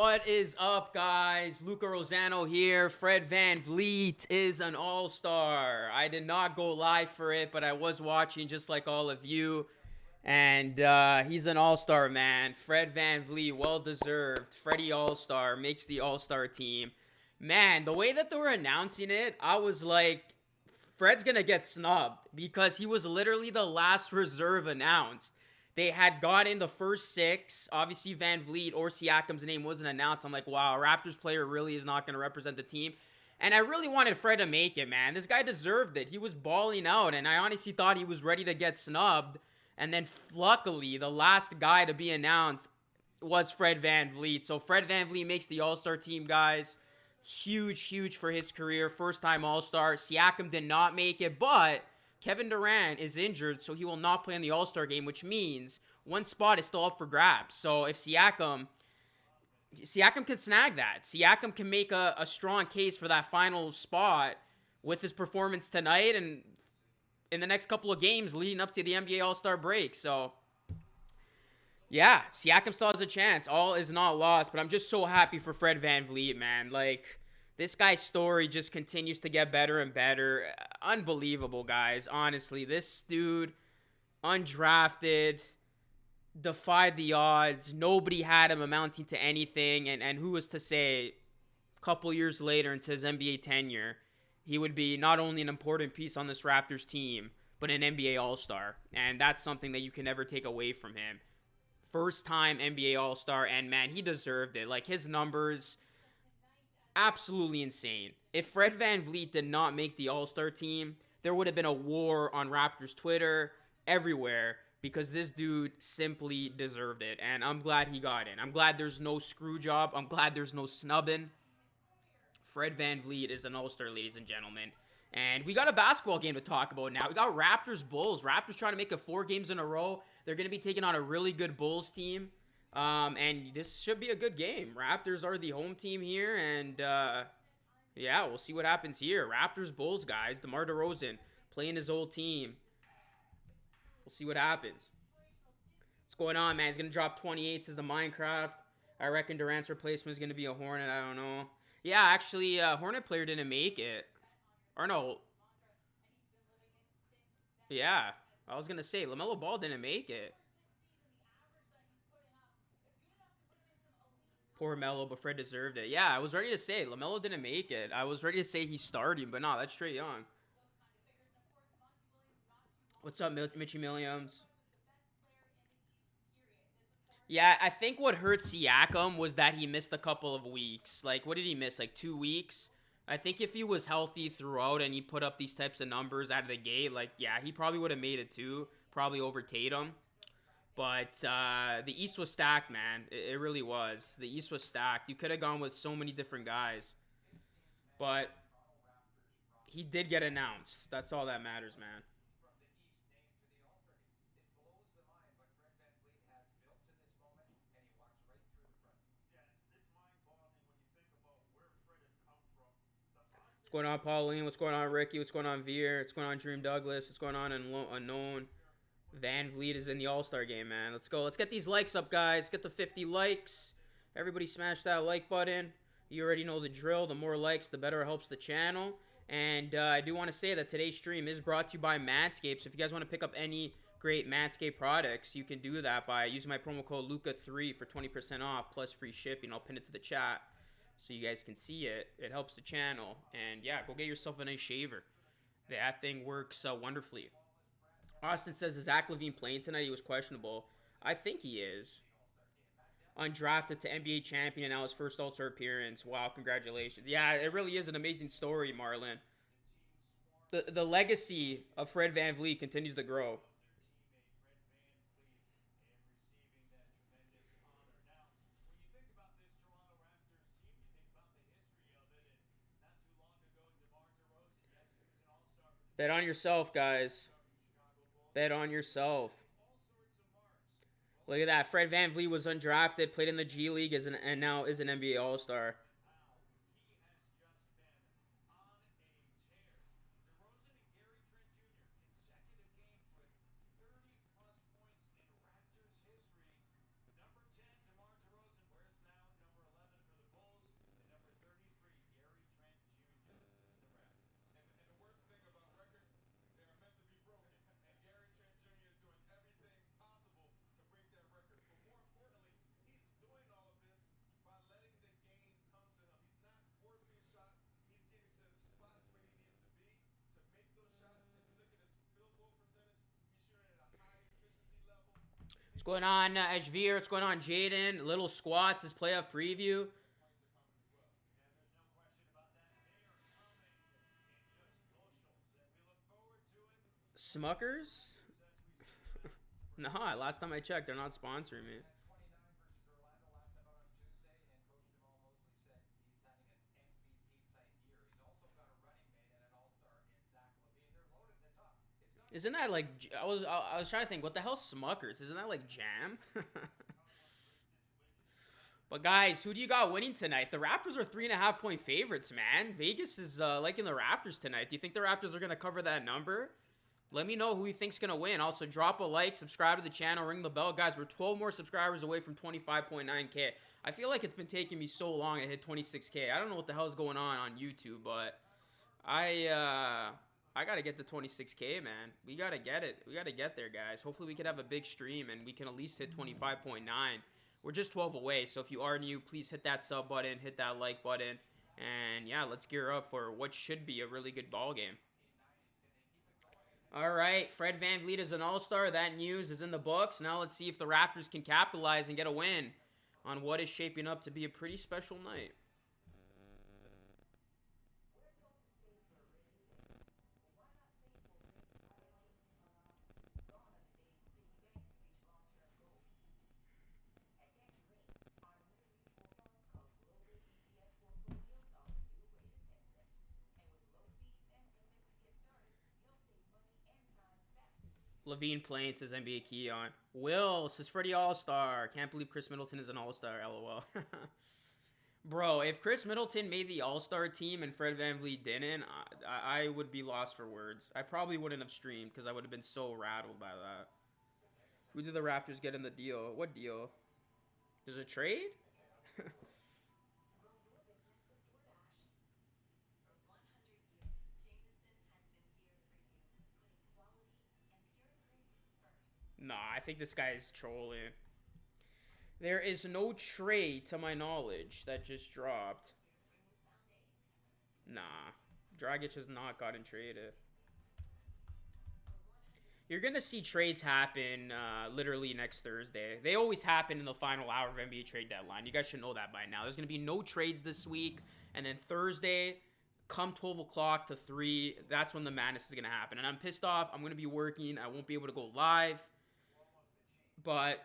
What is up, guys? Luca Rosano here. Fred VanVleet is an all-star. I did not go live for it, but I was watching just like all of you. And he's an all-star, man. Fred VanVleet, well-deserved. Freddie all-star, makes the all-star team. Man, the way that they were announcing it, I was like, Fred's going to get snubbed because he was literally the last reserve announced. They had gotten the first six. Obviously, VanVleet or Siakam's name wasn't announced. I'm like, wow, a Raptors player really is not going to represent the team. And I really wanted Fred to make it, man. This guy deserved it. He was balling out, and I honestly thought he was ready to get snubbed. And then, luckily, the last guy to be announced was Fred VanVleet. So Fred VanVleet makes the All-Star team, guys. Huge for his career. First-time All-Star. Siakam did not make it, but Kevin Durant is injured, so he will not play in the All-Star game, which means one spot is still up for grabs. So if Siakam can snag that. Siakam can make a strong case for that final spot with his performance tonight and in the next couple of games leading up to the NBA All-Star break. So, yeah, Siakam still has a chance. All is not lost, but I'm just so happy for Fred VanVleet, man. Like, this guy's story just continues to get better and better. Unbelievable, guys. Honestly, this dude, undrafted, defied the odds. Nobody had him amounting to anything. And who was to say a couple years later into his NBA tenure, he would be not only an important piece on this Raptors team, but an NBA All-Star. And that's something that you can never take away from him. First-time NBA All-Star, and man, he deserved it. Like, his numbers, absolutely insane. If Fred VanVleet did not make the All-Star team, there would have been a war on Raptors Twitter, everywhere, because this dude simply deserved it. And I'm glad he got in. I'm glad there's no screw job. I'm glad there's no snubbing. Fred VanVleet is an all-star, ladies and gentlemen. And we got a basketball game to talk about now. We got Raptors Bulls. Raptors trying to make it 4 games in a row. They're going to be taking on a really good Bulls team. And this should be a good game. Raptors are the home team here. And, yeah, we'll see what happens here. Raptors Bulls, guys. DeMar DeRozan playing his old team. We'll see what happens. What's going on, man? He's going to drop 28, says the Minecraft. I reckon Durant's replacement is going to be a Hornet. I don't know. Yeah, actually, Hornet player didn't make it. Or no. Yeah, I was going to say, LaMelo Ball didn't make it. Poor Melo, but Fred deserved it. Yeah, I was ready to say, LaMelo didn't make it. I was ready to say he's starting, but no, that's Trae Young. What's up, Mitchie Williams? Yeah, I think what hurt Siakam was that he missed a couple of weeks. Like, what did he miss? Like 2 weeks? I think if he was healthy throughout and he put up these types of numbers out of the gate, like, yeah, he probably would have made it too. Probably over Tatum. But the East was stacked, man. It really was. The East was stacked. You could have gone with so many different guys. But he did get announced. That's all that matters, man. What's going on, Pauline? What's going on, Ricky? What's going on, Veer? What's going on, Dream Douglas? What's going on, Unknown? VanVleet is in the All-Star game, man. Let's go. Let's get these likes up, guys. Get the 50 likes. Everybody smash that like button. You already know the drill. The more likes, the better it helps the channel. And I do want to say that today's stream is brought to you by Manscaped. So if you guys want to pick up any great Manscaped products, you can do that by using my promo code Luca3 for 20% off plus free shipping. I'll pin it to the chat so you guys can see it. It helps the channel. And yeah, go get yourself a nice shaver. That thing works wonderfully. Austin says, is Zach LaVine playing tonight? He was questionable. I think he is. Undrafted to NBA champion, now his first All-Star appearance. Wow, congratulations. Yeah, it really is an amazing story, Marlon. The legacy of Fred VanVleet continues to grow. Bet on yourself, guys. Bet on yourself. Look at that. Fred VanVleet was undrafted, played in the G League and now is an NBA All-Star. What's going on, Ashvir? What's going on, Jaden? Little Squats, his playoff preview. Smuckers? Nah, last time I checked, they're not sponsoring me. Isn't that like I was trying to think what the hell Smuckers? Isn't that like jam? But guys, who do you got winning tonight? The Raptors are 3.5 point favorites, man. Vegas is liking the Raptors tonight. Do you think the Raptors are gonna cover that number? Let me know who you think's gonna win. Also, drop a like, subscribe to the channel, ring the bell, guys. We're 12 more subscribers away from 25.9K. I feel like it's been taking me so long to hit 26K. I don't know what the hell is going on YouTube, but I gotta get the 26K, man. We gotta get it. We gotta get there, guys. Hopefully, we could have a big stream and we can at least hit 25.9. We're just 12 away, so if you are new, please hit that sub button, hit that like button, and yeah, let's gear up for what should be a really good ball game. All right, Fred VanVleet is an all-star. That news is in the books. Now let's see if the Raptors can capitalize and get a win on what is shaping up to be a pretty special night. Levine playing, says NBA Key on. Will says Freddie All-Star. Can't believe Chris Middleton is an All-Star. LOL. Bro, if Chris Middleton made the All-Star team and Fred VanVleet didn't, I would be lost for words. I probably wouldn't have streamed because I would have been so rattled by that. Who did the Raptors get in the deal? What deal? There's a trade? Nah, I think this guy is trolling. There is no trade to my knowledge that just dropped. Nah. Dragic has not gotten traded. You're going to see trades happen literally next Thursday. They always happen in the final hour of NBA trade deadline. You guys should know that by now. There's going to be no trades this week. And then Thursday, come 12 o'clock to 3, that's when the madness is going to happen. And I'm pissed off. I'm going to be working. I won't be able to go live. But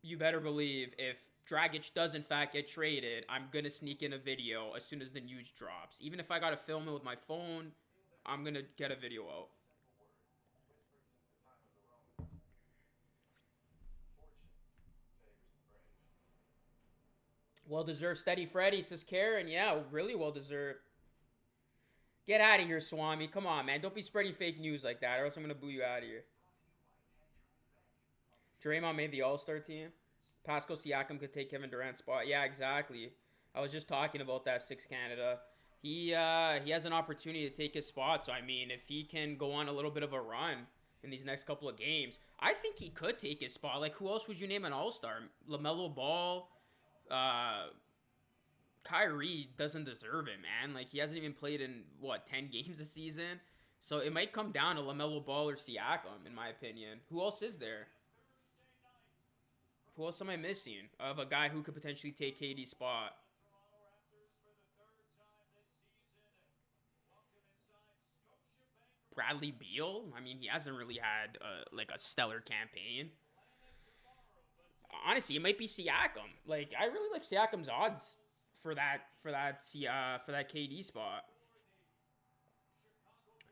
you better believe if Dragic does in fact get traded, I'm going to sneak in a video as soon as the news drops. Even if I got to film it with my phone, I'm going to get a video out. Well-deserved steady Freddy, says Karen. Yeah, really well-deserved. Get out of here, Swami. Come on, man. Don't be spreading fake news like that, or else I'm going to boo you out of here. Draymond made the All-Star team. Pascal Siakam could take Kevin Durant's spot. Yeah, exactly. I was just talking about that, Six Canada. He has an opportunity to take his spot. So, I mean, if he can go on a little bit of a run in these next couple of games, I think he could take his spot. Like, who else would you name an All-Star? LaMelo Ball, Kyrie doesn't deserve it, man. Like, he hasn't even played in, 10 games this season? So, it might come down to LaMelo Ball or Siakam, in my opinion. Who else is there? Who else am I missing of a guy who could potentially take KD's spot? Bradley Beal? I mean, he hasn't really had, like, a stellar campaign. Honestly, it might be Siakam. Like, I really like Siakam's odds for that KD spot.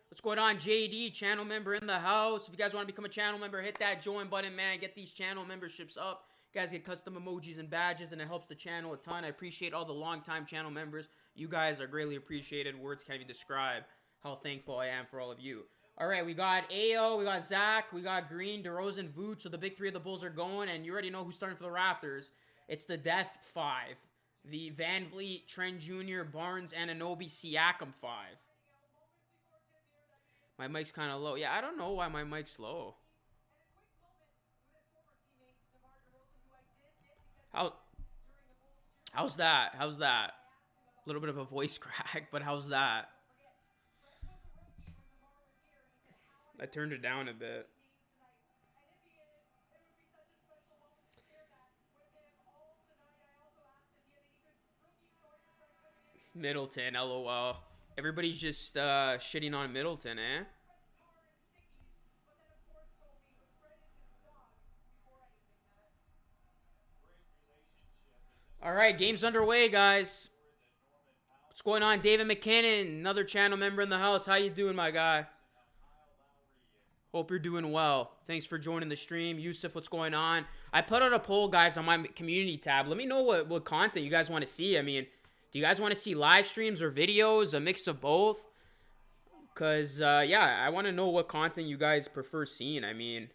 What's going on, JD? Channel member in the house. If you guys want to become a channel member, hit that join button, man. Get these channel memberships up. You guys get custom emojis and badges, and it helps the channel a ton. I appreciate all the long-time channel members. You guys are greatly appreciated. Words can't even describe how thankful I am for all of you. All right, we got Ayo, we got Zach, we got Green, DeRozan, Vooch. So the big three of the Bulls are going, and you already know who's starting for the Raptors. It's the Death 5. The VanVleet, Trent Jr., Barnes, Anunoby, Siakam 5. My mic's kind of low. Yeah, I don't know why my mic's low. How? How's that? How's that? A little bit of a voice crack, but how's that? I turned it down a bit. Middleton, LOL. Everybody's just shitting on Middleton, eh? All right, game's underway, guys. What's going on, David McKinnon, another channel member in the house? How you doing, my guy? Hope you're doing well. Thanks for joining the stream. Yusuf, what's going on? I put out a poll, guys, on my community tab. Let me know what content you guys want to see. I mean, do you guys want to see live streams or videos, a mix of both? Because, yeah, I want to know what content you guys prefer seeing. I mean,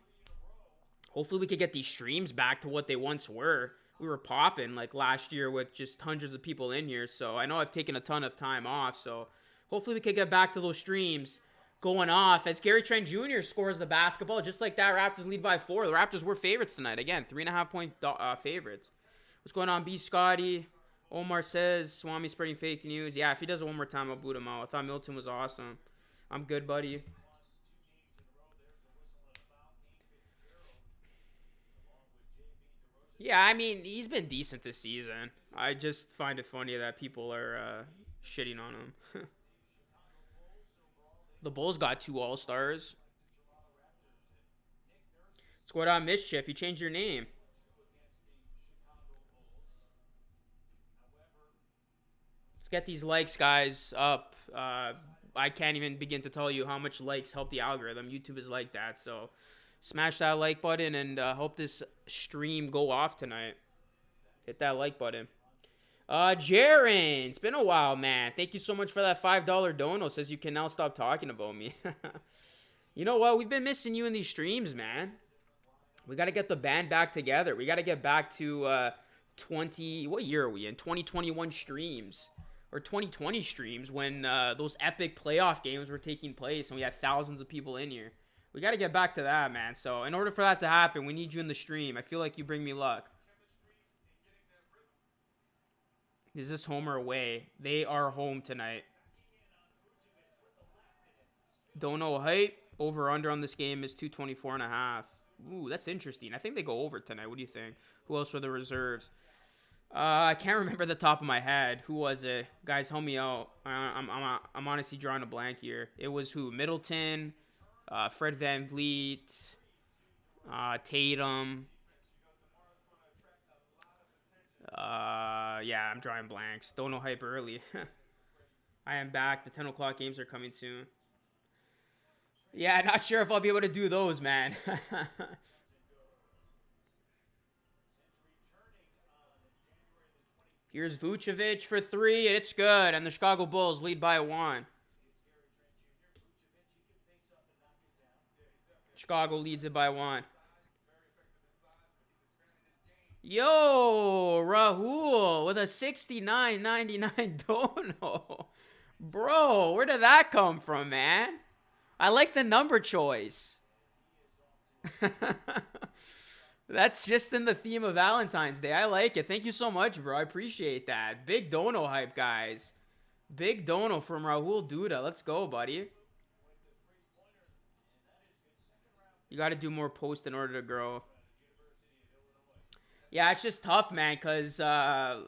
hopefully we could get these streams back to what they once were. We were popping, like, last year with just hundreds of people in here. So I know I've taken a ton of time off. So hopefully we could get back to those streams going off as Gary Trent Jr. scores the basketball. Just like that, Raptors lead by 4. The Raptors were favorites tonight. Again, 3.5-point favorites. What's going on, B. Scotty? Omar says, Swami spreading fake news. Yeah, if he does it one more time, I'll boot him out. I thought Milton was awesome. I'm good, buddy. Yeah, I mean, he's been decent this season. I just find it funny that people are shitting on him. The Bulls got 2 All-Stars. Squad on Mischief, you changed your name. Let's get these likes, guys, up. I can't even begin to tell you how much likes help the algorithm. YouTube is like that, so smash that like button and hope this stream go off tonight. Hit that like button. Jaren, it's been a while, man. Thank you so much for that $5 dono. Says you can now stop talking about me. You know what? We've been missing you in these streams, man. We got to get the band back together. We got to get back to 20... What year are we in? 2021 streams. Or 2020 streams when those epic playoff games were taking place and we had thousands of people in here. We got to get back to that, man. So in order for that to happen, we need you in the stream. I feel like you bring me luck. Is this home or away? They are home tonight. Dono hype. Over-under on this game is 224.5. Ooh, that's interesting. I think they go over tonight. What do you think? Who else were the reserves? I can't remember the top of my head. Who was it? Guys, help me out. I'm honestly drawing a blank here. It was who? Middleton, Fred VanVleet, Tatum. Yeah, I'm drawing blanks. Don't know hype early. I am back. The 10 o'clock games are coming soon. Yeah, not sure if I'll be able to do those, man. Here's Vucevic for 3, and it's good. And the Chicago Bulls lead by 1. Chicago leads it by 1. Yo, Rahul with a 69.99 dono. Bro, where did that come from, man? I like the number choice. That's just in the theme of Valentine's Day. I like it. Thank you so much, bro. I appreciate that. Big dono hype, guys. Big dono from Rahul Duda. Let's go, buddy. You got to do more posts in order to grow. Yeah, it's just tough, man, because I'm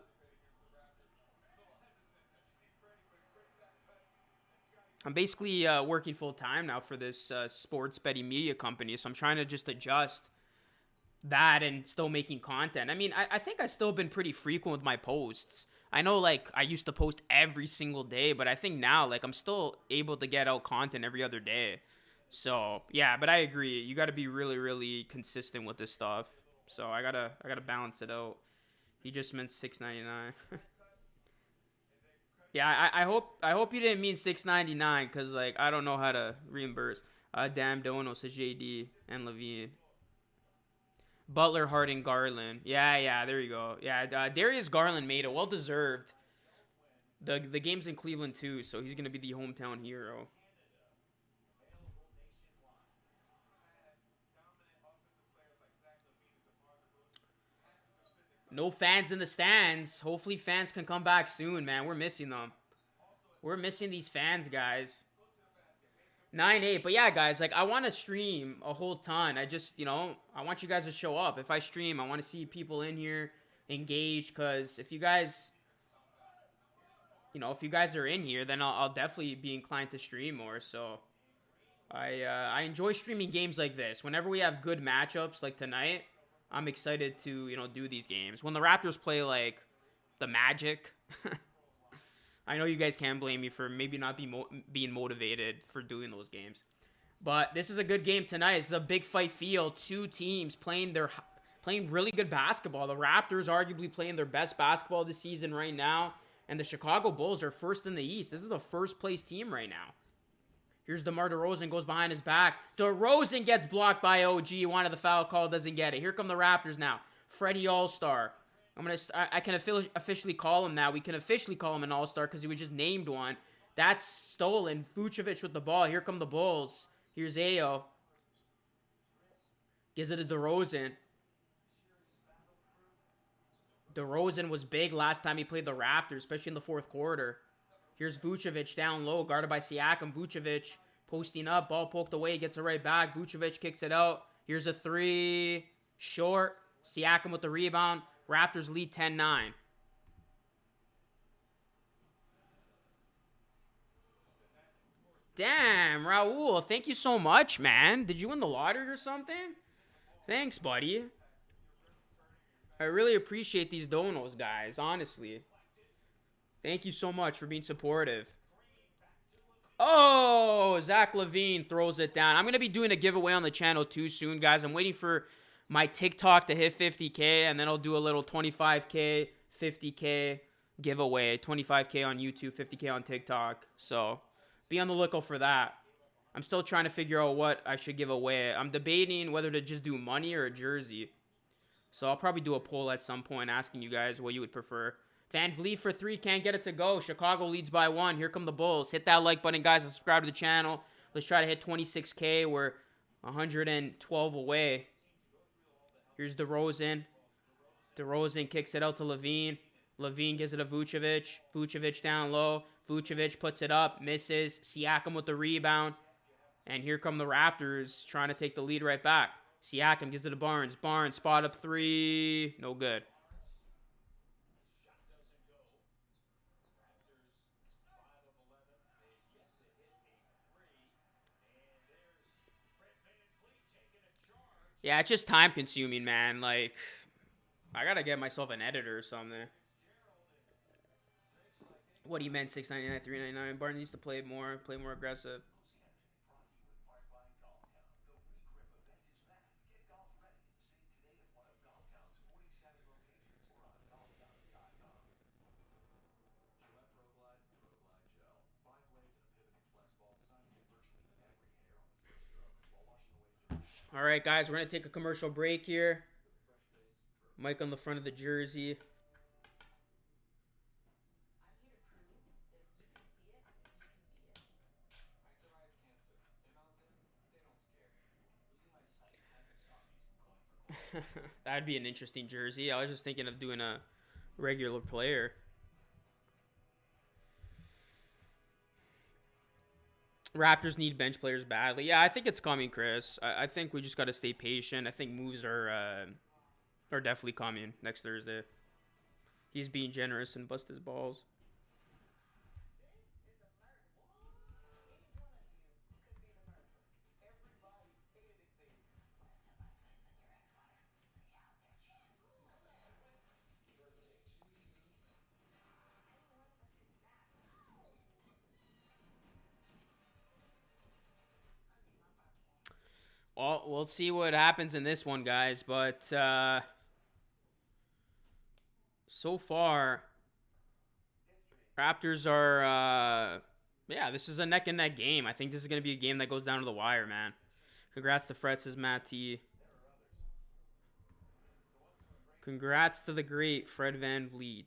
basically working full-time now for this sports betting media company, so I'm trying to just adjust that and still making content. I mean, I think I've still been pretty frequent with my posts. I know, like, I used to post every single day, but I think now, like, I'm still able to get out content every other day. So, yeah, but I agree. You got to be really, really consistent with this stuff. So I gotta balance it out. He just meant $6.99. Yeah, I hope you didn't mean $6.99 because like I don't know how to reimburse. Damn Dono says JD and Levine. Butler, Harden, Garland. Yeah, there you go. Yeah, Darius Garland made it. Well deserved. The game's in Cleveland too, so he's gonna be the hometown hero. No fans in the stands. Hopefully fans can come back soon, man. We're missing them. We're missing these fans, guys. 9-8. But yeah, guys, like I want to stream a whole ton. I just, I want you guys to show up. If I stream, I want to see people in here engaged because if you guys you know, if you guys are in here, then I'll definitely be inclined to stream more. So I enjoy streaming games like this. Whenever we have good matchups like tonight, I'm excited to, you know, do these games. When the Raptors play like the Magic, I know you guys can't blame me for maybe not being motivated for doing those games. But this is a good game tonight. This is a big fight field. Two teams playing really good basketball. The Raptors arguably playing their best basketball this season right now, and the Chicago Bulls are first in the East. This is a first place team right now. Here's DeMar DeRozan, goes behind his back. DeRozan gets blocked by OG. Wanted the foul call, doesn't get it. Here come the Raptors now. Freddie All-Star. I can officially call him now. We can officially call him an All-Star because he was just named one. That's stolen. Vucevic with the ball. Here come the Bulls. Here's Ayo. Gives it to DeRozan. DeRozan was big last time he played the Raptors, especially in the fourth quarter. Here's Vucevic down low, guarded by Siakam. Vucevic posting up, ball poked away, gets it right back. Vucevic kicks it out. Here's a three, short. Siakam with the rebound. Raptors lead 10-9. Damn, Raul, thank you so much, man. Did you win the lottery or something? Thanks, buddy. I really appreciate these donos, guys, honestly. Thank you so much for being supportive. Oh, Zach LaVine throws it down. I'm going to be doing a giveaway on the channel too soon, guys. I'm waiting for my TikTok to hit 50K, and then I'll do a little 25K, 50K giveaway. 25K on YouTube, 50K on TikTok. So be on the lookout for that. I'm still trying to figure out what I should give away. I'm debating whether to just do money or a jersey. So I'll probably do a poll at some point asking you guys what you would prefer. VanVleet for three, can't get it to go. Chicago leads by 1. Here come the Bulls. Hit that like button, guys, and subscribe to the channel. Let's try to hit 26K. We're 112 away. Here's DeRozan. DeRozan kicks it out to LaVine. LaVine gives it to Vucevic. Vucevic down low. Vucevic puts it up, misses. Siakam with the rebound. And here come the Raptors trying to take the lead right back. Siakam gives it to Barnes. Barnes, spot up 3. No good. Yeah, it's just time consuming, man. Like, I gotta get myself an editor or something. What he meant, 699, 399. Barnes needs to play more aggressive. All right, guys, we're gonna take a commercial break here. Mike on the front of the jersey. That'd be an interesting jersey. I was just thinking of doing a regular player. Raptors need bench players badly. Yeah, I think it's coming, Chris. I think we just got to stay patient. I think moves are definitely coming next Thursday. He's being generous and bust his balls. Well, we'll see what happens in this one, guys. But so far, Raptors are, yeah, this is a neck and neck game. I think this is going to be a game that goes down to the wire, man. Congrats to Fred, says Matt T. Congrats to the great Fred VanVleet.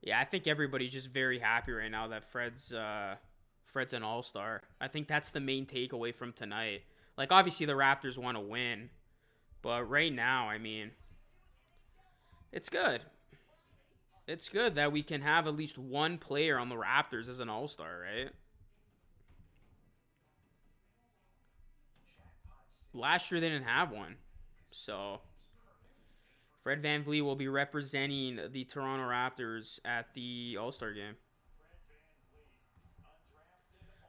Yeah, I think everybody's just very happy right now that Fred's an all-star. I think that's the main takeaway from tonight. Like, obviously the Raptors want to win, but right now, I mean, it's good. It's good that we can have at least one player on the Raptors as an all-star, right? Last year they didn't have one. So Fred VanVleet will be representing the Toronto Raptors at the All-Star game.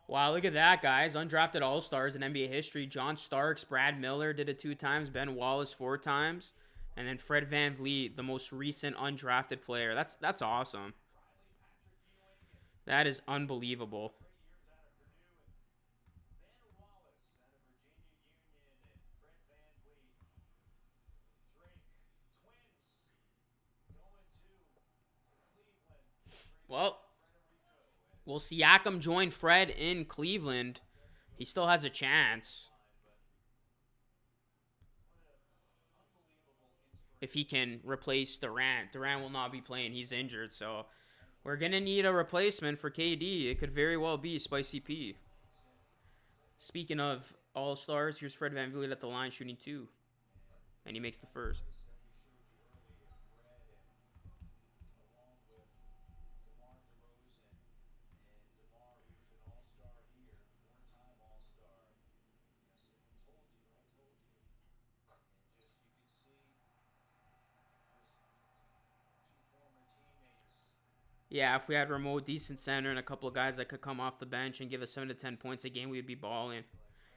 Wow, look at that, guys. Undrafted All-Stars in NBA history. John Starks, Brad Miller did it 2 times. Ben Wallace 4 times. And then Fred VanVleet, the most recent undrafted player. That's awesome. That is unbelievable. Well, will Siakam join Fred in Cleveland? He still has a chance. If he can replace Durant. Durant will not be playing. He's injured, so we're going to need a replacement for KD. It could very well be Spicy P. Speaking of All-Stars, here's Fred VanVleet at the line shooting 2. And he makes the first. Yeah, if we had remote decent center and a couple of guys that could come off the bench and give us 7 to 10 points a game, we'd be balling.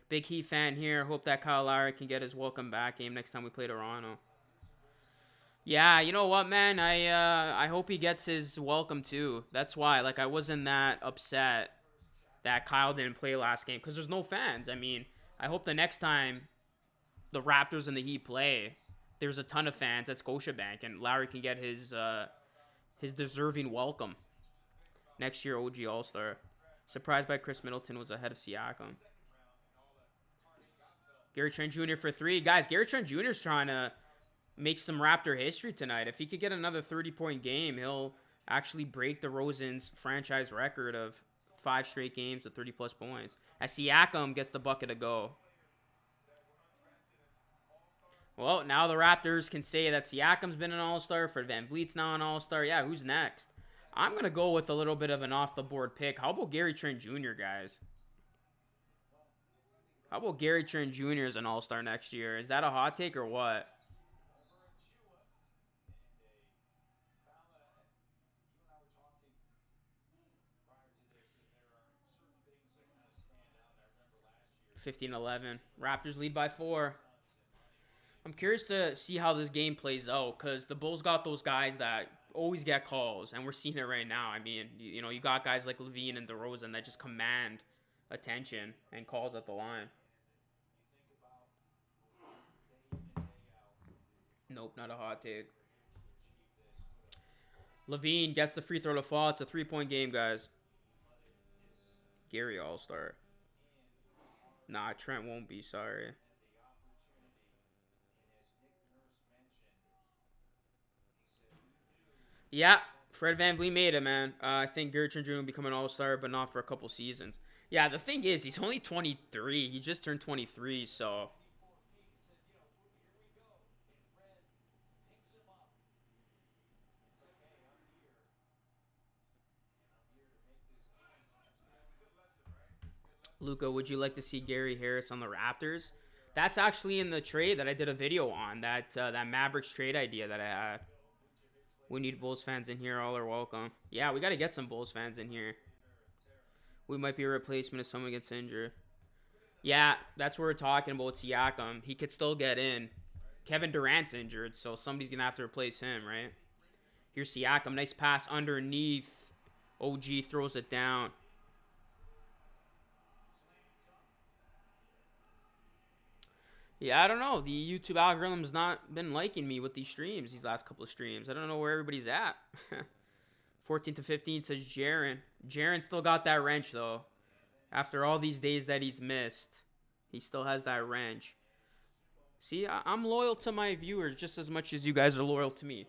Big Heat fan here. Hope that Kyle Lowry can get his welcome back game next time we play Toronto. Yeah, you know what, man? I hope he gets his welcome too. That's why, like, I wasn't that upset that Kyle didn't play last game because there's no fans. I mean, I hope the next time the Raptors and the Heat play, there's a ton of fans at Scotiabank and Lowry can get his deserving welcome next year. OG All Star. Surprised by Chris Middleton was ahead of Siakam. Gary Trent Jr. for 3. Guys, Gary Trent Jr. is trying to make some Raptor history tonight. If he could get another 30-point game, he'll actually break DeRozan's franchise record of 5 straight games with 30-plus points. As Siakam gets the bucket to go. Well, now the Raptors can say that Siakam's been an All-Star. Fred VanVleet's now an All-Star. Yeah, who's next? I'm going to go with a little bit of an off-the-board pick. How about Gary Trent Jr., guys? How about Gary Trent Jr. as an All-Star next year? Is that a hot take or what? (15-11). Raptors lead by 4. I'm curious to see how this game plays out because the Bulls got those guys that always get calls, and we're seeing it right now. I mean, you know, you got guys like Levine and DeRozan that just command attention and calls at the line. Nope, not a hot take. Levine gets the free throw to fall. It's a 3-point game, guys. Gary All-Star. Nah, Trent won't be, sorry. Yeah, Fred VanVleet made it, man. I think Gary Trent Jr. will become an All-Star, but not for a couple seasons. Yeah, the thing is, he's only 23. He just turned 23, so... Luca, would you like to see Gary Harris on the Raptors? That's actually in the trade that I did a video on. That Mavericks trade idea that I had. We need Bulls fans in here. All are welcome. Yeah, we got to get some Bulls fans in here. We might be a replacement if someone gets injured. Yeah, that's what we're talking about. Siakam. He could still get in. Kevin Durant's injured, so somebody's going to have to replace him, right? Here's Siakam. Nice pass underneath. OG throws it down. Yeah, I don't know. The YouTube algorithm's not been liking me with these streams, these last couple of streams. I don't know where everybody's at. 14-15 says Jaren. Jaren still got that wrench, though. After all these days that he's missed, he still has that wrench. See, I'm loyal to my viewers just as much as you guys are loyal to me.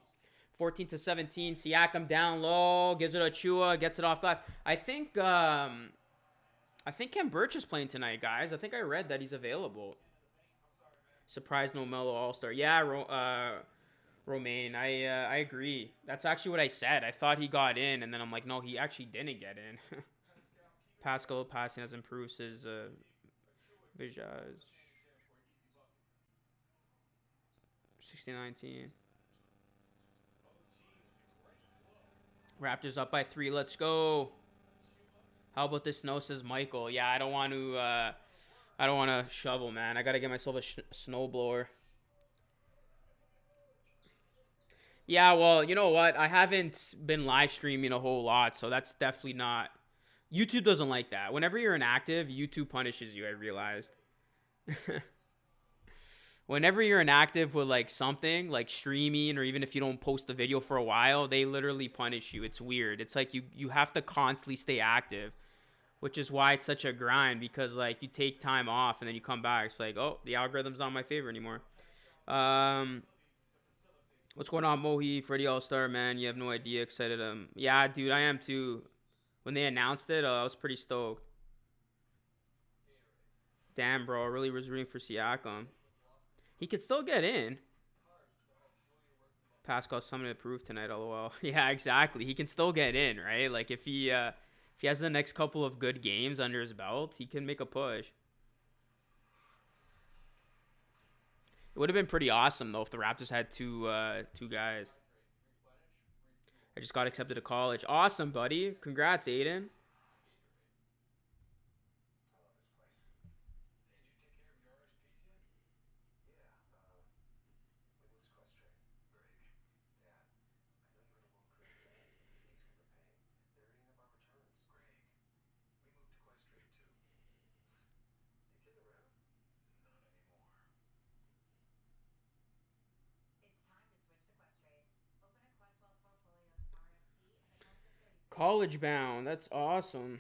14-17, Siakam down low, gives it to Chua, gets it off glass. I think Ken Burch is playing tonight, guys. I think I read that he's available. Surprise no Melo All-Star. Yeah, Romaine, I agree. That's actually what I said. I thought he got in, and then I'm like, no, he actually didn't get in. Pascal passing has improved his visage. 16-19. Raptors up by 3. Let's go. How about this snow, says Michael? Yeah, I don't want to. I don't want to shovel, man. I gotta get myself a snow blower. Yeah, well, you know what? I haven't been live streaming a whole lot, so that's definitely not. YouTube doesn't like that. Whenever you're inactive, YouTube punishes you. I realized. Whenever you're inactive with like something like streaming, or even if you don't post the video for a while, they literally punish you. It's weird. It's like you have to constantly stay active, which is why it's such a grind, because like you take time off and then you come back. It's like, oh, the algorithm's not in my favor anymore. Um, what's going on, Mohi? Freddie All Star, man. You have no idea. Excited. Yeah, dude, I am too. When they announced it, I was pretty stoked. Damn, bro, I really was rooting for Siakam. He could still get in. Pascal's something to prove tonight, lol. Yeah, exactly. He can still get in, right? Like if he has the next couple of good games under his belt, he can make a push. It would have been pretty awesome though if the Raptors had two guys. I just got accepted to college. Awesome, buddy. Congrats, Aiden. College bound. That's awesome.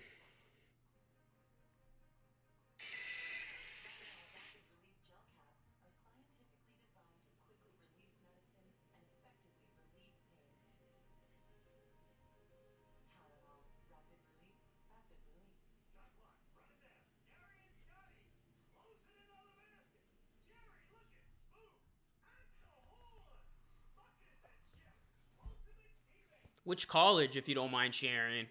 Which college, if you don't mind sharing?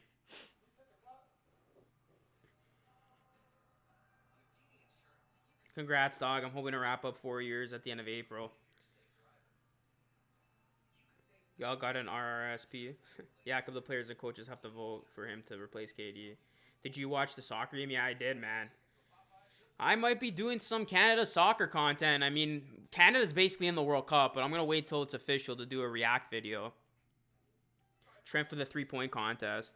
Congrats, dog. I'm hoping to wrap up 4 years at the end of April. Y'all got an RRSP. Yeah, because the players and coaches have to vote for him to replace KD. Did you watch the soccer game? Yeah, I did, man. I might be doing some Canada soccer content. I mean, Canada's basically in the World Cup, but I'm going to wait till it's official to do a react video. Trent for the 3-point contest.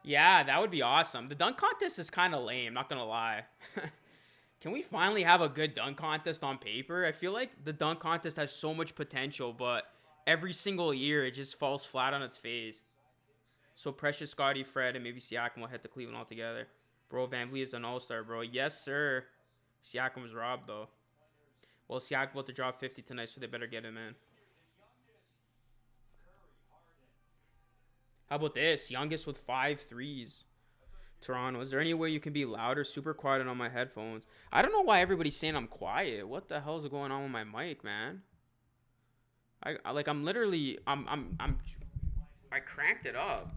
Yeah, that would be awesome. The dunk contest is kind of lame, not going to lie. Can we finally have a good dunk contest on paper? I feel like the dunk contest has so much potential, but every single year it just falls flat on its face. So Precious, Scotty, Fred, and maybe Siakam will head to Cleveland altogether. Bro, VanVleet is an all-star, bro. Yes, sir. Siakam was robbed, though. Well, Siakam about to drop 50 tonight, so they better get him in. How about this? Youngest with 5 threes. Toronto. Is there any way you can be louder? Super quiet on my headphones. I don't know why everybody's saying I'm quiet. What the hell is going on with my mic, man? I'm literally I cranked it up.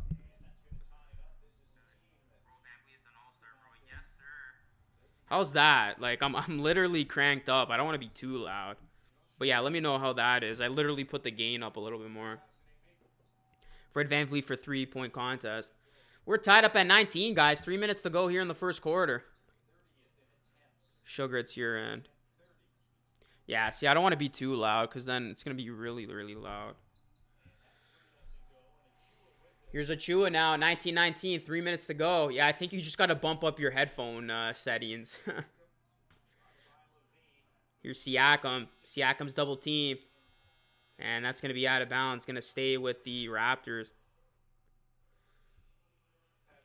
How's that? Like I'm literally cranked up. I don't want to be too loud. But yeah, let me know how that is. I literally put the gain up a little bit more. Fred VanVleet for 3-point contest. We're tied up at 19, guys. 3 minutes to go here in the first quarter. Sugar, it's your end. Yeah, see, I don't want to be too loud because then it's going to be really, really loud. Here's Achua now, 19-19, 3 minutes to go. Yeah, I think you just got to bump up your headphone settings. Here's Siakam. Siakam's double teamed. And that's going to be out of bounds. Going to stay with the Raptors.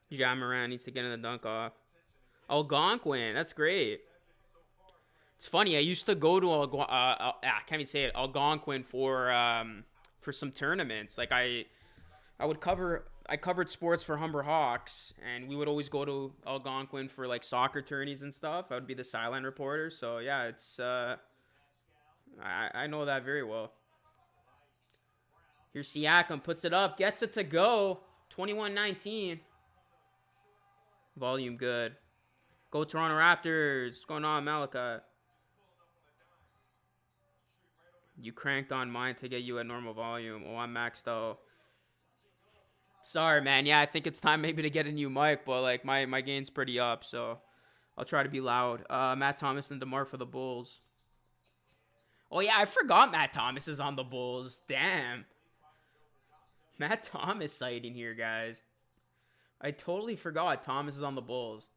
Ja Morant needs to get in the dunk off. Algonquin, that's great. It's funny. I used to go to I can't even say it. Algonquin for some tournaments. Like I covered sports for Humber Hawks, and we would always go to Algonquin for like soccer tourneys and stuff. I would be the sideline reporter. So yeah, it's I know that very well. Here's Siakam, puts it up, gets it to go. 21-19. Volume good. Go Toronto Raptors. What's going on, Malachi? You cranked on mine to get you at normal volume. Oh, I'm maxed out. Sorry, man. Yeah, I think it's time maybe to get a new mic, but like my gain's pretty up, so I'll try to be loud. Matt Thomas and DeMar for the Bulls. Oh yeah, I forgot Matt Thomas is on the Bulls. Damn. Matt Thomas sighting here, guys. I totally forgot Thomas is on the Bulls.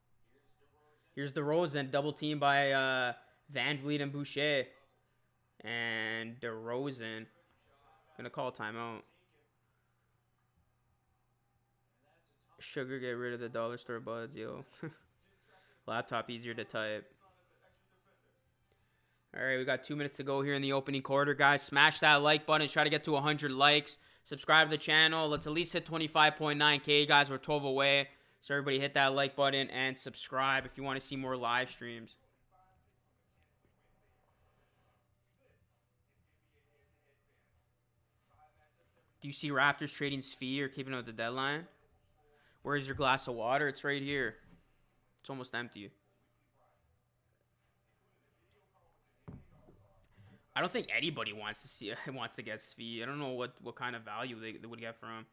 Here's DeRozan, double team by VanVleet and Boucher. And DeRozan. Gonna call timeout. Sugar, get rid of the dollar store buds, yo. Laptop easier to type. All right, we got 2 minutes to go here in the opening quarter, guys. Smash that like button. Try to get to 100 likes. Subscribe to the channel. Let's at least hit 25.9K, guys. We're 12 away. So everybody hit that like button and subscribe if you want to see more live streams. Do you see Raptors trading Svi or keeping up with the deadline? Where's your glass of water? It's right here. It's almost empty. I don't think anybody wants to get Svi. I don't know what kind of value they would get from him.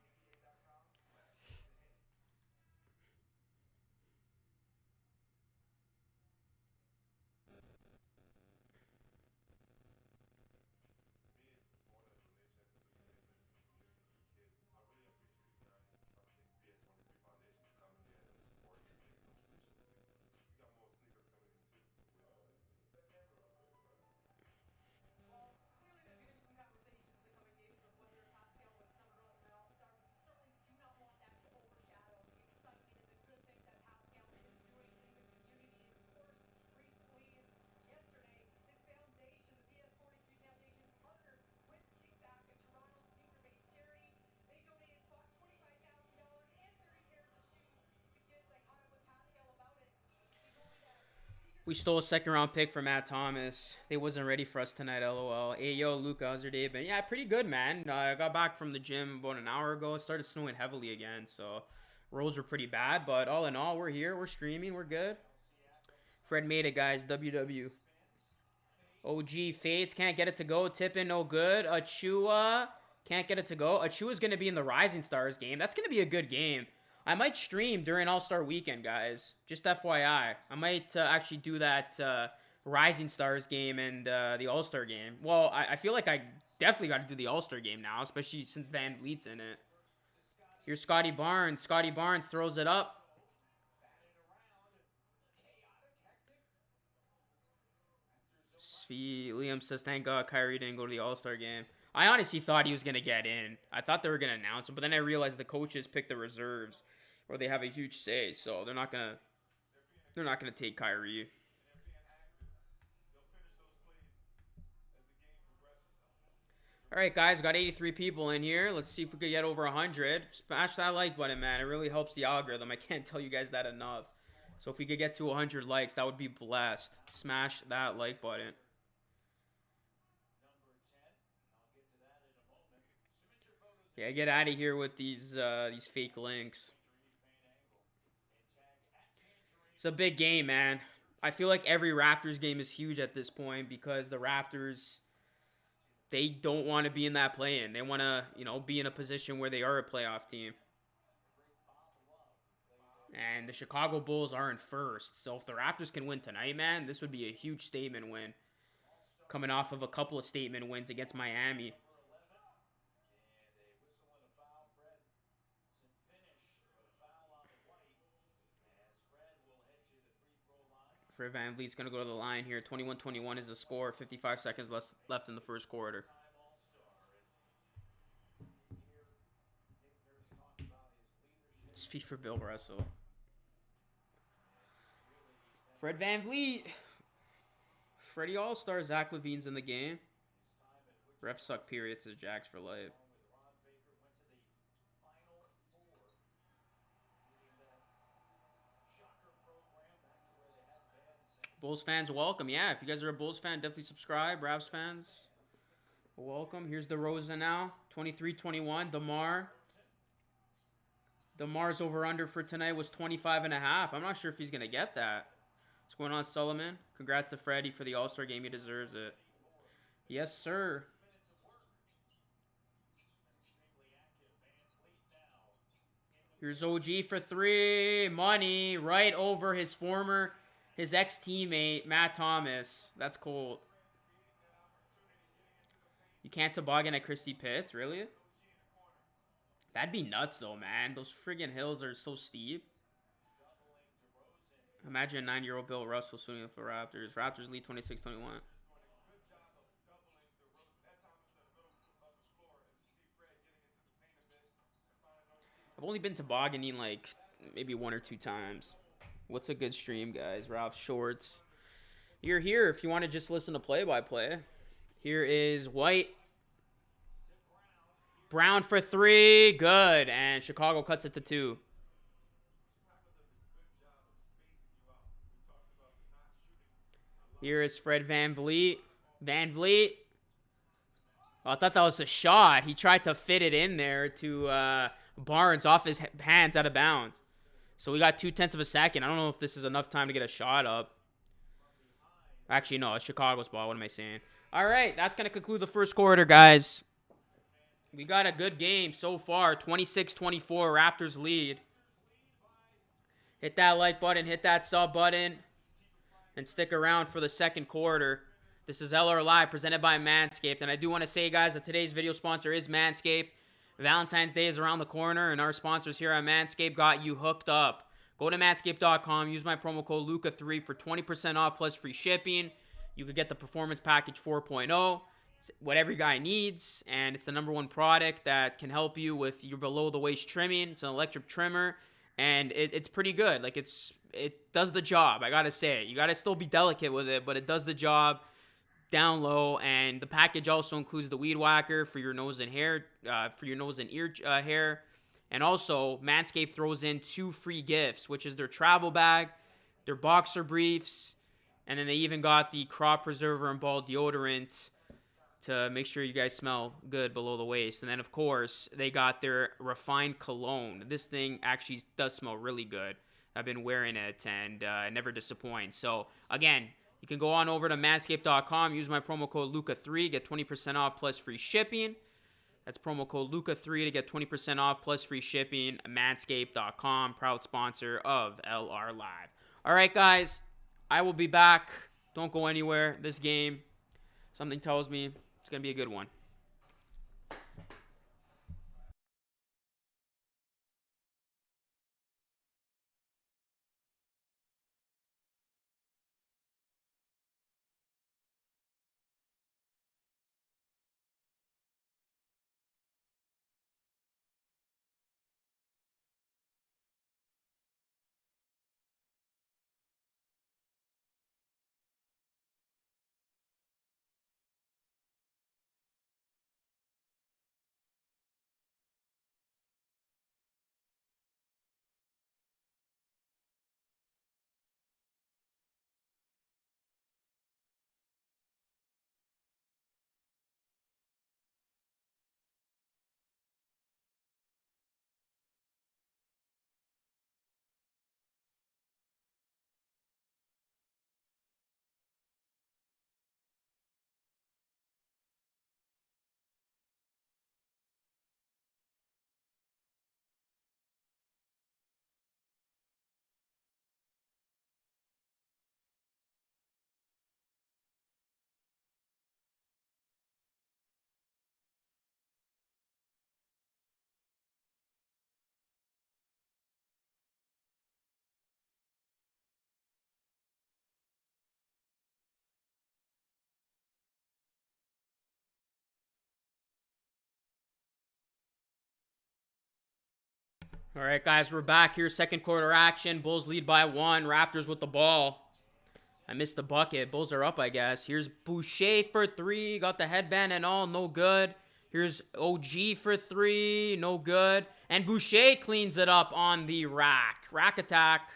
We stole a second-round pick for Matt Thomas. They wasn't ready for us tonight, lol. Hey, yo, Luca, how's your day been? Yeah, pretty good, man. I got back from the gym about an hour ago. It started snowing heavily again, so roads were pretty bad. But all in all, we're here. We're streaming. We're good. Fred made it, guys. WW. OG Fades can't get it to go. Tippin, no good. Achua can't get it to go. Achua's going to be in the Rising Stars game. That's going to be a good game. I might stream during All-Star Weekend, guys. Just FYI. I might actually do that Rising Stars game and the All-Star game. Well, I feel like I definitely got to do the All-Star game now, especially since VanVleet's in it. Here's Scotty Barnes. Scotty Barnes throws it up. Liam says, thank God Kyrie didn't go to the All-Star game. I honestly thought he was going to get in. I thought they were going to announce him, but then I realized the coaches picked the reserves, or they have a huge say, so they're not going to take Kyrie. All right, guys, got 83 people in here. Let's see if we could get over 100. Smash that like button, man. It really helps the algorithm. I can't tell you guys that enough. So if we could get to 100 likes, that would be blessed. Smash that like button. Yeah, get out of here with these fake links. It's a big game, man. I feel like every Raptors game is huge at this point because the Raptors, they don't want to be in that play-in. They want to, be in a position where they are a playoff team. And the Chicago Bulls are in first. So if the Raptors can win tonight, man, this would be a huge statement win. Coming off of a couple of statement wins against Miami. Fred VanVleet's going to go to the line here. 21-21 is the score. 55 seconds left in the first quarter. It's feet for Bill Russell. Fred VanVleet. Freddie All-Star. Zach LaVine's in the game. Ref suck, period, says Jax for life. Bulls fans, welcome. Yeah, if you guys are a Bulls fan, definitely subscribe. Raps fans, welcome. Here's DeRozan now. 23-21. DeMar's over-under for tonight was 25.5. I'm not sure if he's going to get that. What's going on, Sullivan? Congrats to Freddie for the All-Star game. He deserves it. Yes, sir. Here's OG for three. Money right over his ex-teammate, Matt Thomas. That's cold. You can't toboggan at Christie Pitts? Really? That'd be nuts, though, man. Those friggin' hills are so steep. Imagine 9-year-old Bill Russell swinging for Raptors. Raptors lead 26-21. I've only been tobogganing like maybe 1 or 2 times. What's a good stream, guys? Ralph Shorts. You're here if you want to just listen to play-by-play. Here is White. Brown for three. Good. And Chicago cuts it to 2. Here is Fred VanVleet. VanVleet. Oh, I thought that was a shot. He tried to fit it in there to Barnes off his hands out of bounds. So we got 0.2 of a second. I don't know if this is enough time to get a shot up. Actually, no. It's Chicago's ball. What am I saying? All right. That's going to conclude the first quarter, guys. We got a good game so far. 26-24. Raptors lead. Hit that like button. Hit that sub button. And stick around for the second quarter. This is LR Live presented by Manscaped. And I do want to say, guys, that today's video sponsor is Manscaped. Valentine's Day is around the corner, and our sponsors here at Manscaped got you hooked up. Go to manscaped.com. Use my promo code LUCA3 for 20% off plus free shipping. You could get the Performance Package 4.0. It's what every guy needs, and it's the #1 product that can help you with your below-the-waist trimming. It's an electric trimmer, and it's pretty good. Like, it does the job, I got to say. You got to still be delicate with it, but it does the job down low. And the package also includes the weed whacker for your nose and hair, for your nose and ear hair. And also, Manscaped throws in 2 free gifts, which is their travel bag, their boxer briefs, and then they even got the crop preserver and ball deodorant to make sure you guys smell good below the waist. And then, of course, they got their refined cologne. This thing actually does smell really good. I've been wearing it, and it never disappoints. So, again, you can go on over to manscaped.com, use my promo code LUCA3, get 20% off plus free shipping. That's promo code LUCA3 to get 20% off plus free shipping. Manscaped.com, proud sponsor of LR Live. All right, guys, I will be back. Don't go anywhere. This game, something tells me it's going to be a good one. All right, guys, we're back here. Second quarter action. Bulls lead by 1. Raptors with the ball. I missed the bucket. Bulls are up, I guess. Here's Boucher for 3. Got the headband and all. No good. Here's OG for 3. No good. And Boucher cleans it up on the rack. Rack attack.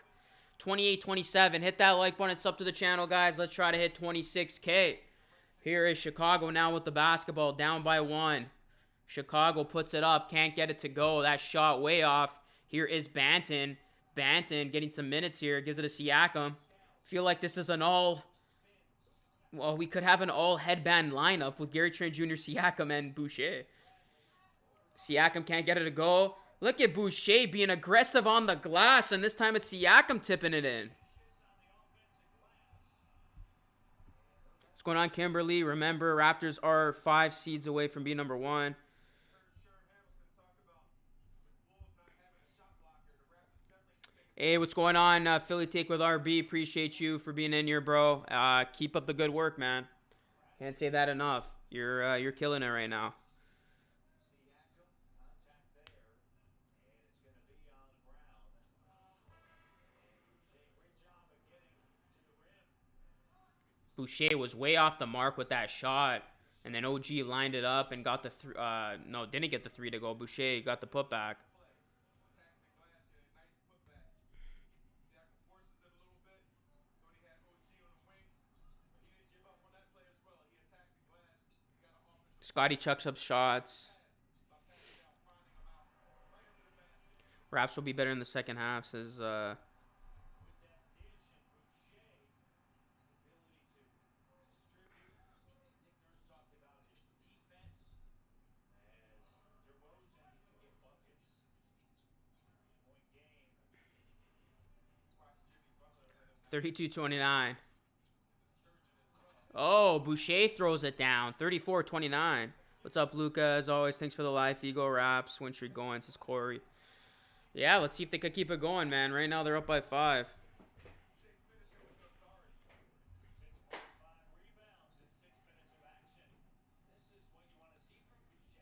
28-27. Hit that like button. Sub to the channel, guys. Let's try to hit 26K. Here is Chicago now with the basketball. Down by 1. Chicago puts it up. Can't get it to go. That shot way off. Here is Banton. Banton getting some minutes here. Gives it to Siakam. Feel like this is an all... Well, we could have an all headband lineup with Gary Trent Jr., Siakam, and Boucher. Siakam can't get it to go. Look at Boucher being aggressive on the glass, and this time it's Siakam tipping it in. What's going on, Kimberly? Remember, Raptors are 5 seeds away from being number 1. Hey, what's going on, Philly Take with RB? Appreciate you for being in here, bro. Keep up the good work, man. Can't say that enough. You're killing it right now. Boucher was way off the mark with that shot, and then OG lined it up and got the no, didn't get the 3 to go. Boucher got the putback. Scotty chucks up shots. Raps will be better in the second half, says 32-29. Oh, Boucher throws it down. 34-29. What's up, Luca? As always, thanks for the life. Ego Raps. Win streak going, says Corey. Yeah, let's see if they could keep it going, man. Right now, they're up by 5.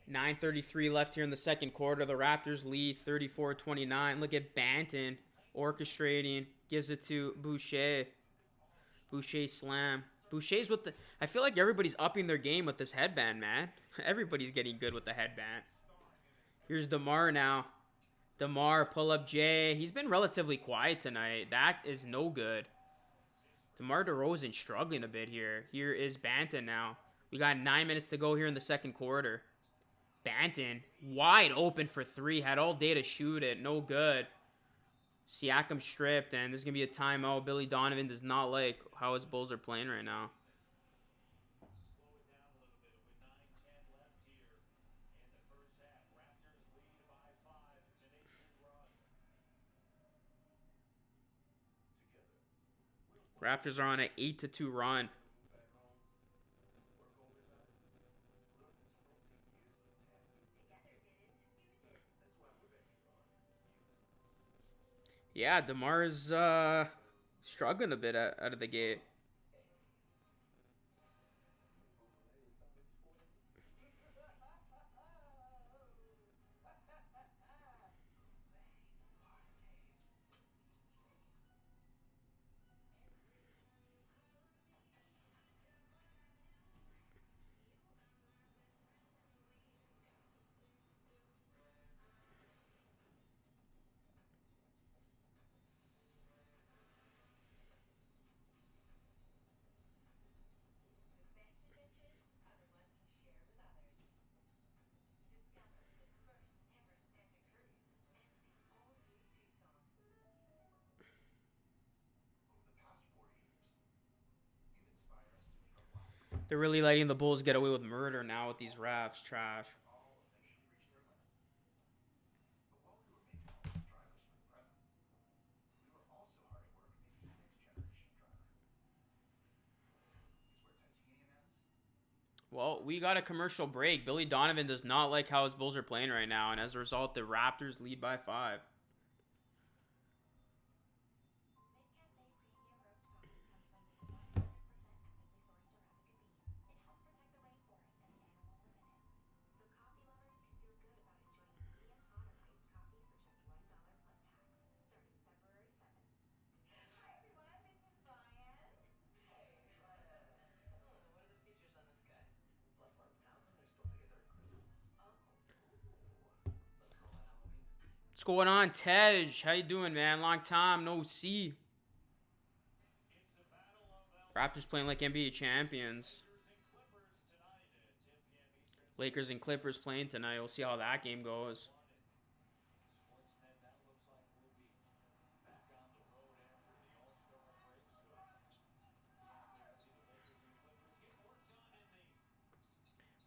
9:33 left here in the second quarter. The Raptors lead 34-29. Look at Banton orchestrating. Gives it to Boucher. Boucher slam. Boucher's with the... I feel like everybody's upping their game with this headband, man. Everybody's getting good with the headband. Here's DeMar now. DeMar, pull up J. He's been relatively quiet tonight. That is no good. DeMar DeRozan struggling a bit here. Here is Banton now. We got 9 minutes to go here in the second quarter. Banton, wide open for 3. Had all day to shoot it. No good. Siakam stripped, and there's going to be a timeout. Billy Donovan does not like how his Bulls are playing right now. Raptors are on an 8-2 run. Yeah, DeMar's struggling a bit out of the gate. They're really letting the Bulls get away with murder now with these refs. Trash. Well, we got a commercial break. Billy Donovan does not like how his Bulls are playing right now, and as a result, the Raptors lead by 5. What's going on, Tej? How you doing, man? Long time no see. Raptors playing like NBA champions. Lakers and Clippers playing tonight. We'll see how that game goes.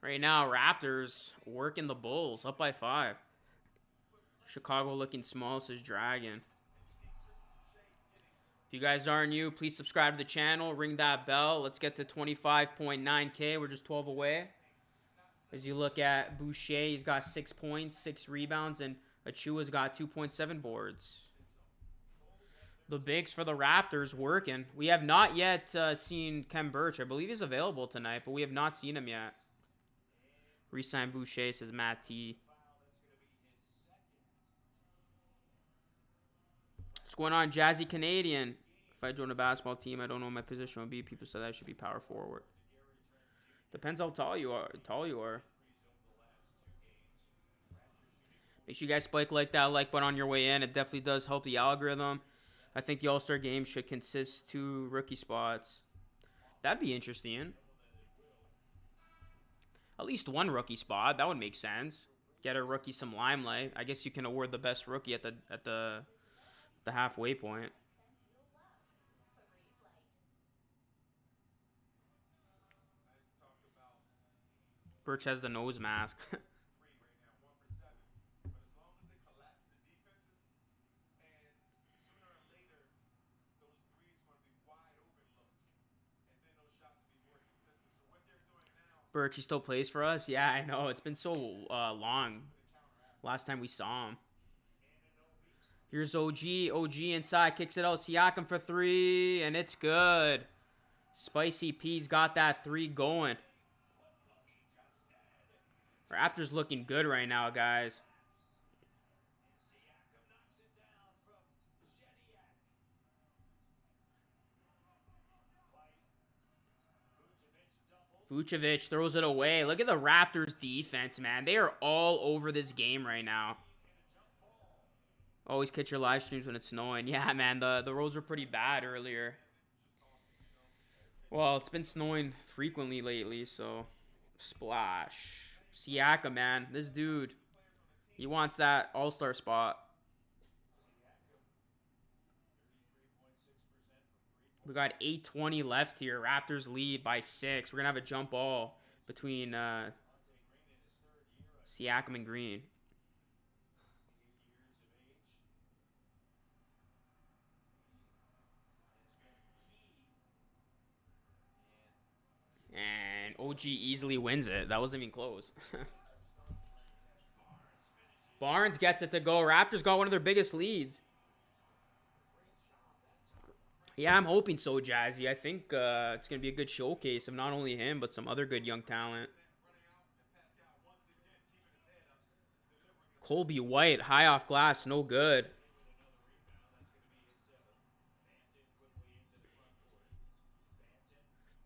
Right now, Raptors working the Bulls up by 5. Chicago looking small, says Dragon. If you guys are new, please subscribe to the channel. Ring that bell. Let's get to 25.9K. We're just 12 away. As you look at Boucher, he's got 6 points, 6 rebounds, and Achua's got 2.7 boards. The bigs for the Raptors working. We have not yet seen Kem Birch. I believe he's available tonight, but we have not seen him yet. Resign Boucher, says Matt T. What's going on, Jazzy Canadian? If I join a basketball team, I don't know what my position will be. People said I should be power forward. Depends how tall you are. Make sure you guys spike that like button on your way in. It definitely does help the algorithm. I think the All-Star game should consist 2 rookie spots. That'd be interesting. At least 1 rookie spot. That would make sense. Get a rookie some limelight. I guess you can award the best rookie at the halfway point. Birch has the nose mask. Birch, he still plays for us? Yeah, I know. It's been so long. Last time we saw him. Here's OG. OG inside. Kicks it out. Siakam for 3. And it's good. Spicy P's got that 3 going. Raptors looking good right now, guys. Vucevic throws it away. Look at the Raptors defense, man. They are all over this game right now. Always catch your live streams when it's snowing. Yeah, man, the roads were pretty bad earlier. Well, it's been snowing frequently lately, so splash. Siakam, man, this dude, he wants that all-star spot. We got 8:20 left here. Raptors lead by 6. We're going to have a jump ball between Siakam and Green. And OG easily wins it. That wasn't even close. Barnes gets it to go. Raptors got one of their biggest leads. Yeah, I'm hoping so, Jazzy. I think it's going to be a good showcase of not only him, but some other good young talent. Colby White, high off glass, no good.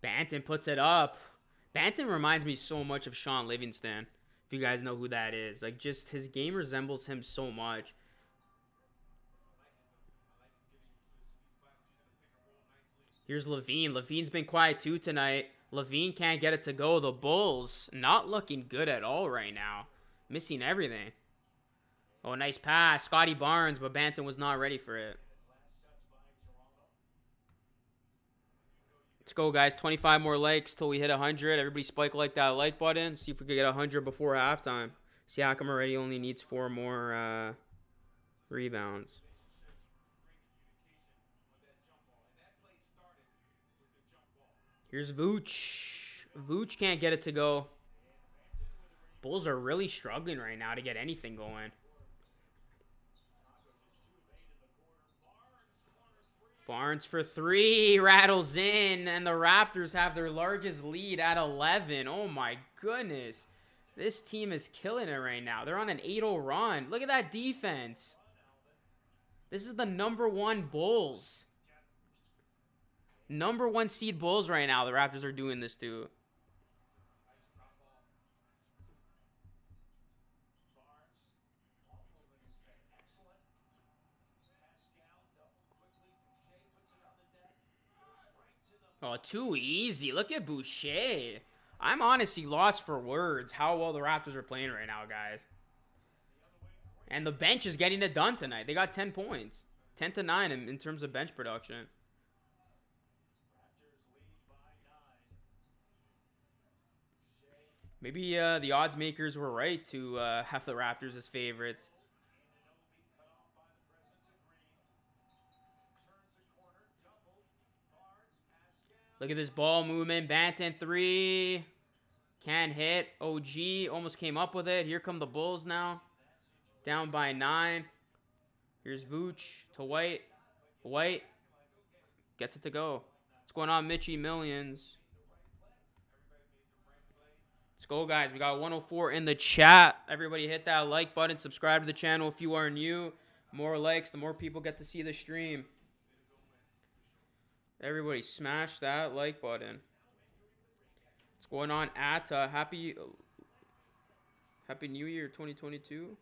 Banton puts it up. Banton reminds me so much of Sean Livingston, if you guys know who that is. Like, just his game resembles him so much. Here's Levine. Levine's been quiet too tonight. Levine can't get it to go. The Bulls not looking good at all right now. Missing everything. Oh, nice pass. Scotty Barnes, but Banton was not ready for it. Let's go, guys. 25 more likes till we hit 100. Everybody spike that like button. See if we can get 100 before halftime. Siakam already only needs 4 more rebounds. Here's Vooch. Vooch can't get it to go. Bulls are really struggling right now to get anything going. Barnes for 3, rattles in, and the Raptors have their largest lead at 11. Oh my goodness. This team is killing it right now. They're on an 8-0 run. Look at that defense. This is the #1 Bulls. #1 seed Bulls right now. The Raptors are doing this too. Oh, too easy. Look at Boucher. I'm honestly lost for words how well the Raptors are playing right now, guys. And the bench is getting it done tonight. They got 10 points. 10-9 in terms of bench production. Maybe the odds makers were right to have the Raptors as favorites. Look at this ball movement. Banton 3. Can't hit. OG almost came up with it. Here come the Bulls now. Down by 9. Here's Vooch to White. White gets it to go. What's going on, Mitchie Millions? Let's go, guys. We got 104 in the chat. Everybody hit that like button. Subscribe to the channel if you are new. More likes, the more people get to see the stream. Everybody smash that like button. What's going on, Atta? Happy New Year 2022.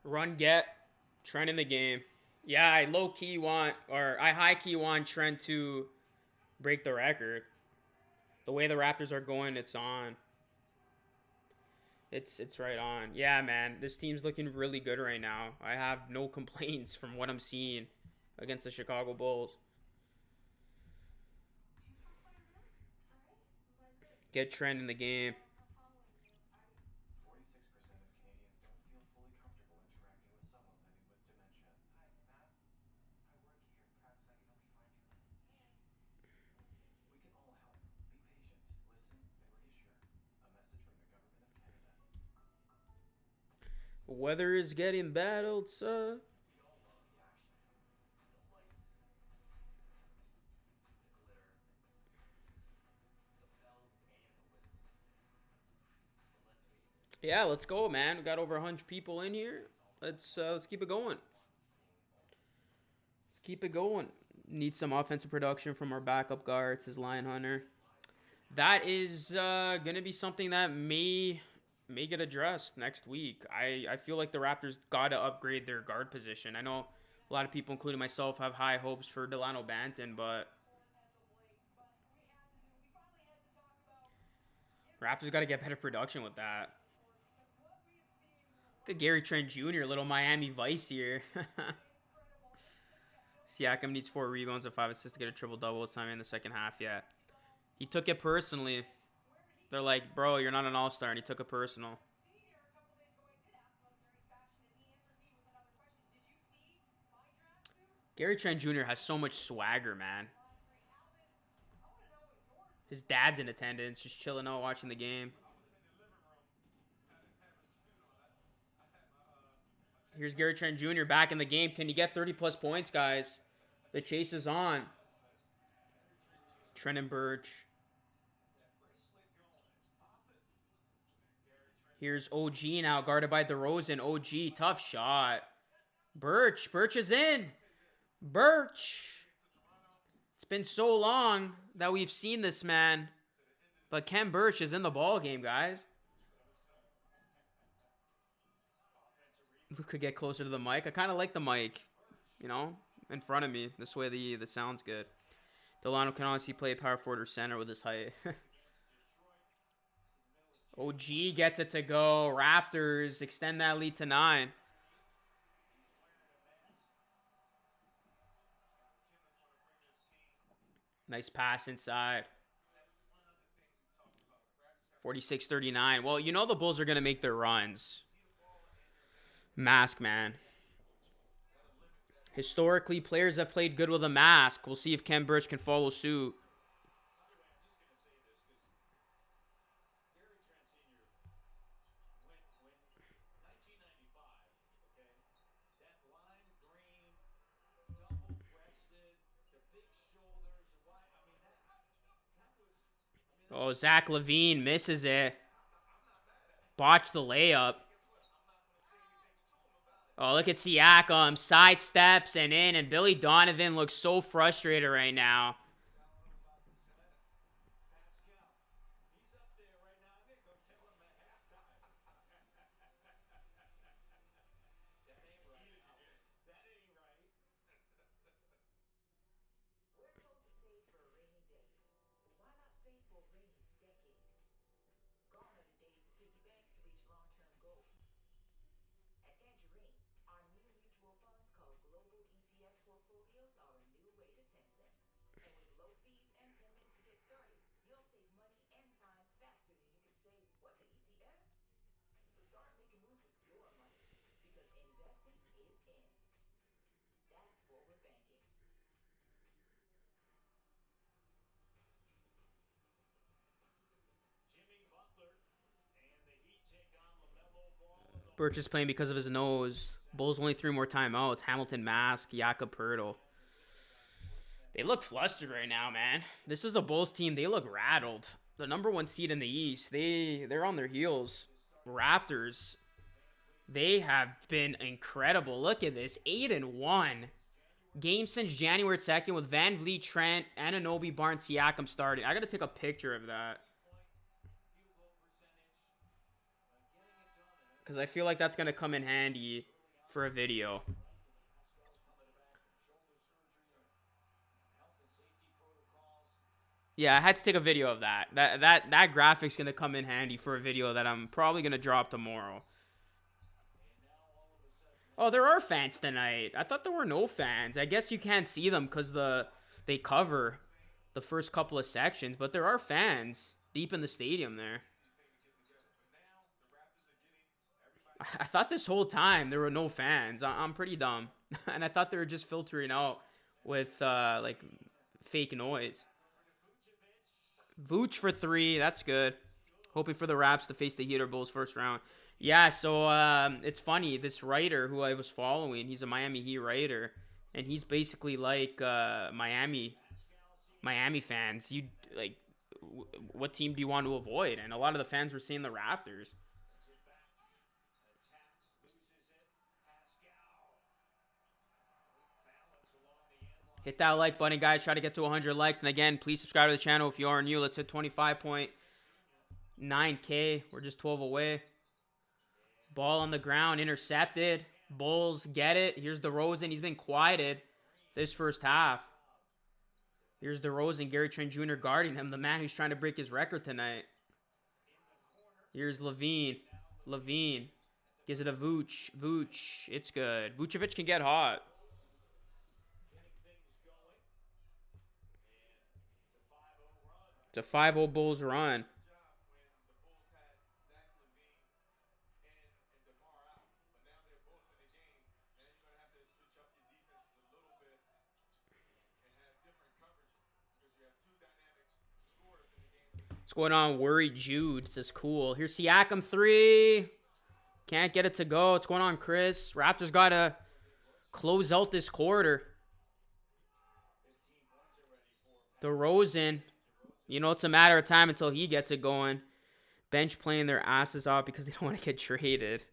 Run, get, Trent in the game. Yeah, I low-key want, or I high-key want Trent to break the record. The way the Raptors are going, it's on. It's right on. Yeah, man. This team's looking really good right now. I have no complaints from what I'm seeing against the Chicago Bulls. Get Trent in the game. Weather is getting bad, old sir. Yeah, let's go, man. We got over 100 people in here. Let's keep it going. Let's keep it going. Need some offensive production from our backup guards, his Lion Hunter. That is gonna be something that may get addressed next week. I feel like the Raptors gotta upgrade their guard position. I know a lot of people, including myself, have high hopes for Delano Banton, but Raptors gotta get better production with that. Look at Gary Trent Jr., little Miami Vice here. Siakam needs 4 rebounds and 5 assists to get a triple-double. It's time in the second half, yeah. He took it personally. They're like, bro, you're not an all-star, and he took it personal. Gary Trent Jr. has so much swagger, man. His dad's in attendance, just chilling out, watching the game. Here's Gary Trent Jr. back in the game. Can he get 30-plus points, guys? The chase is on. Trent and Birch. Here's OG now, guarded by DeRozan. OG, tough shot. Birch is in. Birch. It's been so long that we've seen this man. But Ken Birch is in the ball game, guys. Luke could get closer to the mic. I kind of like the mic, you know, in front of me. This way the sound's good. Delano can honestly play power forward or center with his height. OG gets it to go. Raptors extend that lead to 9. Nice pass inside. 46-39. Well, you know the Bulls are going to make their runs. Mask, man. Historically, players have played good with a mask. We'll see if Ken Birch can follow suit. Oh, Zach LaVine misses it. Botched the layup. Oh, look at Siakam. Sidesteps and in. And Billy Donovan looks so frustrated right now. Birch is playing because of his nose. Bulls only 3 more timeouts. Hamilton mask. Jakob Pertl. They look flustered right now, man. This is a Bulls team. They look rattled. The number 1 seed in the East. They're on their heels. Raptors. They have been incredible. Look at this. 8-1. Game since January 2nd with VanVleet, Trent, Anunoby, Barnes, Siakam starting. I got to take a picture of that. Because I feel like that's going to come in handy for a video. Yeah, I had to take a video of that. That graphic's going to come in handy for a video that I'm probably going to drop tomorrow. Oh, there are fans tonight. I thought there were no fans. I guess you can't see them because they cover the first couple of sections, but there are fans deep in the stadium there. I thought this whole time there were no fans. I'm pretty dumb. And I thought they were just filtering out with like fake noise. Vooch for 3. That's good. Hoping for the Raps to face the Heat or Bulls first round. Yeah, so it's funny. This writer who I was following, he's a Miami Heat writer, and he's basically like Miami fans. You like, what team do you want to avoid? And a lot of the fans were saying the Raptors. Hit that like button, guys. Try to get to 100 likes. And again, please subscribe to the channel if you are new. Let's hit 25.9K. We're just 12 away. Ball on the ground, intercepted. Bulls get it. Here's DeRozan. He's been quieted this first half. Here's DeRozan, Gary Trent Jr. guarding him, the man who's trying to break his record tonight. Here's Levine. Levine gives it a Vooch. Vooch. It's good. Vucevic can get hot. It's a 5-0 Bulls run. What's going on? Worried Jude. This is cool. Here's Siakam 3. Can't get it to go. What's going on, Chris? Raptors got to close out this quarter. DeRozan. You know, it's a matter of time until he gets it going. Bench playing their asses off because they don't want to get traded.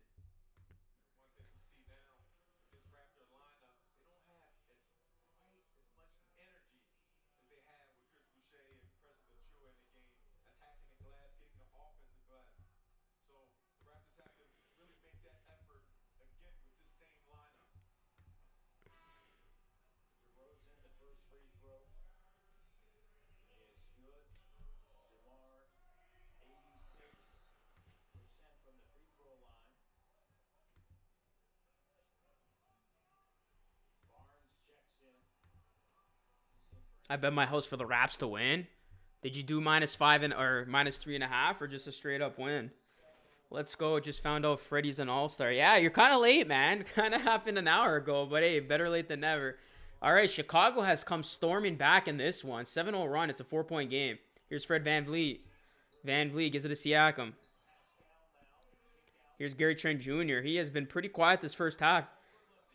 I bet my house for the Raps to win. Did you do -5 or -3.5 or just a straight up win? Let's go. Just found out Freddie's an all-star. Yeah, you're kind of late, man. Kind of happened an hour ago, but hey, better late than never. All right, Chicago has come storming back in this one. 7-0 run. It's a 4-point game. Here's Fred VanVleet. VanVleet gives it to Siakam. Here's Gary Trent Jr. He has been pretty quiet this first half.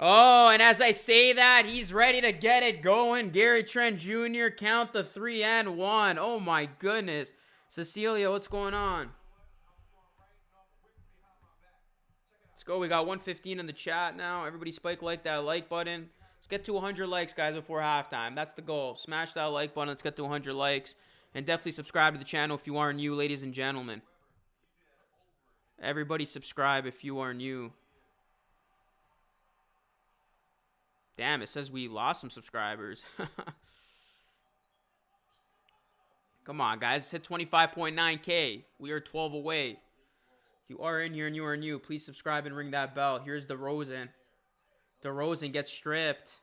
Oh, and as I say that, he's ready to get it going. Gary Trent Jr. count the 3 and 1. Oh, my goodness. Cecilia, what's going on? Let's go. We got 115 in the chat now. Everybody spike like that like button. Let's get to 100 likes, guys, before halftime. That's the goal. Smash that like button. Let's get to 100 likes. And definitely subscribe to the channel if you are new, ladies and gentlemen. Everybody subscribe if you are new. Damn, it says we lost some subscribers. Come on, guys. Hit 25.9K. We are 12 away. If you are in here and you are new, please subscribe and ring that bell. Here's DeRozan. DeRozan gets stripped.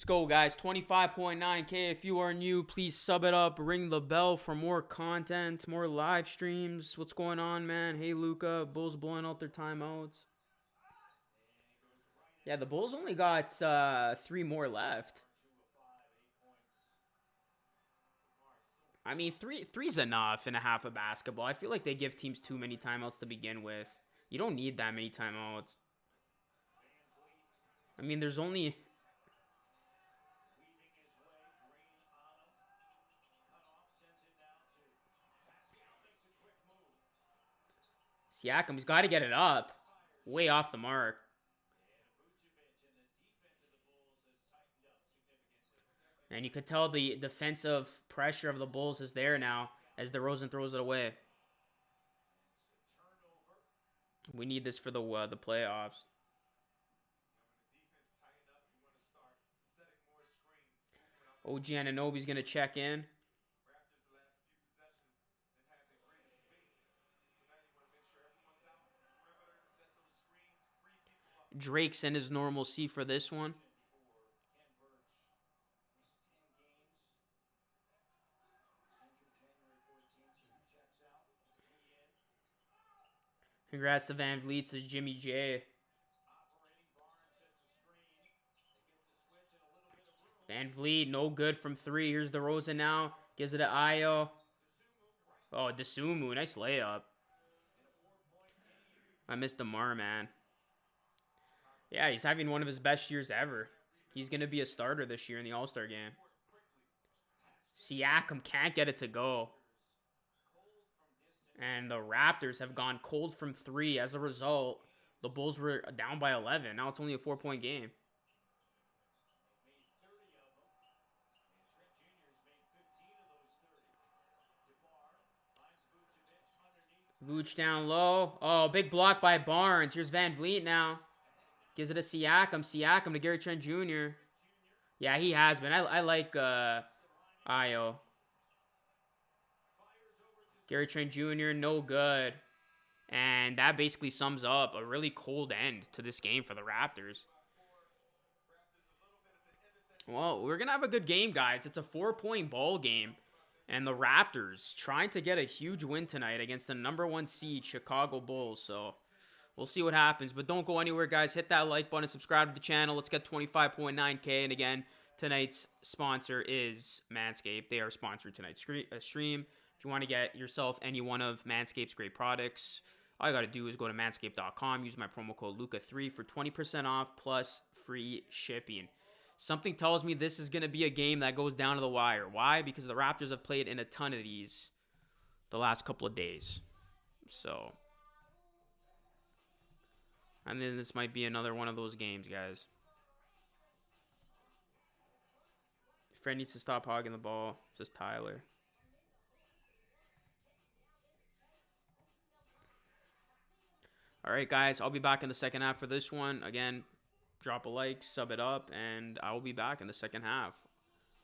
Let's go, guys. 25.9K. If you are new, please sub it up. Ring the bell for more content, more live streams. What's going on, man? Hey, Luca. Bulls blowing out their timeouts. Yeah, the Bulls only got 3 more left. I mean, three's enough in a half of basketball. I feel like they give teams too many timeouts to begin with. You don't need that many timeouts. I mean, there's only... Siakam's got to get it up. Way off the mark. And you could tell the defensive pressure of the Bulls is there now as DeRozan throws it away. We need this for the playoffs. OG Anunoby's going to check in. Drake's in his normal C for this one. Congrats to VanVleet, says Jimmy J. VanVleet, no good from 3. Here's DeRozan now. Gives it to Ayo. Oh, Dasumu, nice layup. I missed DeMar, man. Yeah, he's having one of his best years ever. He's going to be a starter this year in the All-Star game. Siakam can't get it to go. And the Raptors have gone cold from 3. As a result, the Bulls were down by 11. Now it's only a 4-point game. Vooch down low. Oh, big block by Barnes. Here's VanVleet now. Gives it to Siakam. Siakam to Gary Trent Jr. Yeah, he has been. I like Ayo. Gary Trent Jr., no good. And that basically sums up a really cold end to this game for the Raptors. Well, we're going to have a good game, guys. It's a 4-point ball game. And the Raptors trying to get a huge win tonight against the #1 seed Chicago Bulls. So we'll see what happens. But don't go anywhere, guys. Hit that like button, subscribe to the channel. Let's get 25.9K. And again, tonight's sponsor is Manscaped. They are sponsoring tonight's stream. If you want to get yourself any one of Manscaped's great products, all you got to do is go to manscaped.com. Use my promo code Luca3 for 20% off plus free shipping. Something tells me this is going to be a game that goes down to the wire. Why? Because the Raptors have played in a ton of these the last couple of days. So, and then this might be another one of those games, guys. Fred needs to stop hogging the ball. Just Tyler. All right, guys. I'll be back in the second half for this one. Again, drop a like, sub it up, and I will be back in the second half.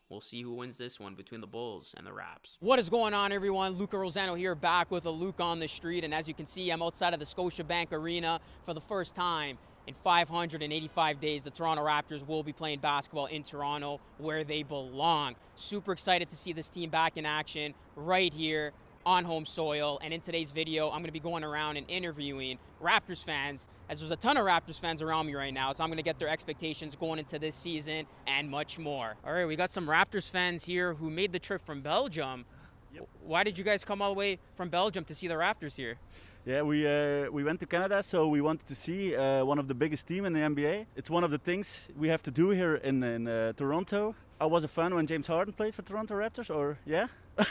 We'll see who wins this one between the Bulls and the Raps. What is going on, everyone? Luca Rosano here, back with a Luke on the street. And as you can see, I'm outside of the Scotiabank Arena for the first time in 585 days. The Toronto Raptors will be playing basketball in Toronto, where they belong. Super excited to see this team back in action right here on home soil. And in today's video, I'm going to be going around and interviewing Raptors fans, as there's a ton of Raptors fans around me right now. So I'm going to get their expectations going into this season and much more. All right, we got some Raptors fans here who made the trip from Belgium. Yep. Why did you guys come all the way from Belgium to see the Raptors here? Yeah, we went to Canada, so we wanted to see one of the biggest teams in the NBA. It's one of the things we have to do here in Toronto. I was a fan when James Harden played for Toronto Raptors, or yeah? No,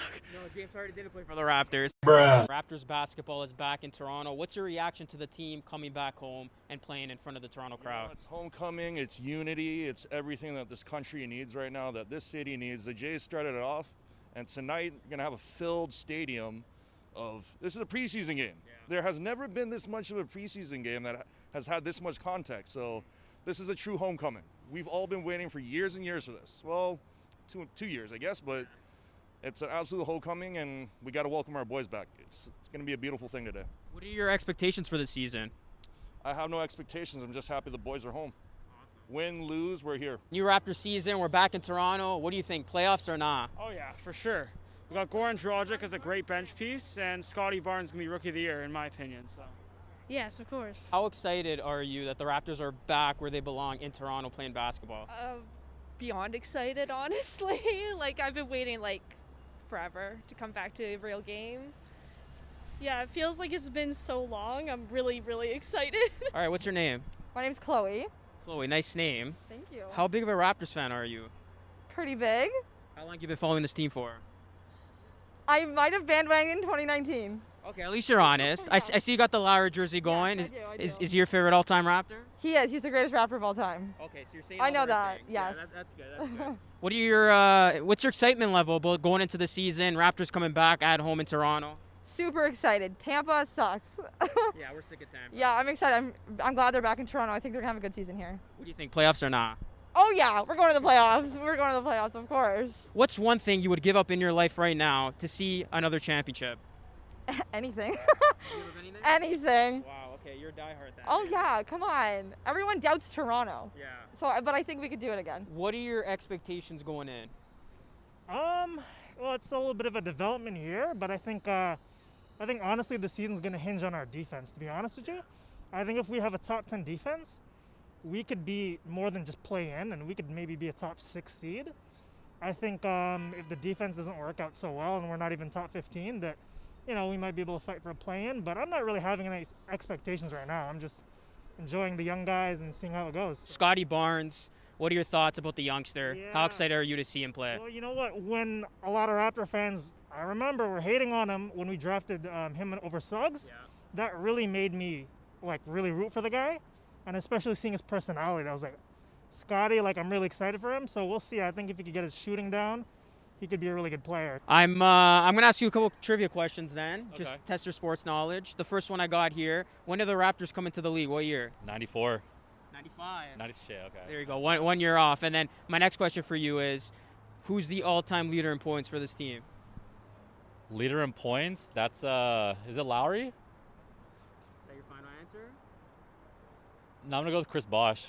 James Harden didn't play for the Raptors. Bruh. Raptors basketball is back in Toronto. What's your reaction to the team coming back home and playing in front of the Toronto crowd? It's homecoming, it's unity, it's everything that this country needs right now, that this city needs. The Jays started it off, and tonight you're going to have a filled stadium of, this is a preseason game. Yeah. There has never been this much of a preseason game that has had this much context, so this is a true homecoming. We've all been waiting for years and years for this. Well, two years, I guess, but it's an absolute homecoming, and we got to welcome our boys back. It's going to be a beautiful thing today. What are your expectations for this season? I have no expectations. I'm just happy the boys are home. Awesome. Win, lose, we're here. New Raptors season. We're back in Toronto. What do you think? Playoffs or not? Oh yeah, for sure. We got Goran Dragic as a great bench piece, and Scotty Barnes gonna be Rookie of the Year in my opinion. So. Yes, of course. How excited are you that the Raptors are back where they belong in Toronto playing basketball? Beyond excited, honestly. Like, I've been waiting, like, forever to come back to a real game. Yeah, it feels like it's been so long. I'm really, really excited. All right, what's your name? My name's Chloe. Chloe, nice name. Thank you. How big of a Raptors fan are you? Pretty big. How long have you been following this team for? I might have bandwagoned in 2019. Okay, at least you're honest. I see you got the Lowry jersey going. Yes, I do. Is he your favorite all-time Raptor? He is. He's the greatest rapper of all time. Okay, so you're saying I all know the right that, things. Yeah, yes. that's good. That's good. What are what's your excitement level about going into the season? Raptors coming back at home in Toronto. Super excited. Tampa sucks. Yeah, we're sick of Tampa. Yeah, I'm excited. I'm glad they're back in Toronto. I think they're gonna have a good season here. What do you think? Playoffs or not? Oh yeah, we're going to the playoffs. We're going to the playoffs, of course. What's one thing you would give up in your life right now to see another championship? Anything. Anything? Anything. Wow. Okay, you're a diehard then. Oh yeah, come on. Everyone doubts Toronto. Yeah. So, but I think we could do it again. What are your expectations going in? Well, it's a little bit of a development year, but I think honestly the season's going to hinge on our defense, to be honest with you. I think if we have a top 10 defense, we could be more than just play in, and we could maybe be a top 6 seed. I think if the defense doesn't work out so well and we're not even top 15, that, we might be able to fight for a play-in, but I'm not really having any expectations right now. I'm just enjoying the young guys and seeing how it goes. Scotty Barnes, what are your thoughts about the youngster? Yeah. How excited are you to see him play? Well, you know what? When a lot of Raptor fans, I remember, were hating on him when we drafted him over Suggs, that really made me, really root for the guy. And especially seeing his personality, I was like, Scotty, I'm really excited for him. So we'll see. I think if he could get his shooting down, he could be a really good player. I'm gonna ask you a couple trivia questions then, just Okay. test your sports knowledge. The first one I got here: when did the Raptors come into the league? What year? 94. 95. 90 shit, okay. There you go. One year off. And then my next question for you is, who's the all-time leader in points for this team? Leader in points, that's is it Lowry? Is that your final answer? No, I'm gonna go with Chris Bosh.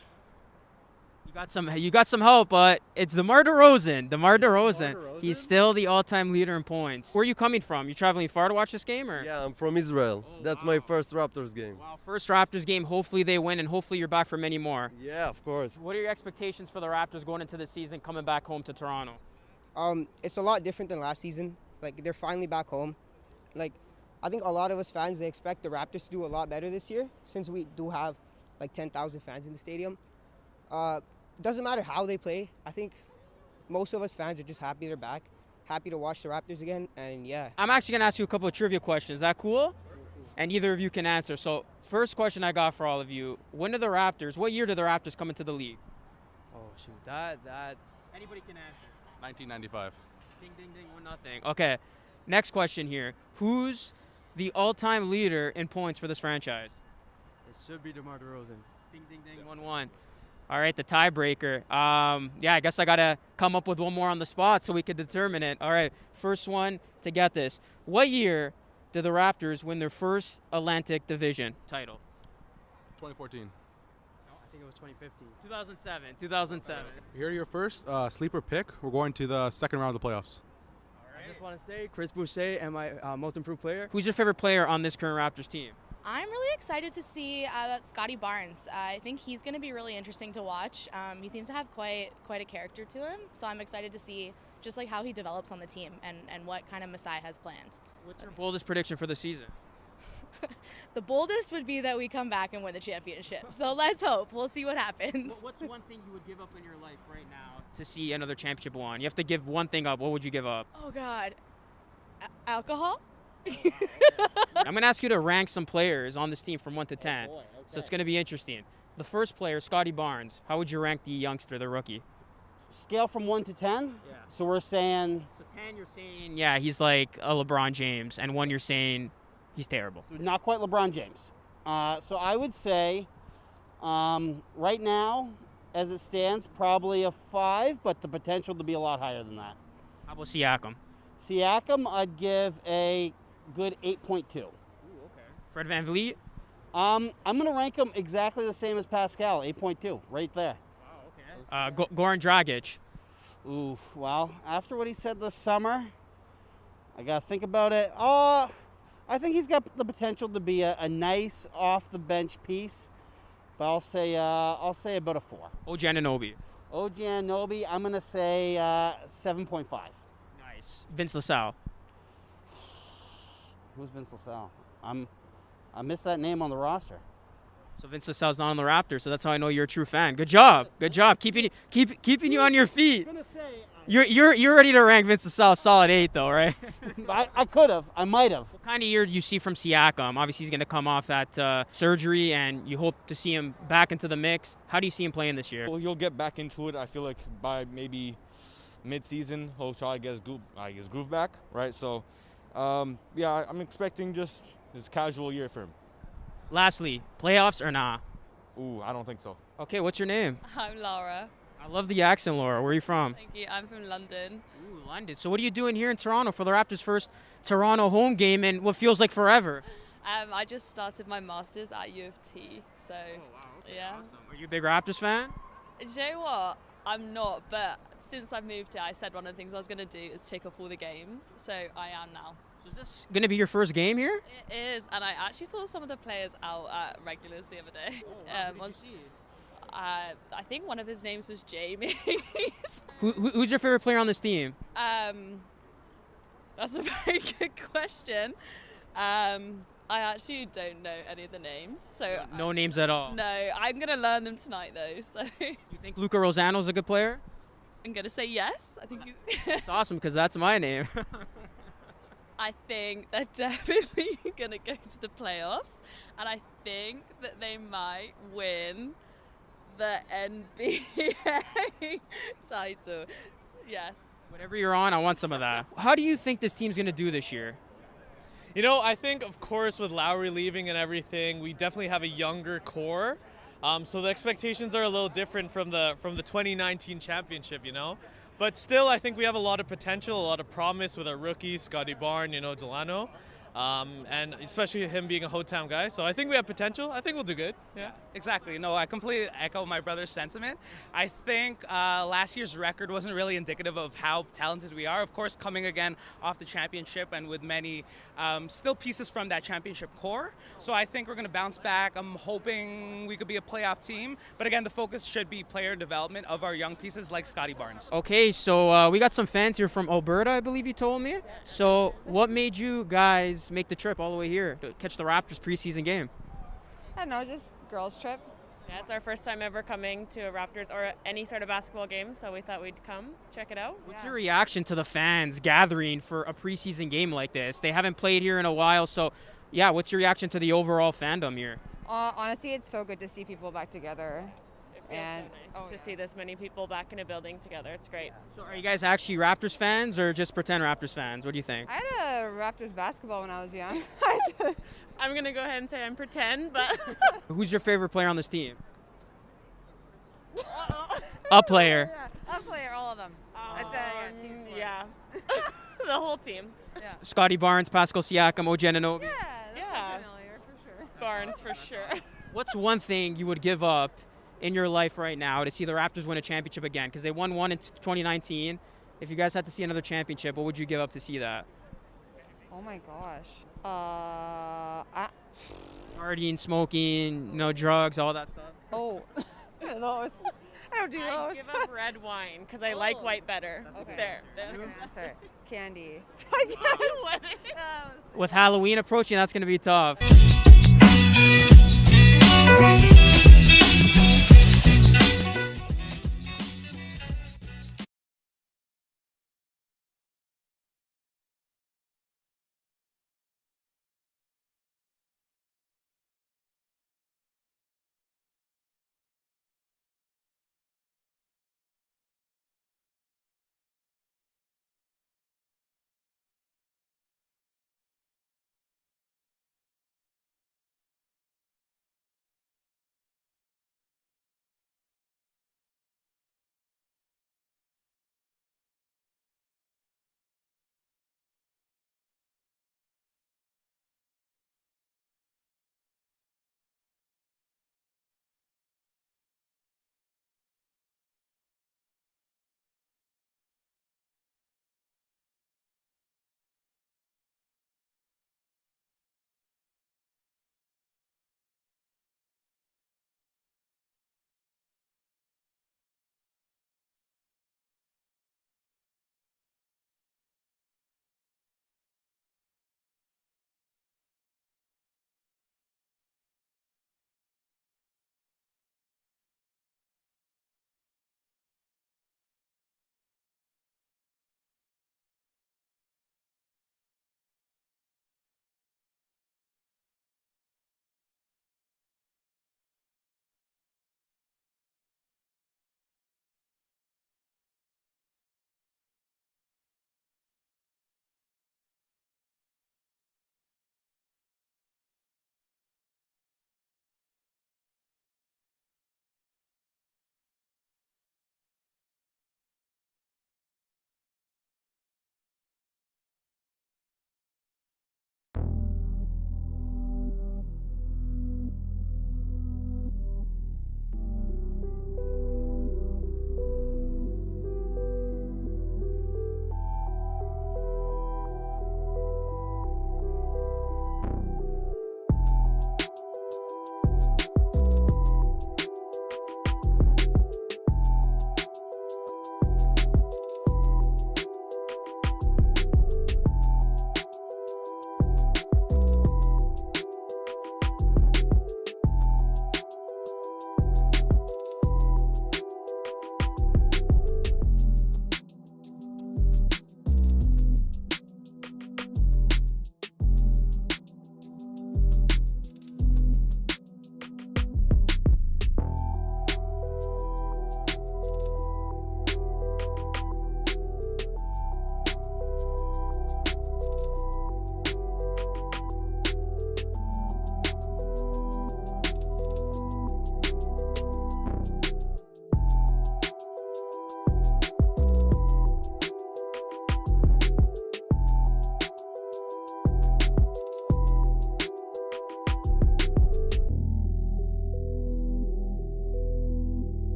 You got some help, but it's DeMar DeRozan. DeMar DeRozan. He's still the all-time leader in points. Where are you coming from? You traveling far to watch this game, or? Yeah, I'm from Israel. Oh, That's wow. my first Raptors game. Wow, first Raptors game. Hopefully they win, and hopefully you're back for many more. Yeah, of course. What are your expectations for the Raptors going into the season, coming back home to Toronto? It's a lot different than last season. They're finally back home. I think a lot of us fans, they expect the Raptors to do a lot better this year, since we do have 10,000 fans in the stadium. Doesn't matter how they play. I think most of us fans are just happy they're back, happy to watch the Raptors again, and yeah. I'm actually going to ask you a couple of trivia questions. Is that cool? And either of you can answer. So first question I got for all of you, what year did the Raptors come into the league? Oh, shoot. That's... Anybody can answer. 1995. Ding, ding, ding, 1-0. Okay, next question here. Who's the all-time leader in points for this franchise? It should be DeMar DeRozan. Ding, ding, ding, 1-1. All right, the tiebreaker. I guess I got to come up with one more on the spot so we could determine it. All right, first one to get this. What year did the Raptors win their first Atlantic Division title? 2014. No, I think it was 2015. 2007. Here are your first sleeper pick. We're going to the second round of the playoffs. I just want to say Chris Boucher and my most improved player. Who's your favorite player on this current Raptors team? I'm really excited to see Scotty Barnes. I think he's going to be really interesting to watch. He seems to have quite a character to him, so I'm excited to see just how he develops on the team and what kind of Masai has planned. What's your boldest prediction for the season? The boldest would be that we come back and win the championship. So let's hope. We'll see what happens. What's one thing you would give up in your life right now to see another championship won? You have to give one thing up. What would you give up? Oh, God. Alcohol? I'm going to ask you to rank some players on this team from 1 to 10. boy, So it's going to be interesting. The first player, Scotty Barnes. How would you rank the youngster, the rookie? Scale from 1 to 10? Yeah. So we're saying... So 10, you're saying, yeah, he's like a LeBron James. And 1, you're saying he's terrible. So not quite LeBron James. So I would say right now, as it stands, probably a 5, but the potential to be a lot higher than that. How about Siakam? Siakam, I'd give a good 8.2. Ooh, okay. Fred VanVleet? I'm going to rank him exactly the same as Pascal, 8.2, right there. Wow. Goran Dragic. Ooh, well, after what he said this summer, I got to think about it. Oh, I think he's got the potential to be a nice off-the-bench piece, but I'll say about a 4. OG Anunoby. OG Anunoby, I'm going to say 7.5. Nice. Vince LaSalle. Who's Vince LaSalle? I missed that name on the roster. So Vince LaSalle's not on the Raptors, so that's how I know you're a true fan. Good job. Good job. Keeping you on your feet. You're ready to rank Vince LaSalle solid 8 though, right? I could have. I might have. What kind of year do you see from Siakam? Obviously, he's going to come off that surgery, and you hope to see him back into the mix. How do you see him playing this year? Well, he'll get back into it. I feel like by maybe mid-season, he'll try to get his groove back, right? So, yeah, I'm expecting just his casual year for him. Lastly, playoffs or nah? Ooh, I don't think so. Okay, what's your name? I'm Laura. I love the accent, Laura. Where are you from? Thank you. I'm from London. Ooh, London. So what are you doing here in Toronto for the Raptors' first Toronto home game in what feels like forever? I just started my master's at U of T, so yeah. Awesome. Are you a big Raptors fan? Do you know what? I'm not, but since I moved here, I said one of the things I was going to do is take off all the games, so I am now. So is this going to be your first game here? It is, and I actually saw some of the players out at regulars the other day. I think one of his names was Jamie. Who's your favorite player on this team? That's a very good question. I actually don't know any of the names, so No names at all. No, I'm gonna learn them tonight though. So You think Luca Rosano's a good player? I'm gonna say yes. I think he's. That's awesome because that's my name. I think they're definitely gonna go to the playoffs, and I think that they might win the NBA title. Yes. Whatever you're on, I want some of that. How do you think this team's going to do this year? You know, I think, of course, with Lowry leaving and everything, we definitely have a younger core. So the expectations are a little different from the 2019 championship, you know. But still, I think we have a lot of potential, a lot of promise with our rookies, Scotty Barnes, Delano. And especially him being a Hotown guy. So I think we have potential. I think we'll do good. Yeah. Exactly. No, I completely echo my brother's sentiment. I think last year's record wasn't really indicative of how talented we are. Of course, coming again off the championship and with many still pieces from that championship core. So I think we're going to bounce back. I'm hoping we could be a playoff team. But again, the focus should be player development of our young pieces like Scotty Barnes. Okay, so we got some fans here from Alberta, I believe you told me. So what made you guys make the trip all the way here to catch the Raptors preseason game? I don't know, just girls trip. Yeah, it's our first time ever coming to a Raptors or any sort of basketball game, so we thought we'd come check it out. What's your reaction to the fans gathering for a preseason game like this? They haven't played here in a while, so yeah, what's your reaction to the overall fandom here? Honestly, it's so good to see people back together. It feels And so nice to see this many people back in a building together. It's great. So are you guys actually Raptors fans or just pretend Raptors fans? What do you think? I had a Raptors basketball when I was young. I'm going to go ahead and say I'm pretend, but Who's your favorite player on this team? A player. A player, all of them. Team sport. yeah. The whole team. Yeah. Scotty Barnes, Pascal Siakam, OG Anunoby. Yeah, familiar for sure. Barnes for sure. What's one thing you would give up in your life right now to see the Raptors win a championship again? Because they won one in 2019. If you guys had to see another championship, what would you give up to see that? Oh my gosh. Partying, smoking, drugs, all that stuff. Oh. Those. I don't do I those. give up red wine because I like white better. Okay. There. That's a good answer. Candy. With Halloween approaching, that's going to be tough.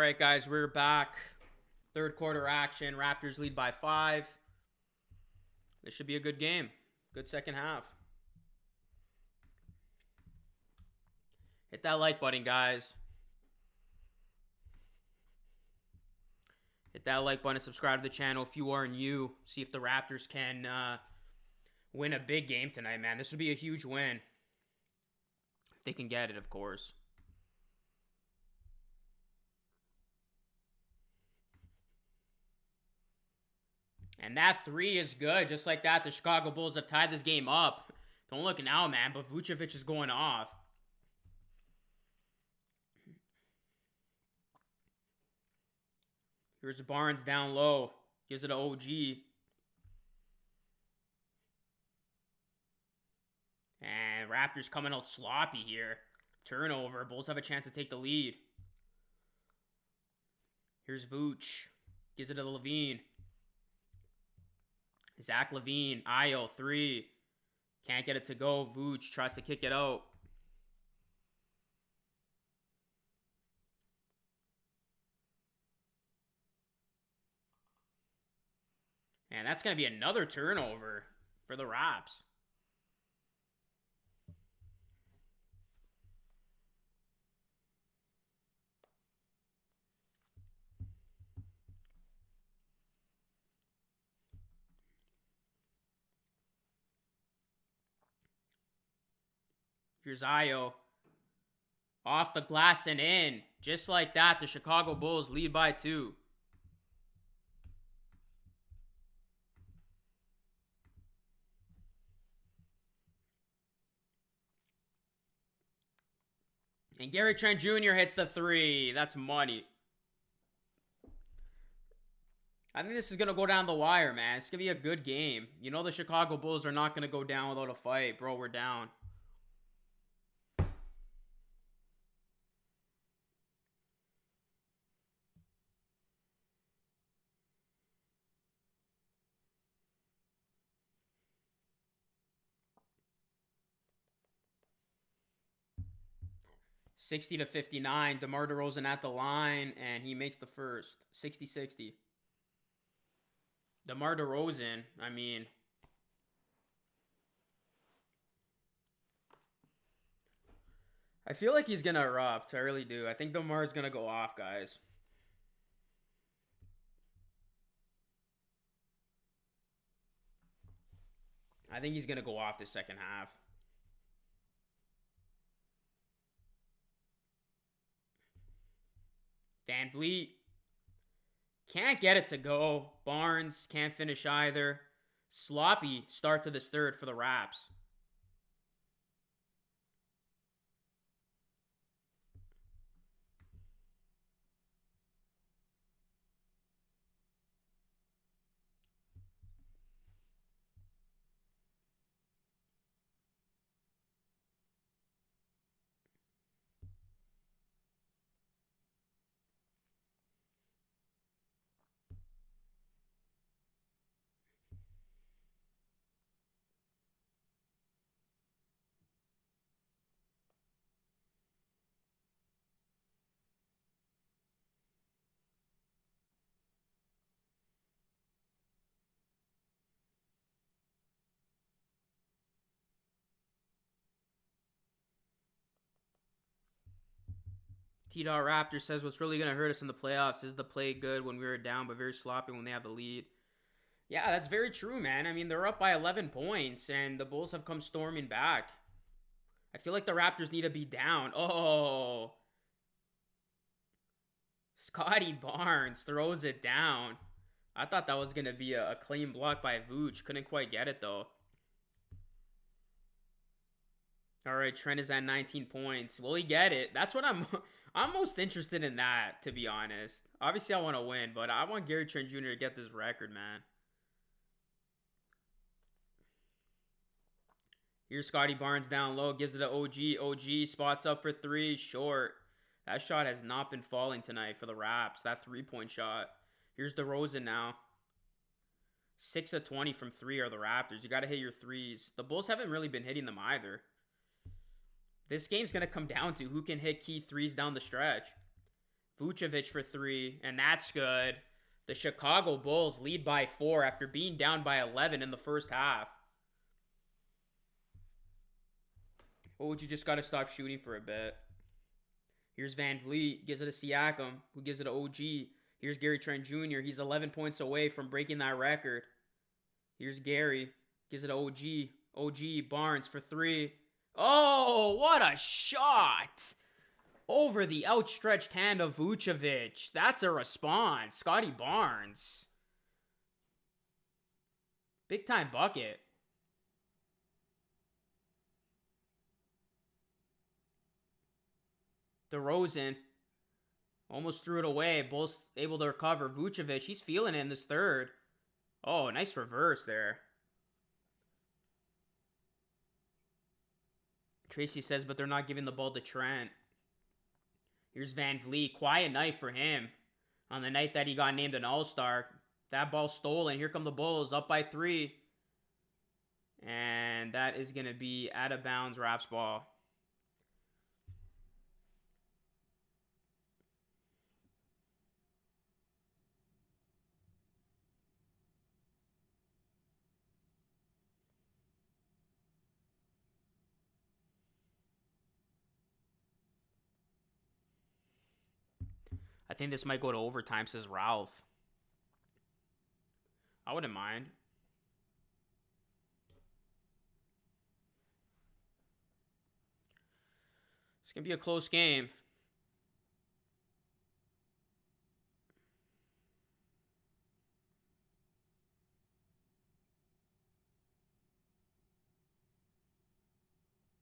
right, guys, we're back. Third quarter action. Raptors lead by 5. This should be a good game. Good second half. Hit that like button, guys. Hit that like button, subscribe to the channel if you are new. See if the Raptors can win a big game tonight, man. This would be a huge win. If they can get it, of course. And that 3 is good. Just like that, the Chicago Bulls have tied this game up. Don't look now, man, but Vucevic is going off. Here's Barnes down low. Gives it to OG. And Raptors coming out sloppy here. Turnover. Bulls have a chance to take the lead. Here's Vooch. Gives it to Levine. Zach Levine. Io 3. Can't get it to go. Vooch tries to kick it out. And that's going to be another turnover for the Raps. Here's Io. Off the glass and in. Just like that, the Chicago Bulls lead by 2. And Gary Trent Jr. hits the 3. That's money. I think this is going to go down the wire, man. It's going to be a good game. You know the Chicago Bulls are not going to go down without a fight. Bro, we're down. $60-59. DeMar DeRozan at the line, and he makes the first. 60-60. DeMar DeRozan, I mean, I feel like he's going to erupt. I really do. I think DeMar's going to go off, guys. I think he's going to go off the second half. VanVleet can't get it to go. Barnes can't finish either. Sloppy start to this third for the Raps. T-Dot Raptor says what's really going to hurt us in the playoffs is the play good when we were down, but very sloppy when they have the lead. Yeah, that's very true, man. I mean, they're up by 11 points, and the Bulls have come storming back. I feel like the Raptors need to be down. Oh. Scotty Barnes throws it down. I thought that was going to be a clean block by Vooch. Couldn't quite get it, though. All right, Trent is at 19 points. Will he get it? That's what I'm most interested in that, to be honest. Obviously, I want to win, but I want Gary Trent Jr. to get this record, man. Here's Scotty Barnes down low. Gives it to OG. OG spots up for 3. Short. That shot has not been falling tonight for the Raps. That 3-point shot. Here's DeRozan now. 6 of 20 from 3 are the Raptors. You got to hit your threes. The Bulls haven't really been hitting them either. This game's going to come down to who can hit key threes down the stretch. Vucevic for 3, and that's good. The Chicago Bulls lead by 4 after being down by 11 in the first half. OG just got to stop shooting for a bit. Here's VanVleet, gives it to Siakam, who gives it to OG. Here's Gary Trent Jr. He's 11 points away from breaking that record. Here's Gary, gives it to OG. OG, Barnes for 3. Oh, what a shot! Over the outstretched hand of Vucevic. That's a response. Scotty Barnes. Big time bucket. DeRozan almost threw it away. Bulls able to recover. Vucevic, he's feeling it in this third. Oh, nice reverse there. Tracy says, but they're not giving the ball to Trent. Here's VanVleet. Quiet night for him. On the night that he got named an All-Star. That ball stolen. Here come the Bulls. Up by 3. And that is going to be out of bounds. Raps ball. I think this might go to overtime, says Ralph. I wouldn't mind. It's going to be a close game.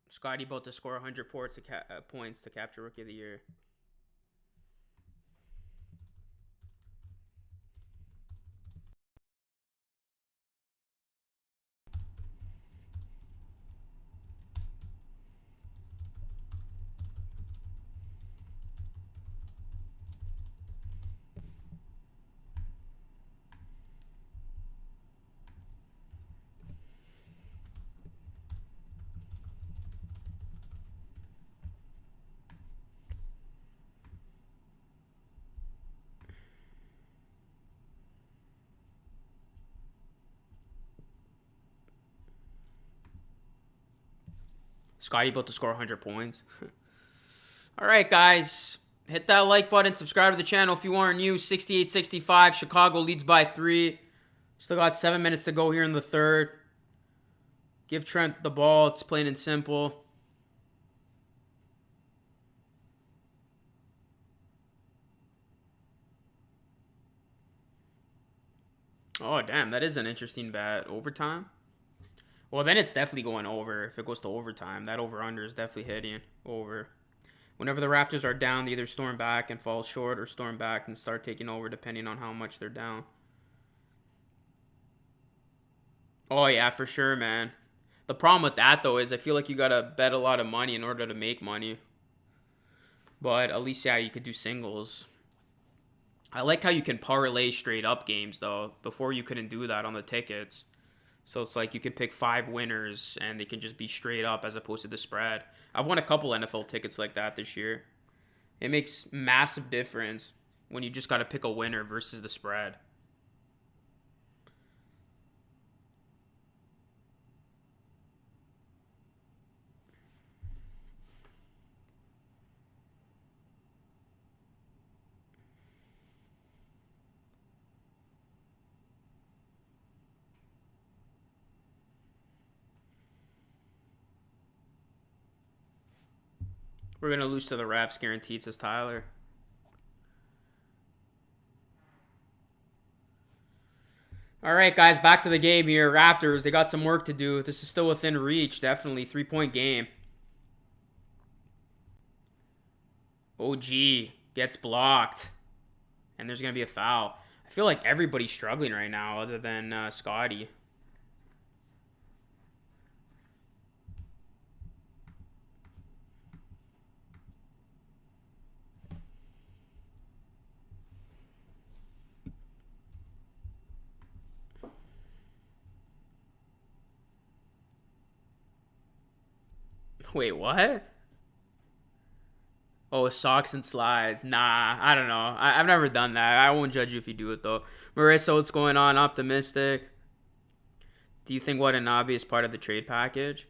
Scotty about to score 100 points to capture Rookie of the Year. Scotty about to score 100 points. All right, guys. Hit that like button. Subscribe to the channel if you aren't new. 68-65. Chicago leads by 3. Still got 7 minutes to go here in the third. Give Trent the ball. It's plain and simple. Oh, damn. That is an interesting bet. Overtime? Well, then it's definitely going over. If it goes to overtime, that over-under is definitely hitting over. Whenever the Raptors are down, they either storm back and fall short or storm back and start taking over depending on how much they're down. Oh, yeah, for sure, man. The problem with that, though, is I feel like you got to bet a lot of money in order to make money. But at least, yeah, you could do singles. I like how you can parlay straight up games, though. Before you couldn't do that on the tickets. So it's like you could pick 5 winners and they can just be straight up as opposed to the spread. I've won a couple NFL tickets like that this year. It makes massive difference when you just got to pick a winner versus the spread. We're going to lose to the refs, guaranteed, says Tyler. All right, guys, back to the game here. Raptors, they got some work to do. This is still within reach, definitely. 3-point game. OG gets blocked. And there's going to be a foul. I feel like everybody's struggling right now other than Scotty. Wait, what? Oh, socks and slides. Nah, I don't know. I've never done that. I won't judge you if you do it, though. Marissa, what's going on? Optimistic. Do you think Watanabe is part of the trade package?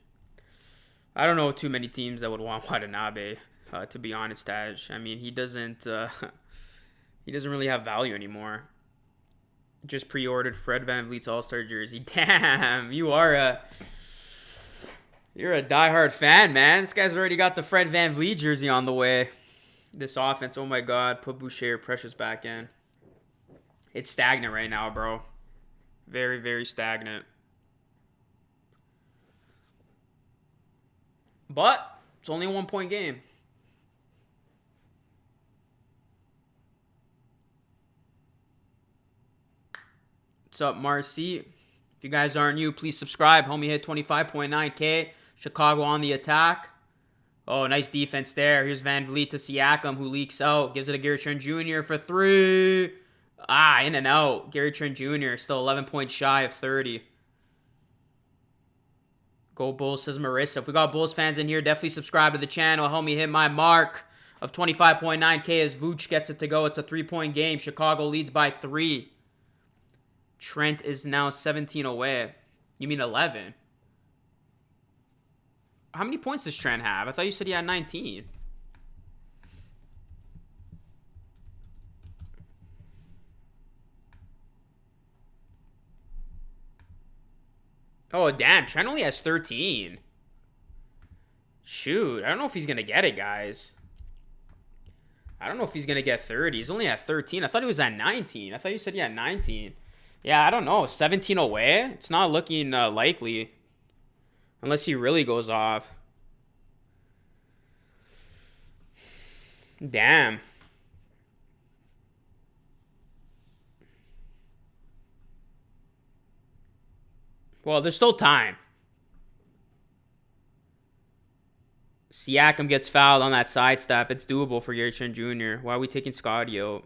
I don't know too many teams that would want Watanabe, to be honest, Taj. I mean, he doesn't really have value anymore. Just pre-ordered Fred VanVleet's All-Star jersey. Damn, you're a diehard fan, man. This guy's already got the Fred VanVleet jersey on the way. This offense, oh my God, put Boucher Precious back in. It's stagnant right now, bro. Very, very stagnant. But it's only a 1-point game. What's up, Marcy? If you guys aren't new, please subscribe. Homie hit 25.9K. Chicago on the attack. Oh, nice defense there. Here's VanVleet to Siakam, who leaks out. Gives it to Gary Trent Jr. for 3. In and out. Gary Trent Jr. still 11 points shy of 30. Go Bulls, says Marissa. If we got Bulls fans in here, definitely subscribe to the channel. Help me hit my mark of 25.9K as Vooch gets it to go. It's a 3-point game. Chicago leads by 3. Trent is now 17 away. You mean 11? How many points does Trent have? I thought you said he had 19. Oh, damn. Trent only has 13. Shoot. I don't know if he's going to get it, guys. I don't know if he's going to get 30. He's only at 13. I thought he was at 19. I thought you said he had 19. Yeah, I don't know. 17 away? It's not looking likely. Unless he really goes off. Damn. Well, there's still time. Siakam gets fouled on that sidestep. It's doable for Gary Trent Jr. Why are we taking Scotty out?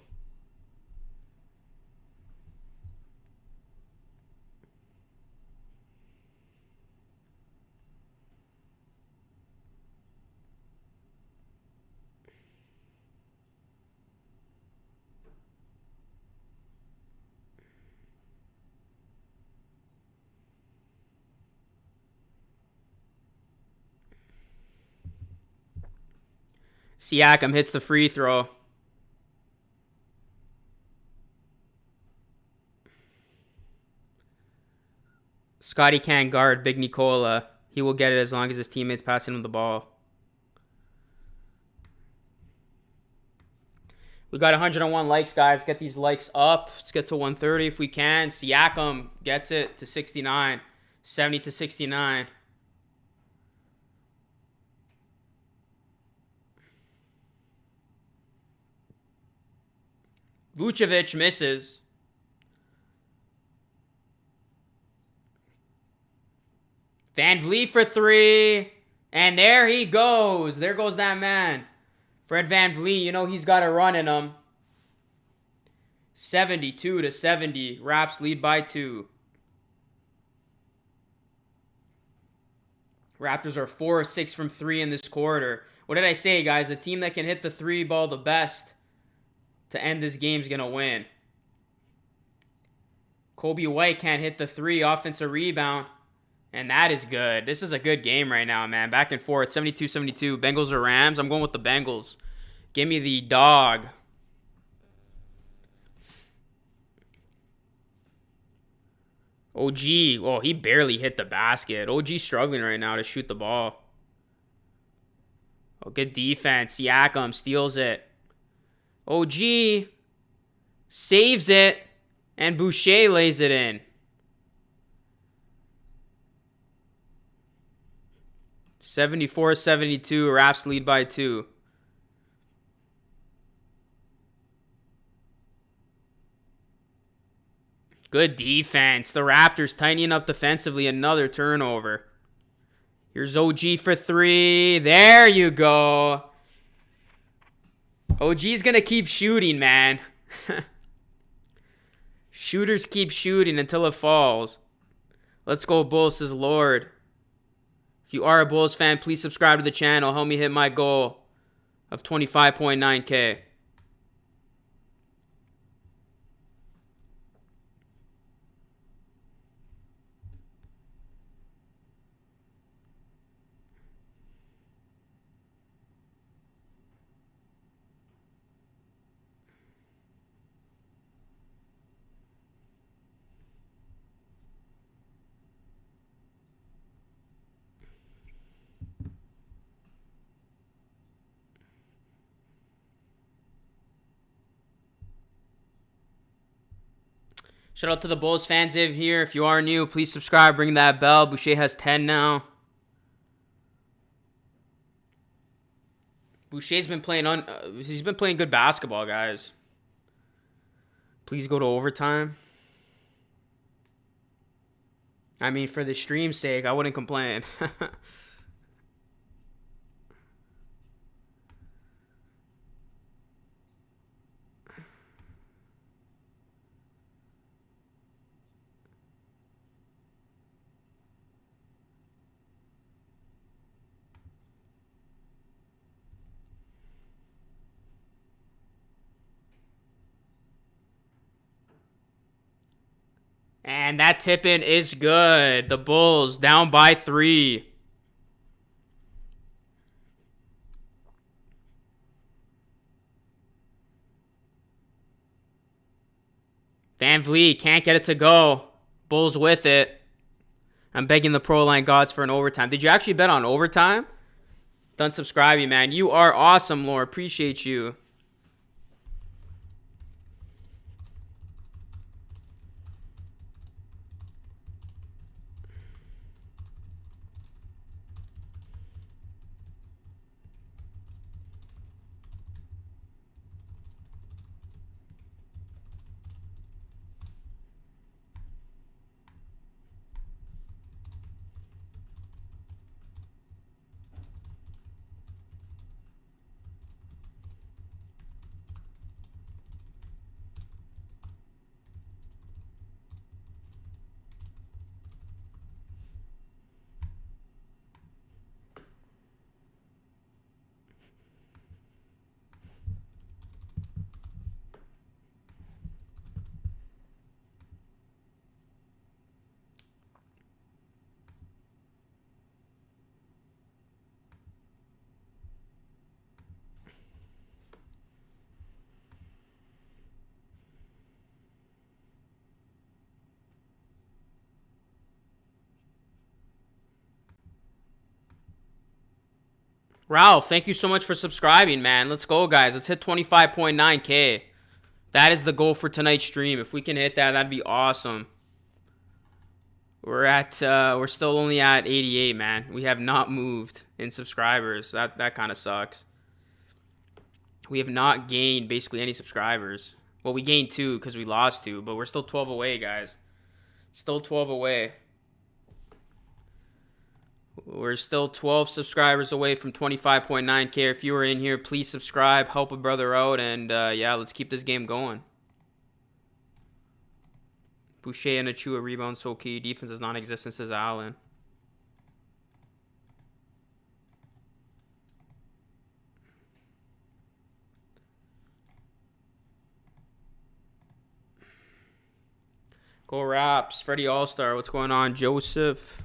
Siakam hits the free throw. Scotty can't guard Big Nicola. He will get it as long as his teammates pass him the ball. We got 101 likes, guys. Get these likes up. Let's get to 130 if we can. Siakam gets it to 69. 70 to 69. Vucevic misses. VanVleet for 3. And there he goes. There goes that man. Fred VanVleet, you know he's got a run in him. 72 to 70. Raps lead by 2. Raptors are 4 or 6 from 3 in this quarter. What did I say, guys? The team that can hit the 3 ball the best to end this game is going to win. Kobe White can't hit the 3. Offensive rebound. And that is good. This is a good game right now, man. Back and forth. 72-72. Bengals or Rams? I'm going with the Bengals. Give me the dog. OG. Oh, he barely hit the basket. OG struggling right now to shoot the ball. Oh, good defense. Siakam steals it. OG saves it. And Boucher lays it in. 74-72. Raps lead by 2. Good defense. The Raptors tightening up defensively. Another turnover. Here's OG for 3. There you go. OG's going to keep shooting, man. Shooters keep shooting until it falls. Let's go, Bulls, says Lord. If you are a Bulls fan, please subscribe to the channel. Help me hit my goal of 25.9K. Shout out to the Bulls fans here. If you are new, please subscribe, ring that bell. Boucher has 10 now. Boucher's been playing he's been playing good basketball, guys. Please go to overtime. I mean, for the stream's sake, I wouldn't complain. And that tip-in is good. The Bulls down by 3. VanVleet can't get it to go. Bulls with it. I'm begging the Pro Line gods for an overtime. Did you actually bet on overtime? Done subscribing, man. You are awesome, Lord. Appreciate you. Ralph, thank you so much for subscribing, man. Let's go, guys. Let's hit 25.9K. That is the goal for tonight's stream. If we can hit that, that'd be awesome. We're still only at 88, man. We have not moved in subscribers. That kind of sucks. We have not gained basically any subscribers. Well, we gained 2 because we lost 2, but we're still 12 away, guys. Still 12 away. We're still 12 subscribers away from 25.9K. If you are in here, please subscribe, help a brother out, and yeah, let's keep this game going. Boucher and Achua rebound so key. Defense is non-existent, says Allen. Go Raps. Freddie All-Star. What's going on, Joseph?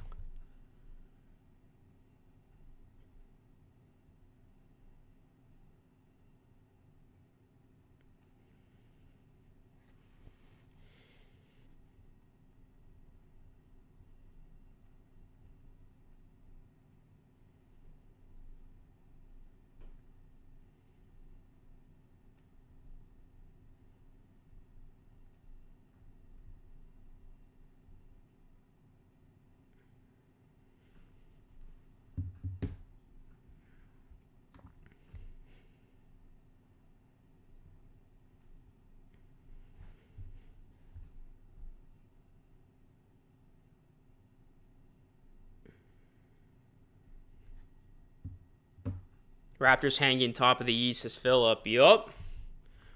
Raptors hanging top of the East is Phillip. Yup.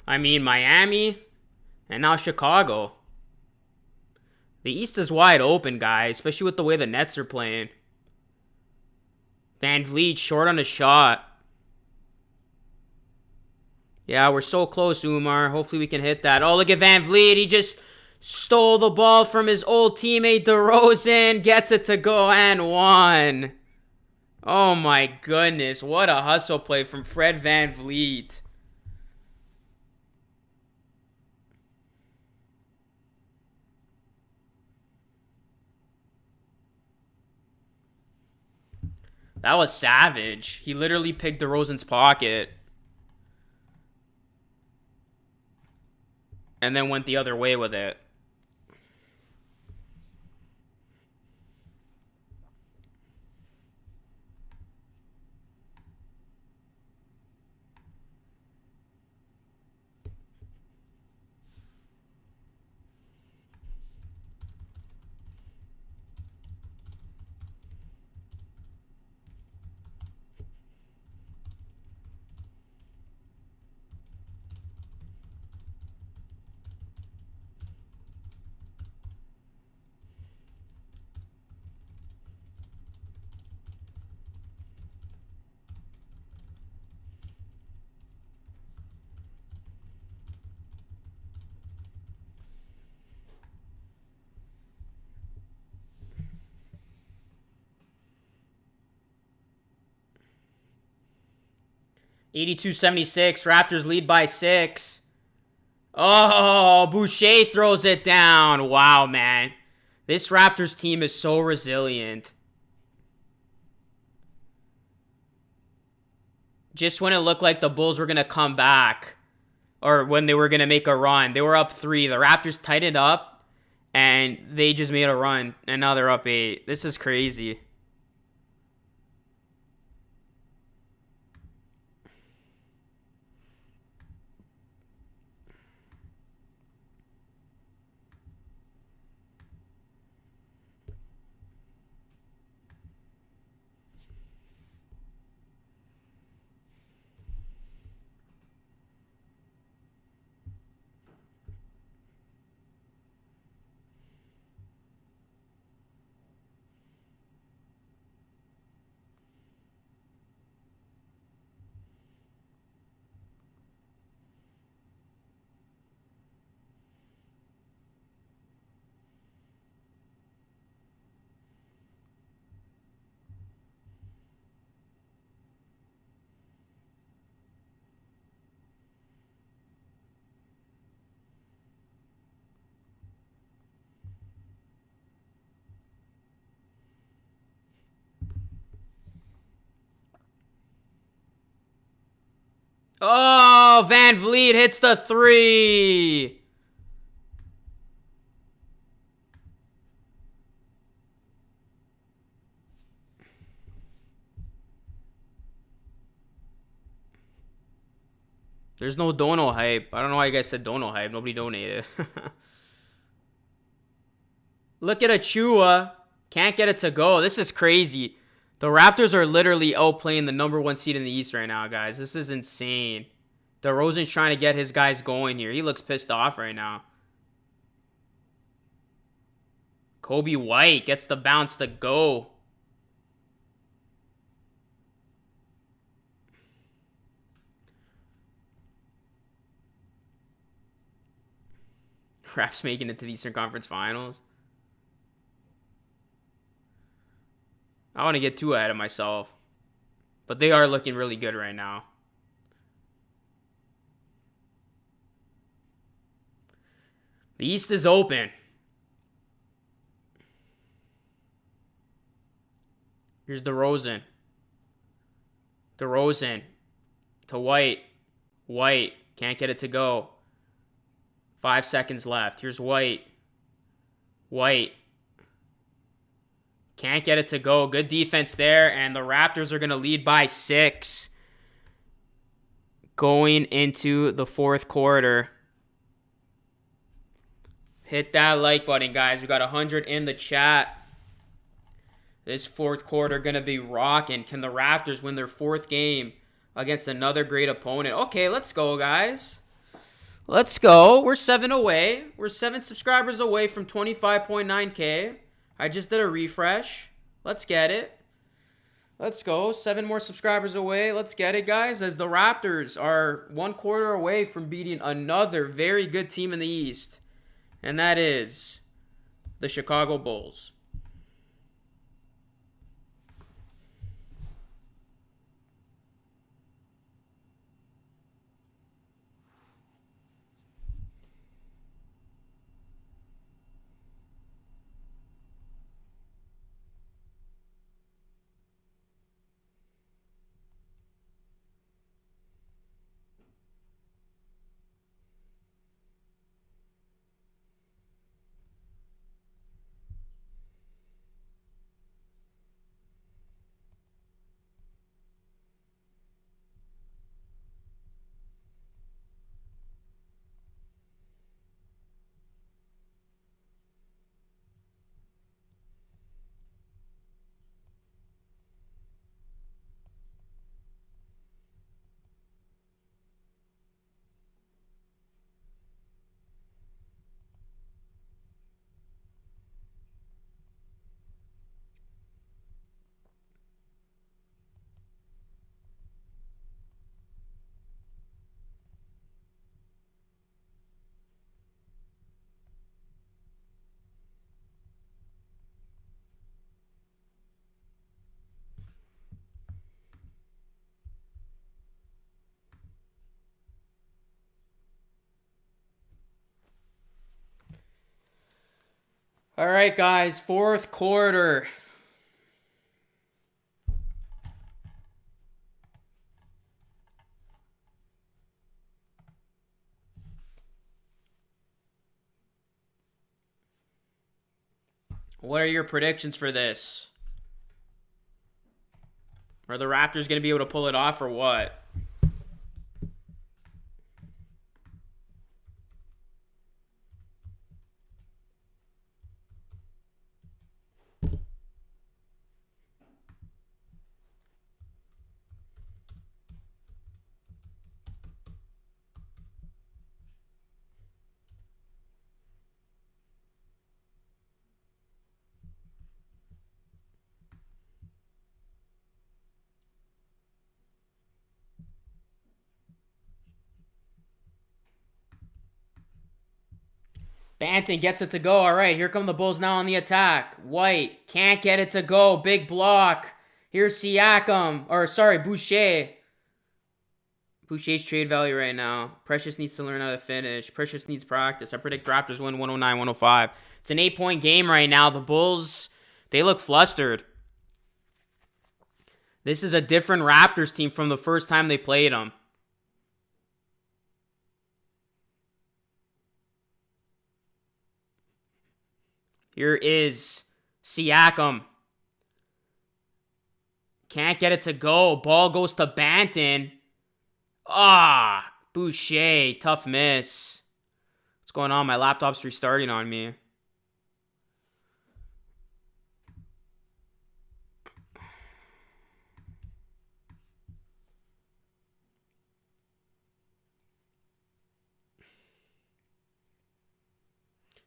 I mean, Miami and now Chicago. The East is wide open, guys, especially with the way the Nets are playing. VanVleet short on a shot. Yeah, we're so close, Umar. Hopefully we can hit that. Oh, look at VanVleet. He just stole the ball from his old teammate DeRozan. Gets it to go and one. Oh my goodness. What a hustle play from Fred VanVleet. That was savage. He literally picked DeRozan's pocket. And then went the other way with it. $82-76. Raptors lead by 6. Oh, Boucher throws it down. Wow, man. This Raptors team is so resilient. Just when it looked like the Bulls were going to come back, or when they were going to make a run, they were up 3. The Raptors tightened up, and they just made a run, and now they're up 8. This is crazy. Oh, VanVleet hits the 3. There's no dono hype. I don't know why you guys said dono hype. Nobody donated. Look at Achua. Can't get it to go. This is crazy. The Raptors are literally outplaying the #1 seed in the East right now, guys. This is insane. DeRozan's trying to get his guys going here. He looks pissed off right now. Kobe White gets the bounce to go. Raps making it to the Eastern Conference Finals. I want to get too ahead of myself. But they are looking really good right now. The East is open. Here's DeRozan. DeRozan to White. White can't get it to go. 5 seconds left. Here's White. White. Can't get it to go. Good defense there. And the Raptors are going to lead by 6. Going into the 4th quarter. Hit that like button, guys. We got 100 in the chat. This 4th quarter going to be rocking. Can the Raptors win their 4th game against another great opponent? Okay, let's go, guys. Let's go. We're 7 away. We're 7 subscribers away from 25.9K. I just did a refresh. Let's get it. Let's go. 7 more subscribers away. Let's get it, guys, as the Raptors are 1 quarter away from beating another very good team in the East. And that is the Chicago Bulls. All right, guys, 4th quarter. What are your predictions for this? Are the Raptors going to be able to pull it off or what? Banton gets it to go. All right, here come the Bulls now on the attack. White can't get it to go. Big block. Here's Siakam. Or, sorry, Boucher. Boucher's trade value right now. Precious needs to learn how to finish. Precious needs practice. I predict Raptors win 109-105. It's an 8-point game right now. The Bulls, they look flustered. This is a different Raptors team from the first time they played them. Here is Siakam. Can't get it to go. Ball goes to Banton. Ah, Boucher. Tough miss. What's going on? My laptop's restarting on me.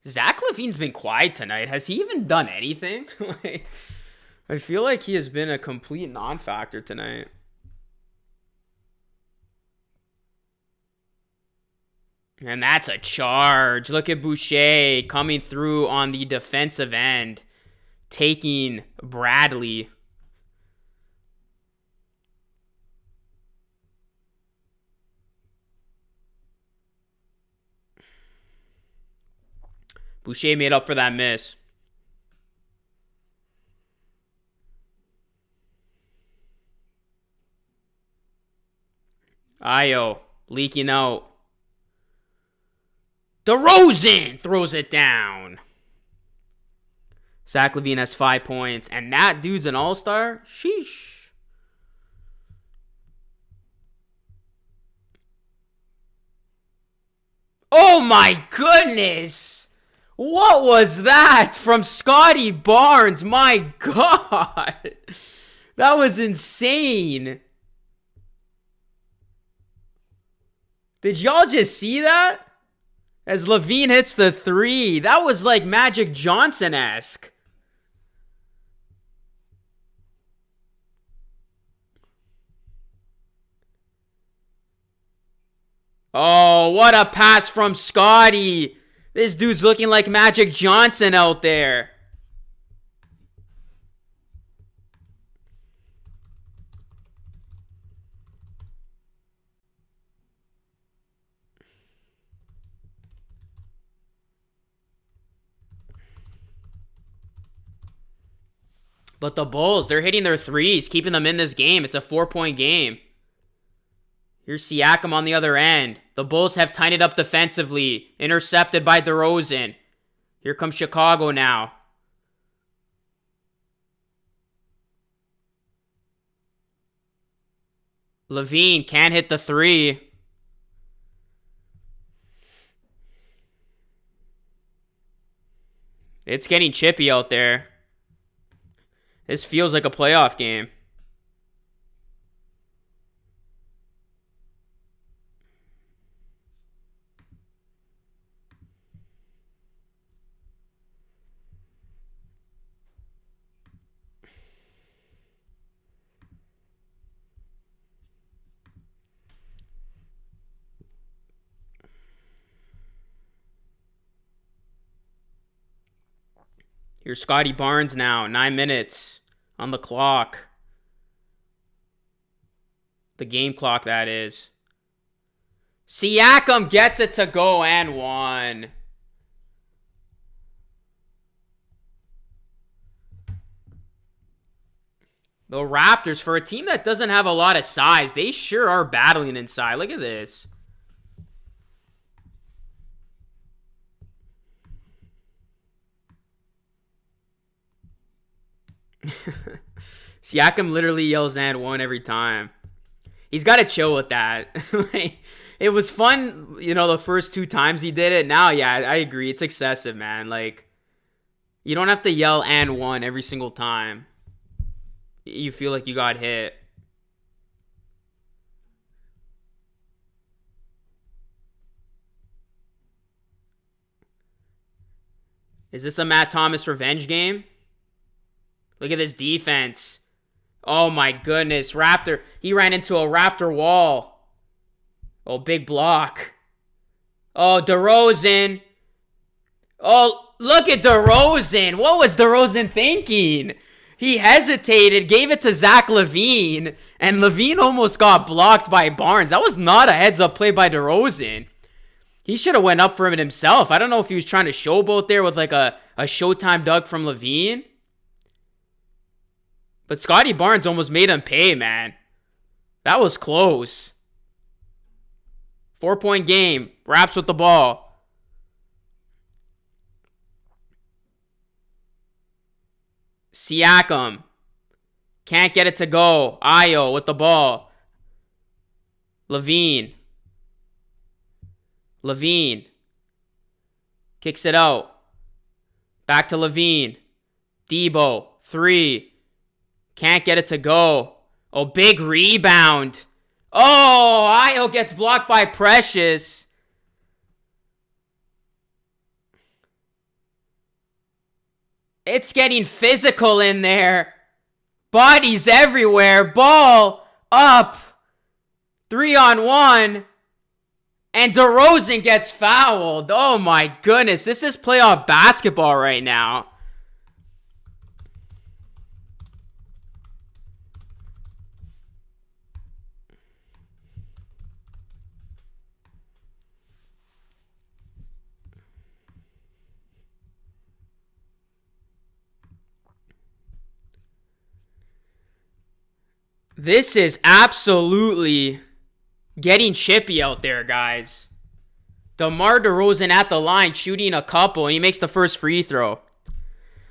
Zach LaVine's been quiet tonight. Has he even done anything? I feel like he has been a complete non-factor tonight. And that's a charge. Look at Boucher coming through on the defensive end, taking Bradley. Boucher made up for that miss. Ayo, leaking out. DeRozan throws it down. Zach LaVine has 5 points, and that dude's an all-star? Sheesh. Oh my goodness! What was that from Scotty Barnes? My God. That was insane. Did y'all just see that? As LaVine hits the 3. That was like Magic Johnson-esque. Oh, what a pass from Scotty. This dude's looking like Magic Johnson out there. But the Bulls, they're hitting their threes, keeping them in this game. It's a 4-point game. Here's Siakam on the other end. The Bulls have tightened up defensively. Intercepted by DeRozan. Here comes Chicago now. Levine can't hit the three. It's getting chippy out there. This feels like a playoff game. Here's Scotty Barnes now. 9 minutes on the clock. The game clock, that is. Siakam gets it to go and one. The Raptors, for a team that doesn't have a lot of size, they sure are battling inside. Look at this. Siakam literally yells and one every time. He's got to chill with that. Like, it was fun, you know, the first 2 times he did it. Now, yeah, I agree. It's excessive, man. Like, you don't have to yell and one every single time you feel like you got hit. Is this a Matt Thomas revenge game? Look at this defense. Oh my goodness. Raptor. He ran into a Raptor wall. Oh, big block. Oh, DeRozan. Oh, look at DeRozan. What was DeRozan thinking? He hesitated, gave it to Zach LaVine, and LaVine almost got blocked by Barnes. That was not a heads-up play by DeRozan. He should have went up for him himself. I don't know if he was trying to showboat there with like a Showtime dunk from LaVine. But Scotty Barnes almost made him pay, man. That was close. 4-point game. Raps with the ball. Siakam. Can't get it to go. Ayo with the ball. Levine. Levine. Kicks it out. Back to Levine. Debo. 3. Can't get it to go. Oh, big rebound. Oh, Ayo gets blocked by Precious. It's getting physical in there. Bodies everywhere. Ball up. 3-on-1. And DeRozan gets fouled. Oh my goodness. This is playoff basketball right now. This is absolutely getting chippy out there, guys. DeMar DeRozan at the line shooting a couple, and he makes the first free throw.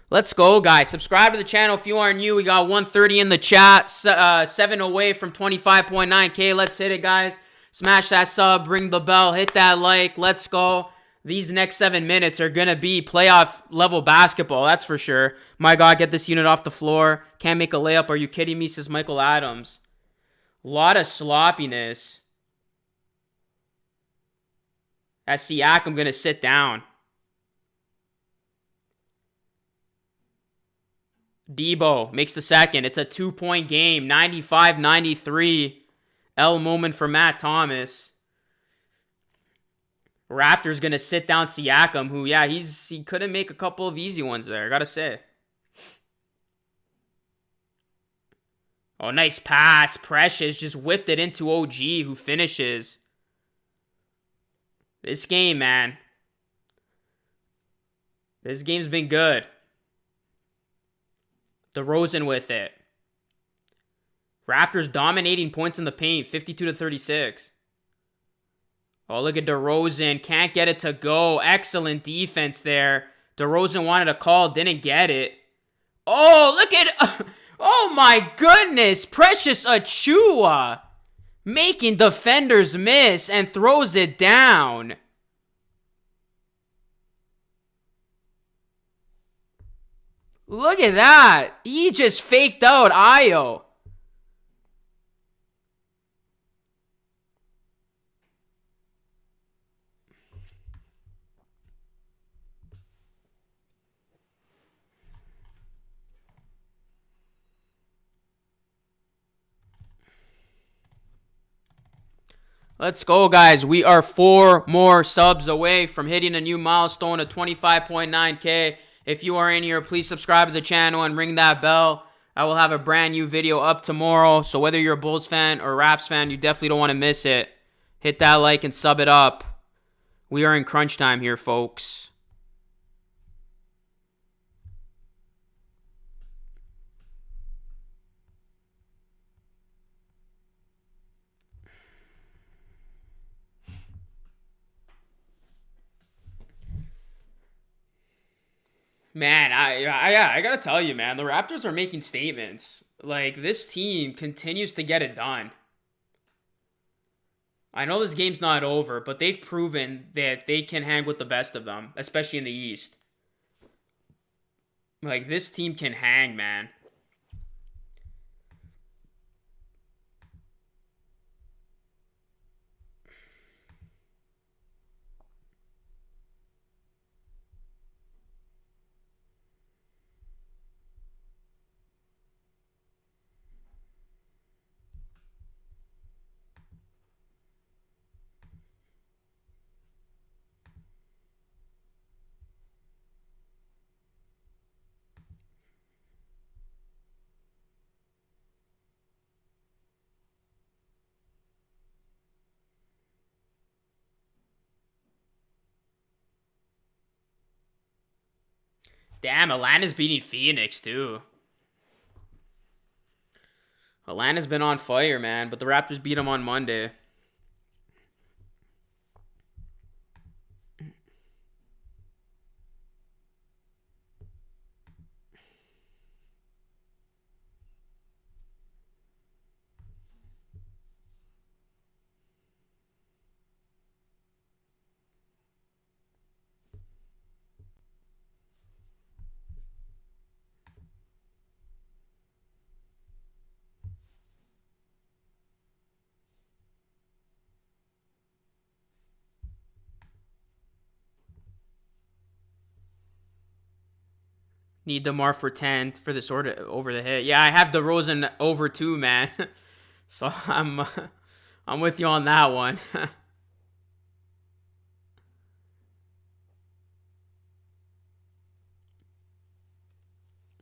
Let's go, guys. Subscribe to the channel if you are new. We got 130 in the chat, 7 away from 25.9K. Let's hit it, guys. Smash that sub, ring the bell, hit that like. Let's go. These next 7 minutes are going to be playoff level basketball, that's for sure. My God, get this unit off the floor. Can't make a layup. Are you kidding me, says Michael Adams. A lot of sloppiness. That's Siakam going to sit down. Debo makes the second. It's a 2-point game. 95-93. L moment for Matt Thomas. Raptors gonna sit down Siakam, who, yeah, he couldn't make a couple of easy ones there, I gotta say. Oh, nice pass. Precious just whipped it into OG, who finishes. This game, man. This game's been good. DeRozan with it. Raptors dominating points in the paint, 52-36. Oh, look at DeRozan. Can't get it to go. Excellent defense there. DeRozan wanted a call, didn't get it. Oh, look at... Oh, my goodness. Precious Achiuwa making defenders miss and throws it down. Look at that. He just faked out Ayo. Let's go, guys. We are 4 more subs away from hitting a new milestone of 25.9K. If you are in here, please subscribe to the channel and ring that bell. I will have a brand new video up tomorrow. So whether you're a Bulls fan or Raps fan, you definitely don't want to miss it. Hit that like and sub it up. We are in crunch time here, folks. Man, I gotta tell you, man, the Raptors are making statements. Like, this team continues to get it done. I know this game's not over, but they've proven that they can hang with the best of them, especially in the East. Like, this team can hang, man. Damn, Atlanta's beating Phoenix, too. Atlanta's been on fire, man, but the Raptors beat them on Monday. Need DeMar for 10 for the sort of over the hit. Yeah, I have DeRozan over 2, man. So I'm with you on that one.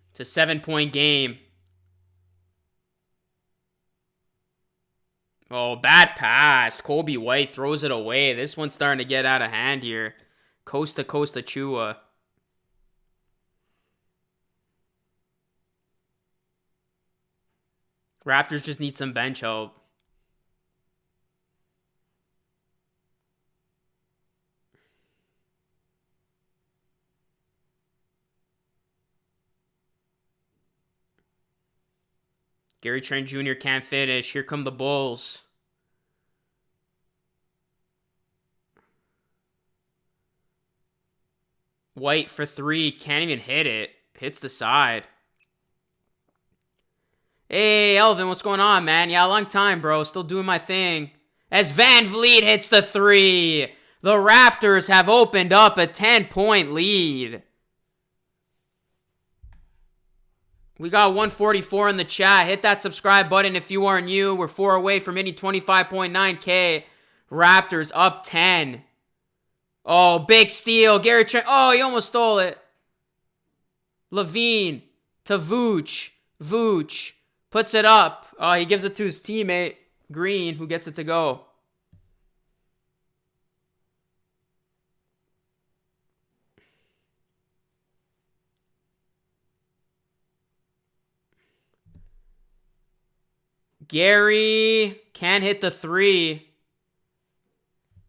It's a 7-point game. Oh, bad pass. Kobe White throws it away. This one's starting to get out of hand here. Coast to coast Achiuwa. Raptors just need some bench help. Gary Trent Jr. can't finish. Here come the Bulls. White for 3. Can't even hit it. Hits the side. Hey, Elvin, what's going on, man? Yeah, long time, bro. Still doing my thing. As VanVleet hits the 3. The Raptors have opened up a 10-point lead. We got 144 in the chat. Hit that subscribe button if you are new. We're 4 away from hitting 25.9K. Raptors up 10. Oh, big steal. Gary Trent. Oh, he almost stole it. Levine to Vooch. Vooch puts it up. Oh, he gives it to his teammate, Green, who gets it to go. Gary can't hit the three,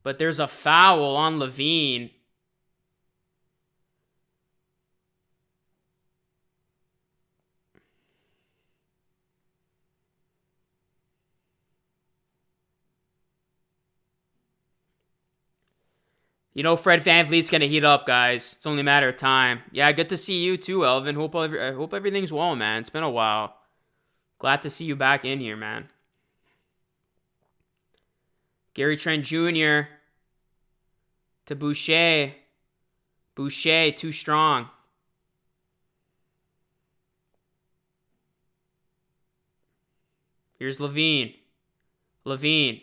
but there's a foul on Levine. You know Fred VanVleet's going to heat up, guys. It's only a matter of time. Yeah, good to see you too, Elvin. I hope everything's well, man. It's been a while. Glad to see you back in here, man. Gary Trent Jr. to Boucher. Boucher, too strong. Here's Levine. Levine.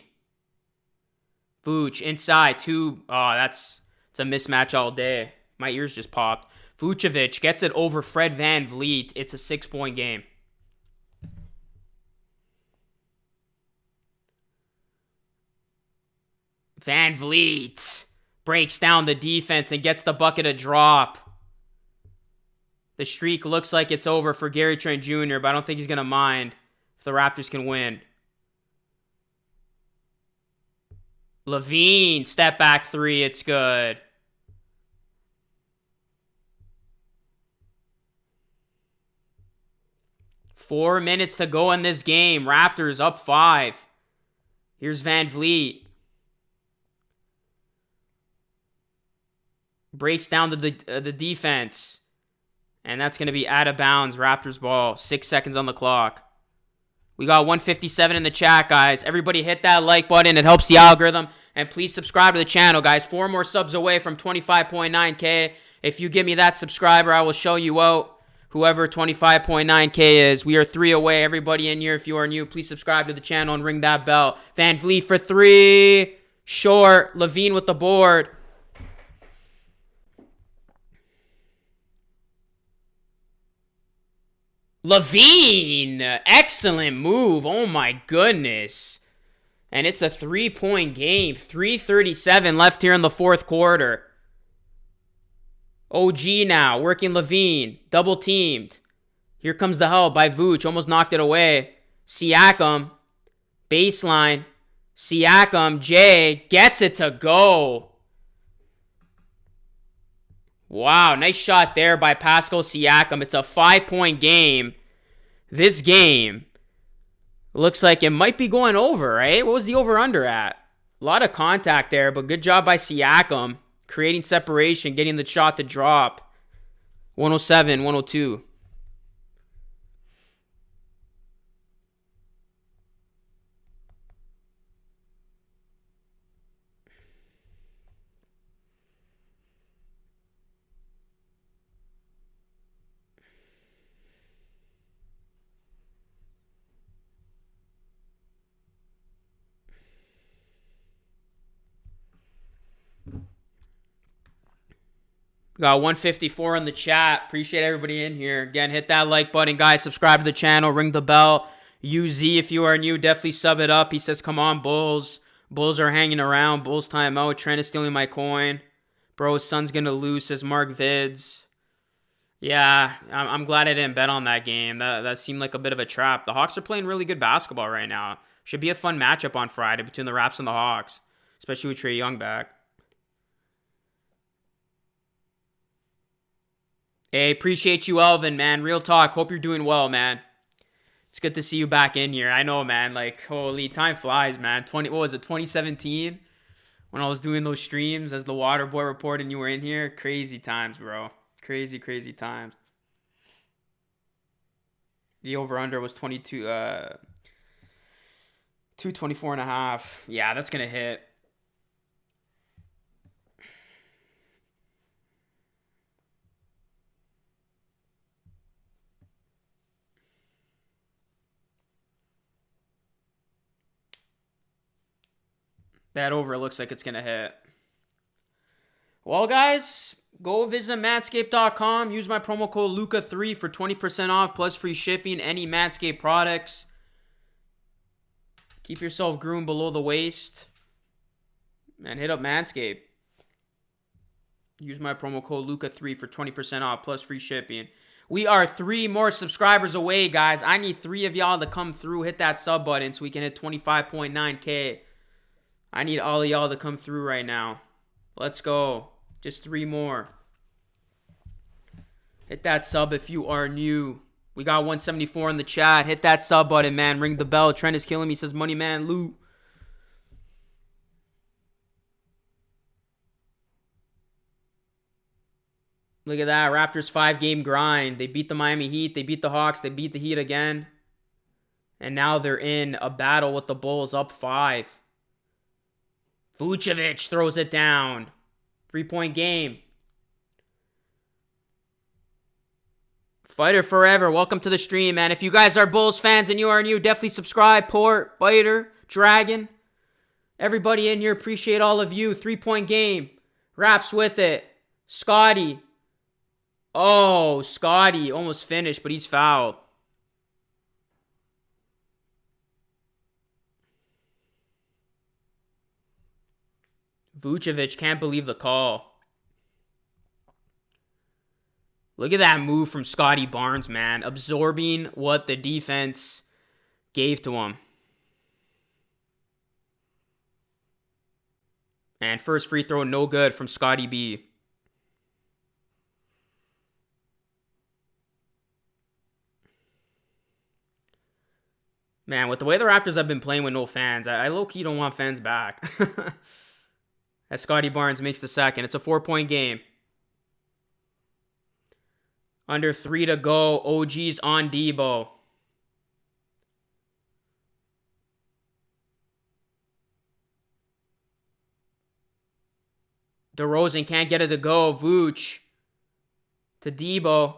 Vooch, inside, two. Oh, it's a mismatch all day. My ears just popped. Vucevic gets it over Fred VanVleet. It's a 6-point game. VanVleet breaks down the defense and gets the bucket a drop. The streak looks like it's over for Gary Trent Jr., but I don't think he's going to mind if the Raptors can win. Levine, step back three, it's good. Four minutes to go in this game. Raptors up 5. Here's VanVleet. Breaks down to the defense. And that's going to be out of bounds. Raptors ball. 6 seconds on the clock. We got 157 in the chat, guys. Everybody hit that like button. It helps the algorithm. And please subscribe to the channel, guys. 4 more subs away from 25.9K. If you give me that subscriber, I will show you out whoever 25.9K is. We are 3 away. Everybody in here, if you are new, please subscribe to the channel and ring that bell. VanVleet for 3. Short. Levine with the board. Levine, excellent move. Oh my goodness. And it's a 3-point game. 3:37 left here in the fourth quarter. OG now, working Levine. Double teamed. Here comes the help by Vooch. Almost knocked it away. Siakam. Baseline. Siakam. Jay gets it to go. Wow, nice shot there by Pascal Siakam. It's a 5-point game. This game looks like it might be going over, right? What was the over-under at? A lot of contact there, but good job by Siakam. Creating separation, getting the shot to drop. 107, 102. Got 154 in the chat. Appreciate everybody in here. Again, hit that like button, guys. Subscribe to the channel. Ring the bell. UZ, if you are new, definitely sub it up. He says, come on, Bulls. Bulls are hanging around. Bulls timeout. Trent is stealing my coin. Bro, his son's going to lose, says Mark Vids. Yeah, I'm glad I didn't bet on that game. That seemed like a bit of a trap. The Hawks are playing really good basketball right now. Should be a fun matchup on Friday between the Raps and the Hawks, especially with Trae Young back. Hey, appreciate you, Elvin, man. Real talk. Hope you're doing well, man. It's good to see you back in here. I know, man. Like, holy, time flies, man. What was it, 2017? When I was doing those streams as the Water Boy report and you were in here? Crazy times, bro. Crazy, crazy times. The over-under was 224.5. Yeah, that's going to hit. That over looks like it's going to hit. Well, guys, go visit manscaped.com. Use my promo code Luca3 for 20% off plus free shipping. Any Manscaped products. Keep yourself groomed below the waist. And hit up Manscaped. Use my promo code Luca3 for 20% off plus free shipping. We are 3 more subscribers away, guys. I need 3 of y'all to come through. Hit that sub button so we can hit 25.9K. I need all of y'all to come through right now. Let's go. Just 3 more. Hit that sub if you are new. We got 174 in the chat. Hit that sub button, man. Ring the bell. Trent is killing me. Says Money Man Loot. Look at that. Raptors 5-game grind. They beat the Miami Heat. They beat the Hawks. They beat the Heat again. And now they're in a battle with the Bulls up 5. Vucevic throws it down. 3-point game. Fighter Forever, welcome to the stream, man. If you guys are Bulls fans and you are new, definitely subscribe. Port, Fighter, Dragon. Everybody in here, appreciate all of you. 3-point game. Raps with it. Scotty. Oh, Scotty almost finished, but he's fouled. Vucevic can't believe the call. Look at that move from Scotty Barnes, man. Absorbing what the defense gave to him. And first free throw, no good from Scotty B. Man, with the way the Raptors have been playing with no fans, I low-key don't want fans back. As Scotty Barnes makes the second. It's a 4-point game. Under 3 to go. OG's on Debo. DeRozan can't get it to go. Vooch to Debo.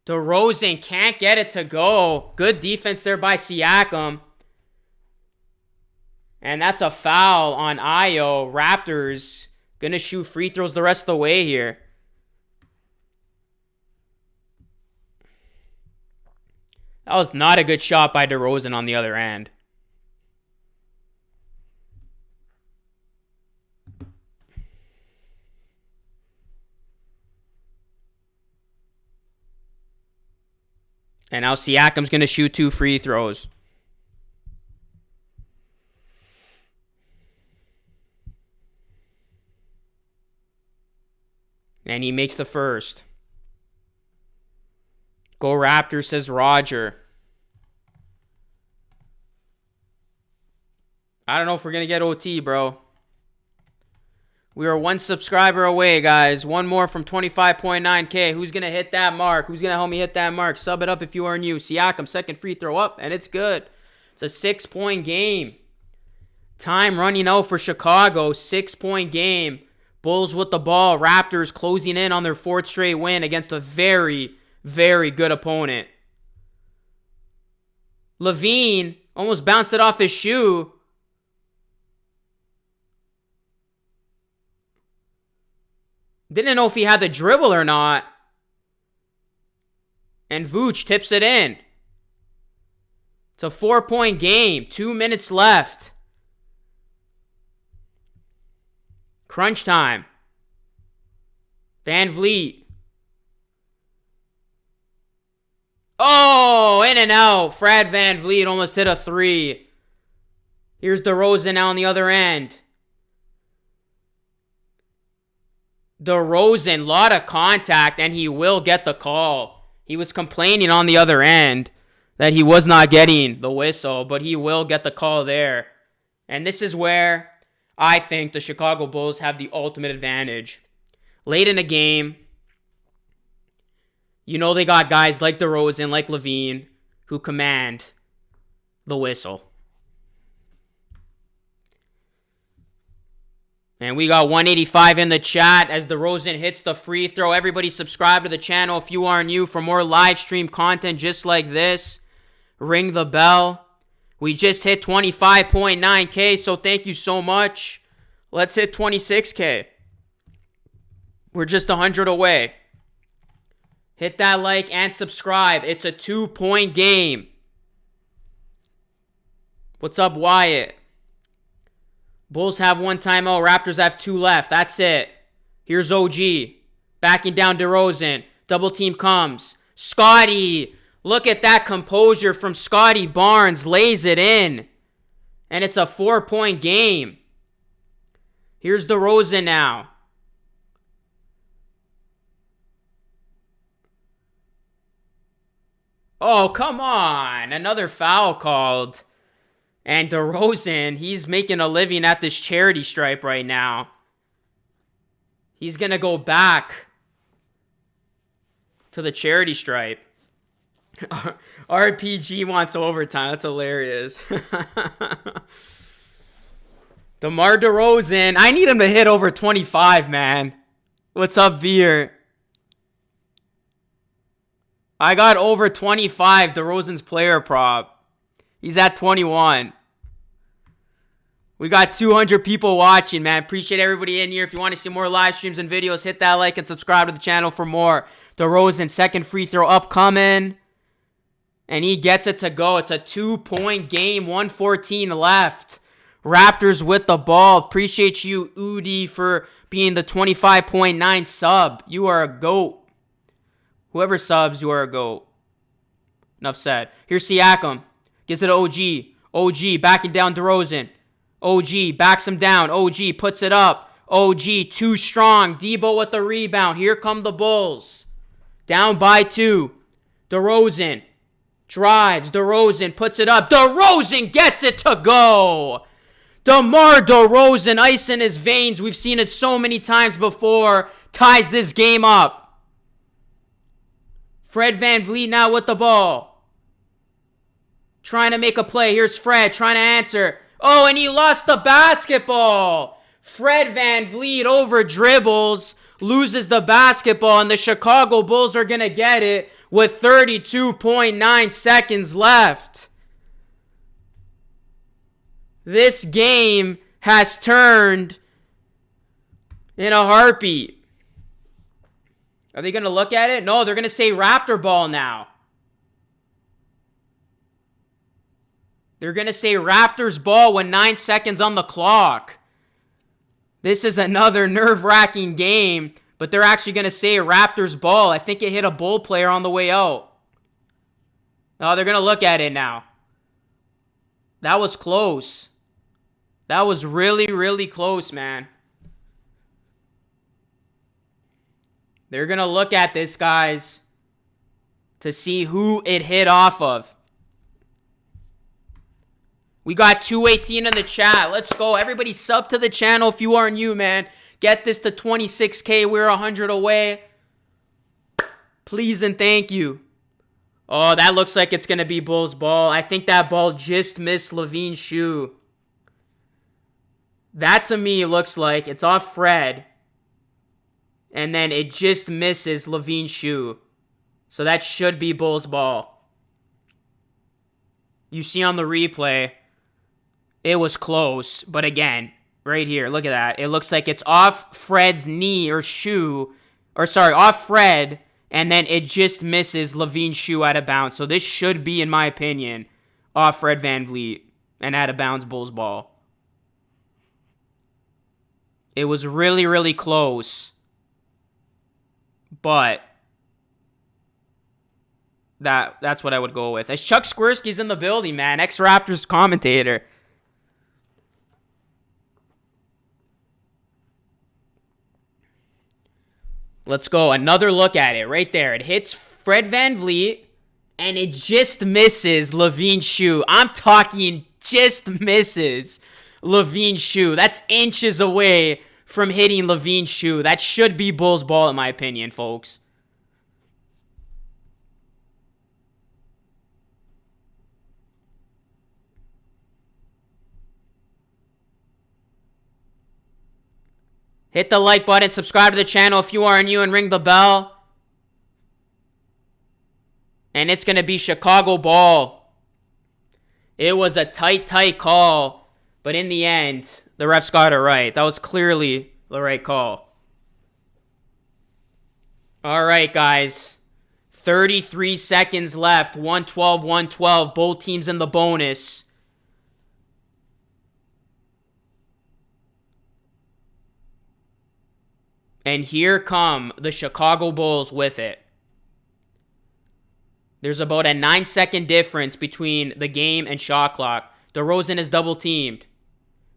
DeRozan can't get it to go. Good defense there by Siakam. And that's a foul on Ayo. Raptors gonna shoot free throws the rest of the way here. That was not a good shot by DeRozan on the other end. And now Siakam's going to shoot 2 free throws. And he makes the first. Go Raptors, says Roger. I don't know if we're going to get OT, bro. We are 1 subscriber away, guys. 1 more from 25.9K. Who's going to hit that mark? Who's going to help me hit that mark? Sub it up if you are new. Siakam, second free throw up, and it's good. It's a 6-point game. Time running out for Chicago. 6-point game. Bulls with the ball. Raptors closing in on their 4th straight win against a very, very good opponent. Levine almost bounced it off his shoe. Didn't know if he had the dribble or not. And Vooch tips it in. It's a 4-point game. 2 minutes left. Crunch time. VanVleet. Oh, in and out. Fred VanVleet almost hit a 3. Here's DeRozan now on the other end. DeRozan, lot of contact, and he will get the call. He was complaining on the other end that he was not getting the whistle, but he will get the call there. And this is where I think the Chicago Bulls have the ultimate advantage. Late in the game, you know they got guys like DeRozan, like Levine, who command the whistle. And we got 185 in the chat as DeRozan hits the free throw. Everybody subscribe to the channel if you are new for more live stream content just like this. Ring the bell. We just hit 25.9K, so thank you so much. Let's hit 26K. We're just 100 away. Hit that like and subscribe. It's a 2-point game. What's up, Wyatt? Bulls have 1 timeout. Raptors have 2 left. That's it. Here's OG. Backing down DeRozan. Double team comes. Scotty. Look at that composure from Scotty Barnes. Lays it in. And it's a 4-point game. Here's DeRozan now. Oh, come on. Another foul called. And DeRozan, he's making a living at this charity stripe right now. He's going to go back to the charity stripe. RPG wants overtime. That's hilarious. DeMar DeRozan. I need him to hit over 25, man. What's up, Veer? I got over 25 DeRozan's player prop. He's at 21. We got 200 people watching, man. Appreciate everybody in here. If you want to see more live streams and videos, hit that like and subscribe to the channel for more. DeRozan, second free throw upcoming. And he gets it to go. It's a 2-point game, 1:14 left. Raptors with the ball. Appreciate you, Udi, for being the 25.9 sub. You are a GOAT. Whoever subs, you are a GOAT. Enough said. Here's Siakam. Gives it to OG. OG backing down DeRozan. OG backs him down. OG puts it up. OG too strong. Debo with the rebound. Here come the Bulls. Down by 2. DeRozan drives. DeRozan puts it up. DeRozan gets it to go. DeMar DeRozan, ice in his veins. We've seen it so many times before. Ties this game up. Fred VanVleet now with the ball. Trying to make a play. Here's Fred trying to answer. Oh, and he lost the basketball. Fred VanVleet over dribbles, loses the basketball, and the Chicago Bulls are going to get it with 32.9 seconds left. This game has turned in a heartbeat. Are they going to look at it? No, they're going to say Raptor ball now. They're going to say Raptors ball when 9 seconds on the clock. This is another nerve-wracking game, but they're actually going to say Raptors ball. I think it hit a Bull player on the way out. Oh, they're going to look at it now. That was close. That was really, really close, man. They're going to look at this, guys, to see who it hit off of. We got 218 in the chat. Let's go. Everybody sub to the channel if you are new, man. Get this to 26K. We're 100 away. Please and thank you. Oh, that looks like it's going to be Bulls ball. I think that ball just missed Levine's shoe. That to me looks like it's off Fred. And then it just misses Levine's shoe. So that should be Bulls ball. You see on the replay, it was close. But again, right here, look at that. It looks like it's off Fred's knee or shoe. Or sorry, off Fred. And then it just misses Levine's shoe out of bounds. So this should be, in my opinion, off Fred VanVleet and out of bounds Bulls ball. It was really, really close. But that's what I would go with. As Chuck Swirsky's in the building, man. Ex-Raptors commentator. Let's go. Another look at it right there. It hits Fred VanVleet, and it just misses Levine's shoe. I'm talking just misses Levine's shoe. That's inches away from hitting Levine's shoe. That should be Bulls ball, in my opinion, folks. Hit the like button, subscribe to the channel if you are new, and ring the bell. And it's going to be Chicago ball. It was a tight call, but in the end, the refs got it right. That was clearly the right call. All right, guys. 33 seconds left. 112-112. Both teams in the bonus. And here come the Chicago Bulls with it. There's about a 9-second difference between the game and shot clock. DeRozan is double teamed.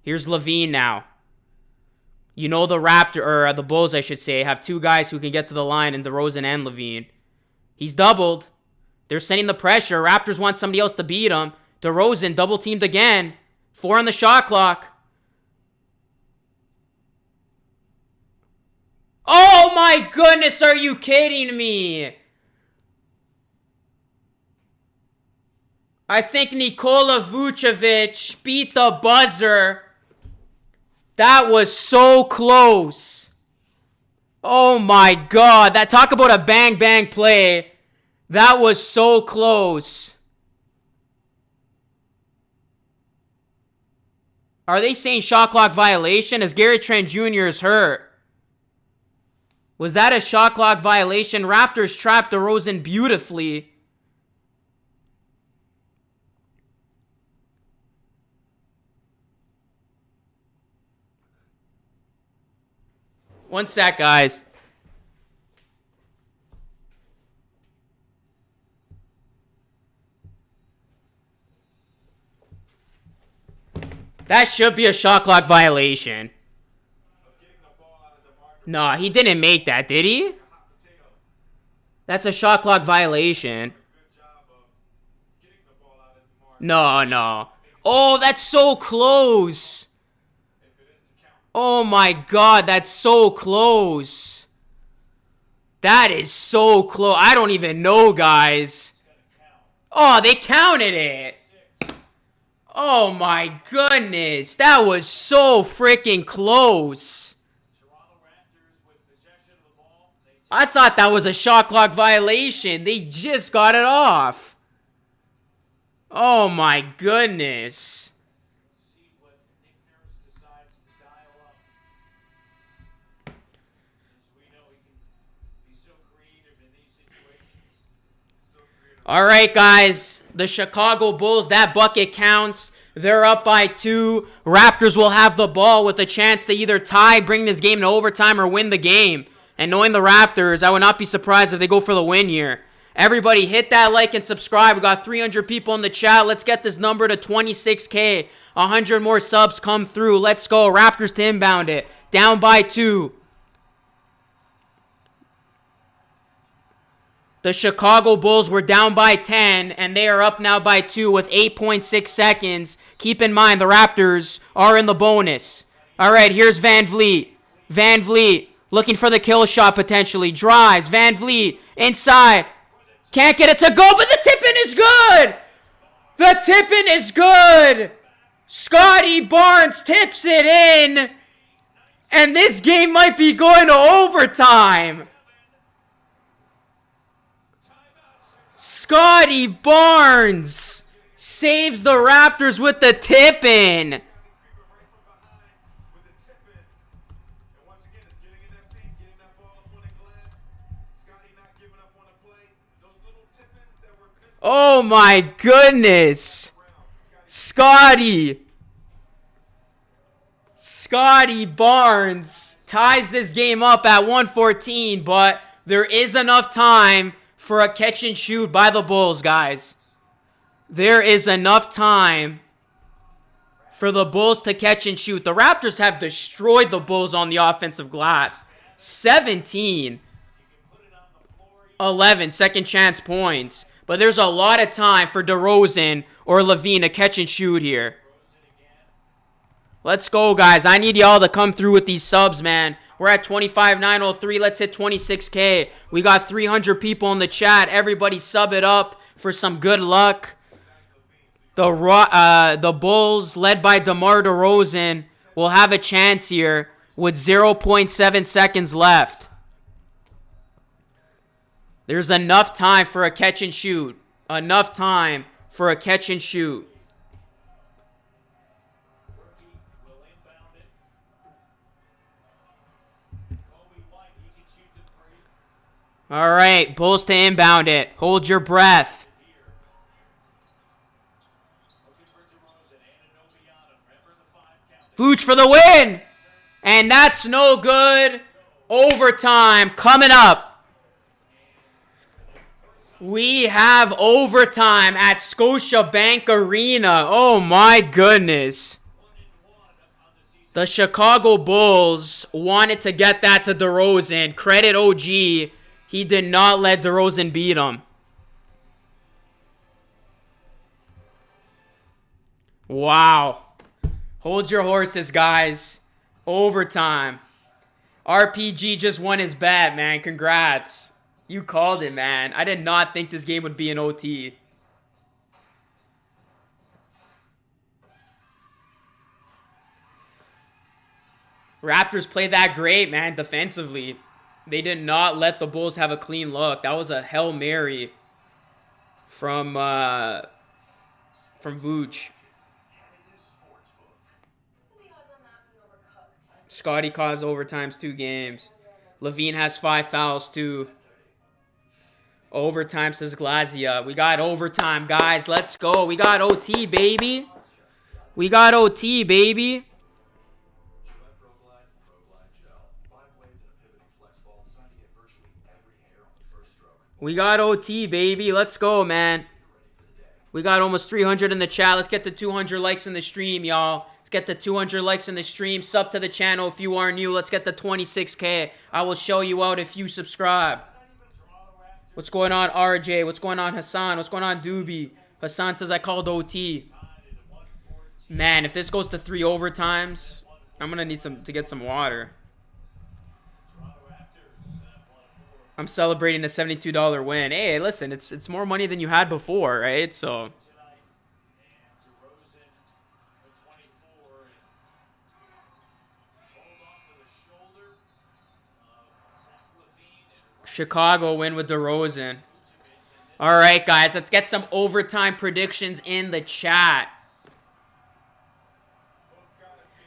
Here's LaVine now. You know the Bulls, I should say, have two guys who can get to the line in DeRozan and LaVine. He's doubled. They're sending the pressure. Raptors want somebody else to beat him. DeRozan double teamed again. 4 on the shot clock. Oh my goodness, are you kidding me? I think Nikola Vucevic beat the buzzer. That was so close. Oh my God. Talk about a bang play. That was so close. Are they saying shot clock violation? As Gary Trent Jr. is hurt. Was that a shot clock violation? Raptors trapped DeRozan beautifully. One sec, guys. That should be a shot clock violation. No, he didn't make that, did he? That's a shot clock violation. No. Oh, that's so close. Oh my God, that's so close. That is so close. I don't even know, guys. Oh, they counted it. Oh my goodness. That was so freaking close. I thought that was a shot clock violation. They just got it off. Oh my goodness. All right, guys. The Chicago Bulls, that bucket counts. They're up by 2. Raptors will have the ball with a chance to either tie, bring this game to overtime, or win the game. And knowing the Raptors, I would not be surprised if they go for the win here. Everybody hit that like and subscribe. We got 300 people in the chat. Let's get this number to 26K. 100 more subs come through. Let's go. Raptors to inbound it. Down by 2. The Chicago Bulls were down by 10, and they are up now by 2 with 8.6 seconds. Keep in mind, the Raptors are in the bonus. All right, here's VanVleet. VanVleet looking for the kill shot potentially. Drives. VanVleet inside. Can't get it to go, but the tip-in is good. The tip-in is good. Scotty Barnes tips it in. And this game might be going to overtime. Scotty Barnes saves the Raptors with the tip-in. Oh my goodness. Scotty Barnes ties this game up at 114, but there is enough time for a catch and shoot by the Bulls, guys. There is enough time for the Bulls to catch and shoot. The Raptors have destroyed the Bulls on the offensive glass. 17-11 second chance points. But there's a lot of time for DeRozan or LaVine to catch and shoot here. Let's go, guys. I need y'all to come through with these subs, man. We're at 25,903. Let's hit 26K. We got 300 people in the chat. Everybody sub it up for some good luck. The Bulls, led by DeMar DeRozan, will have a chance here with 0.7 seconds left. There's enough time for a catch and shoot. Enough time for a catch and shoot. All right, Bulls to inbound it. Hold your breath. Vooch for the win. And that's no good. Overtime coming up. We have overtime at Scotiabank Arena. Oh my goodness. The Chicago Bulls wanted to get that to DeRozan. Credit OG. He did not let DeRozan beat him. Wow. Hold your horses, guys. Overtime. RPG just won his bet, man. Congrats. You called it, man. I did not think this game would be an OT. Raptors played that great, man, defensively. They did not let the Bulls have a clean look. That was a Hail Mary from Vooch. Scotty caused overtimes 2 games. Levine has 5 fouls too. Overtime, says Glazia. We got overtime, guys. Let's go. We got OT, baby. We got OT, baby. We got OT, baby. Let's go, man. We got almost 300 in the chat. Let's get to 200 likes in the stream, y'all. Let's get the 200 likes in the stream. Sub to the channel if you are new. Let's get the 26K. I will show you out if you subscribe. What's going on, RJ? What's going on, Hassan? What's going on, Doobie? Hassan says I called OT. Man, if this goes to 3 overtimes, I'm going to need to get some water. I'm celebrating a $72 win. Hey, listen, it's more money than you had before, right? So Chicago win with DeRozan. All right, guys, let's get some overtime predictions in the chat.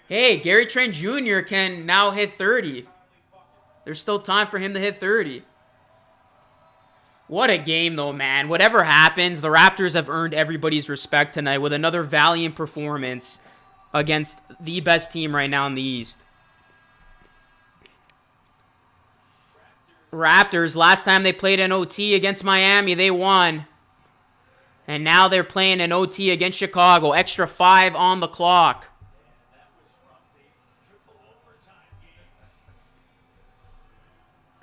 Hey, Gary Trent Jr. can now hit 30. There's still time for him to hit 30. What a game, though, man. Whatever happens, the Raptors have earned everybody's respect tonight with another valiant performance against the best team right now in the East. Raptors, last time they played an OT against Miami, they won. And now they're playing an OT against Chicago. Extra 5 on the clock.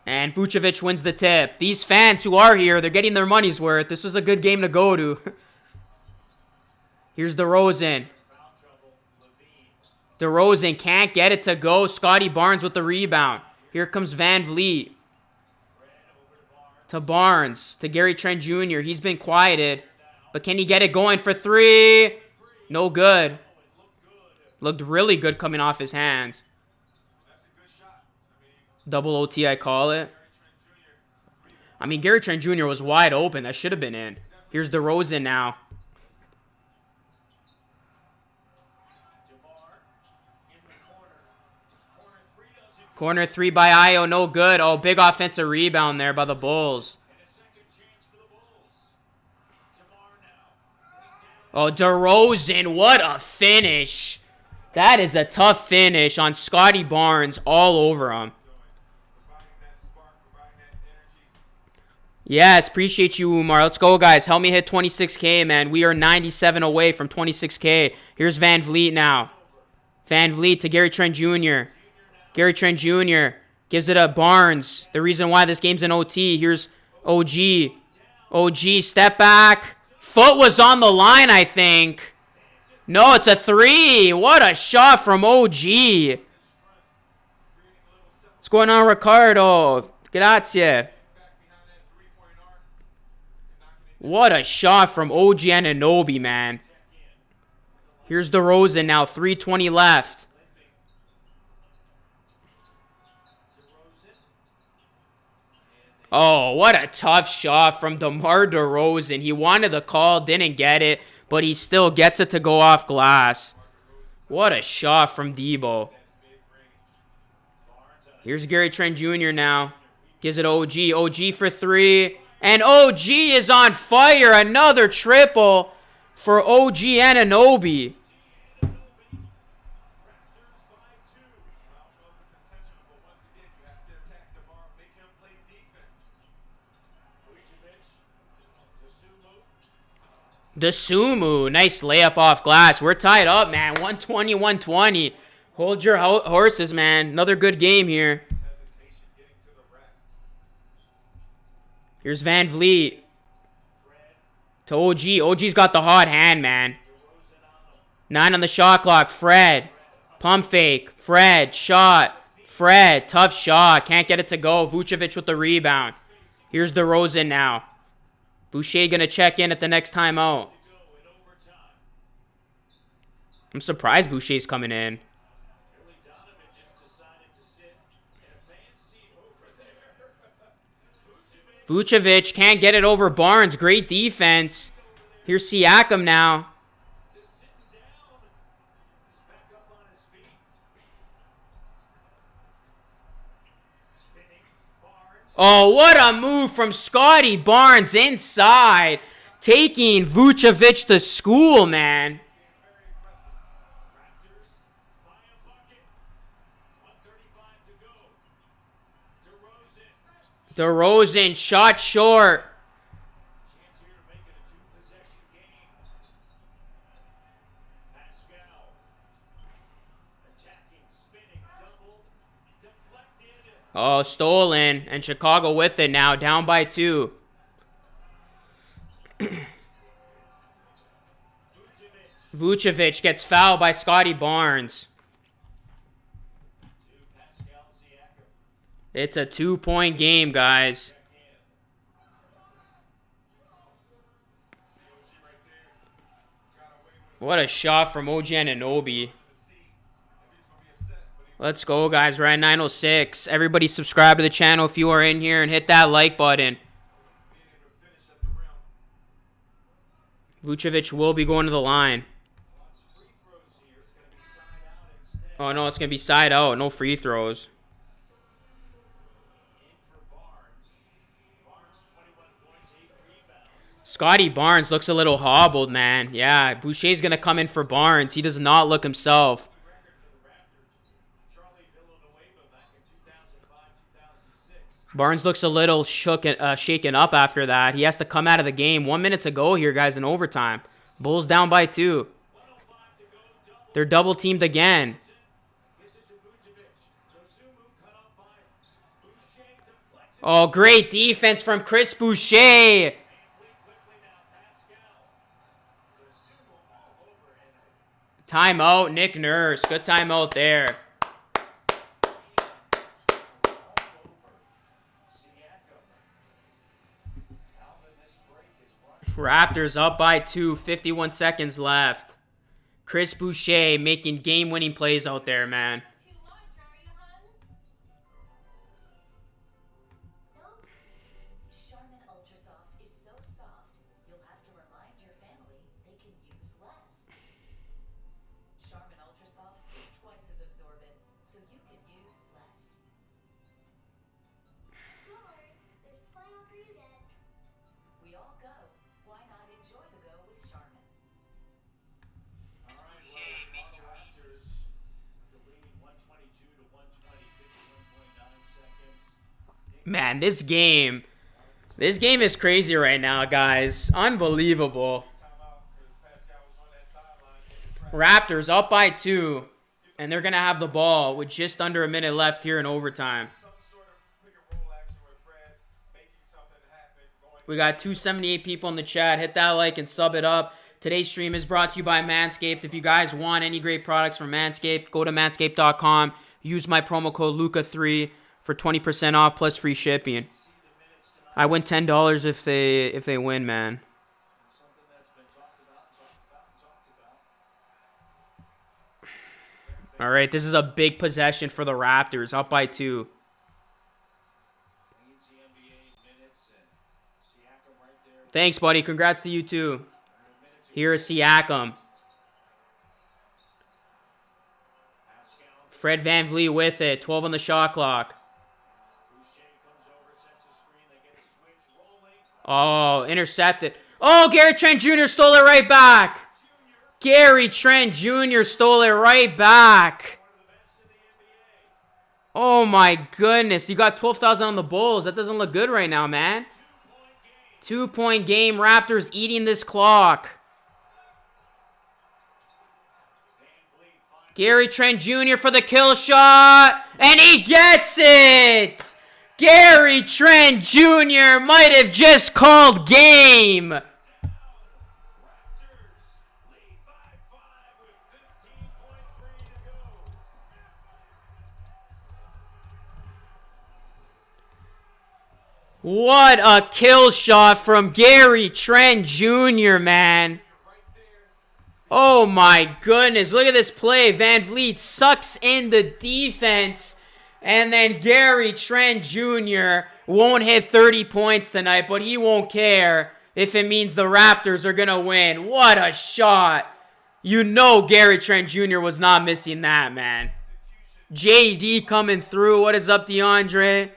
And Vucevic wins the tip. These fans who are here, they're getting their money's worth. This was a good game to go to. Here's DeRozan. DeRozan can't get it to go. Scotty Barnes with the rebound. Here comes VanVleet. To Barnes. To Gary Trent Jr. He's been quieted. But can he get it going for 3? No good. Looked really good coming off his hands. Double OT, I call it. I mean, Gary Trent Jr. was wide open. That should have been in. Here's DeRozan now. Corner 3 by Ayo, no good. Oh, big offensive rebound there by the Bulls. Oh, DeRozan, what a finish. That is a tough finish on Scotty Barnes all over him. Yes, appreciate you, Umar. Let's go, guys. Help me hit 26K, man. We are 97 away from 26K. Here's VanVleet now. VanVleet to Gary Trent Jr. Gary Trent Jr. gives it up Barnes. The reason why this game's an OT. Here's OG. OG, step back. Foot was on the line, I think. No, it's a 3. What a shot from OG. What's going on, Ricardo? Grazie. What a shot from OG Anunoby, man. Here's DeRozan now. 3:20 left. Oh, what a tough shot from DeMar DeRozan. He wanted the call, didn't get it, but he still gets it to go off glass. What a shot from Debo. Here's Gary Trent Jr. now. Gives it OG. OG for 3. And OG is on fire. Another triple for OG Anunoby. Sumu, nice layup off glass. We're tied up, man. 120, 120. Hold your horses, man. Another good game here. Here's VanVleet. To OG. OG's got the hot hand, man. 9 on the shot clock. Fred. Pump fake. Fred. Shot. Fred. Tough shot. Can't get it to go. Vucevic with the rebound. Here's DeRozan now. Boucher going to check in at the next timeout. I'm surprised Boucher's coming in. Vucevic can't get it over Barnes. Great defense. Here's Siakam now. Oh, what a move from Scotty Barnes inside. Taking Vucevic to school, man. DeRozan shot short. Oh, stolen. And Chicago with it now. Down by 2. Vucevic gets fouled by Scotty Barnes. It's a 2-point game, guys. What a shot from OG Anunoby. Let's go, guys. We're at 9:06. Everybody subscribe to the channel if you are in here and hit that like button. Vucevic will be going to the line. Oh, no, it's going to be side out. No free throws. Scotty Barnes looks a little hobbled, man. Yeah, Boucher's going to come in for Barnes. He does not look himself. Barnes looks a little shaken up after that. He has to come out of the game. 1 minute to go here, guys, in overtime. Bulls down by 2. They're double teamed again. Oh, great defense from Chris Boucher. Timeout, Nick Nurse. Good timeout there. Raptors up by 2. 51 seconds left. Chris Boucher making game-winning plays out there, man. Man, this game is crazy right now, guys. Unbelievable. Raptors up by 2, and they're going to have the ball with just under a minute left here in overtime. We got 278 people in the chat. Hit that like and sub it up. Today's stream is brought to you by Manscaped. If you guys want any great products from Manscaped, go to manscaped.com. Use my promo code Luca3 for 20% off plus free shipping. I win $10 if they win, man. All right, this is a big possession for the Raptors, up by 2. Thanks, buddy. Congrats to you, too. Here is Siakam. Fred VanVleet with it. 12 on the shot clock. Oh, intercepted. Oh, Gary Trent Jr. stole it right back. Gary Trent Jr. stole it right back. Oh my goodness. You got 12,000 on the Bulls. That doesn't look good right now, man. 2-point game. Raptors eating this clock. Gary Trent Jr. for the kill shot. And he gets it. Gary Trent Jr. might have just called game. What a kill shot from Gary Trent Jr., man. Oh my goodness. Look at this play. VanVleet sucks in the defense. And then Gary Trent Jr. won't hit 30 points tonight, but he won't care if it means the Raptors are going to win. What a shot. You know Gary Trent Jr. was not missing that, man. JD coming through. What is up, DeAndre?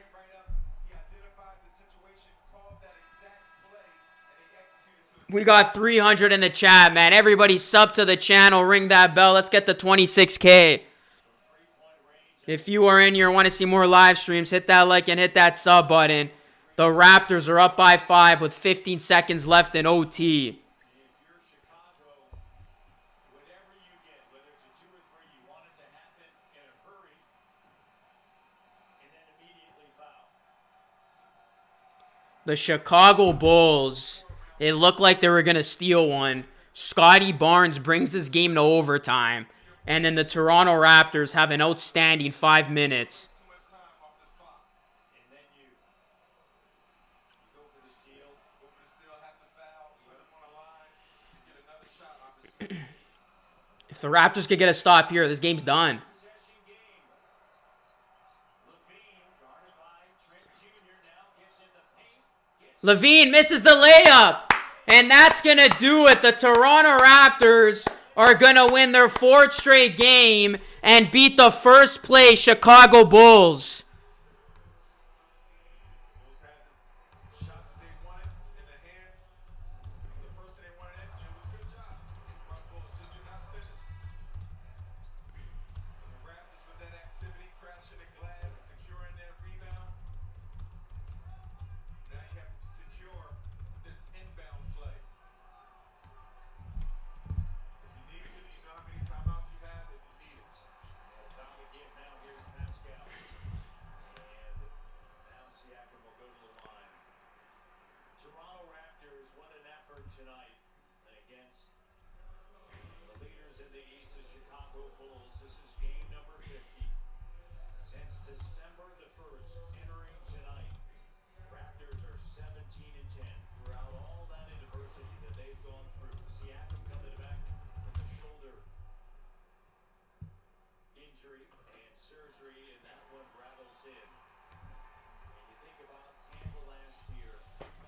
We got 300 in the chat, man. Everybody sub to the channel. Ring that bell. Let's get the 26K. If you are in here and want to see more live streams, hit that like and hit that sub button. The Raptors are up by 5 with 15 seconds left in OT. The Chicago Bulls, it looked like they were going to steal one. Scotty Barnes brings this game to overtime. And then the Toronto Raptors have an outstanding 5 minutes. If the Raptors could get a stop here, this game's done. Levine misses the layup. And that's going to do it. The Toronto Raptors are going to win their 4th straight game and beat the first place Chicago Bulls.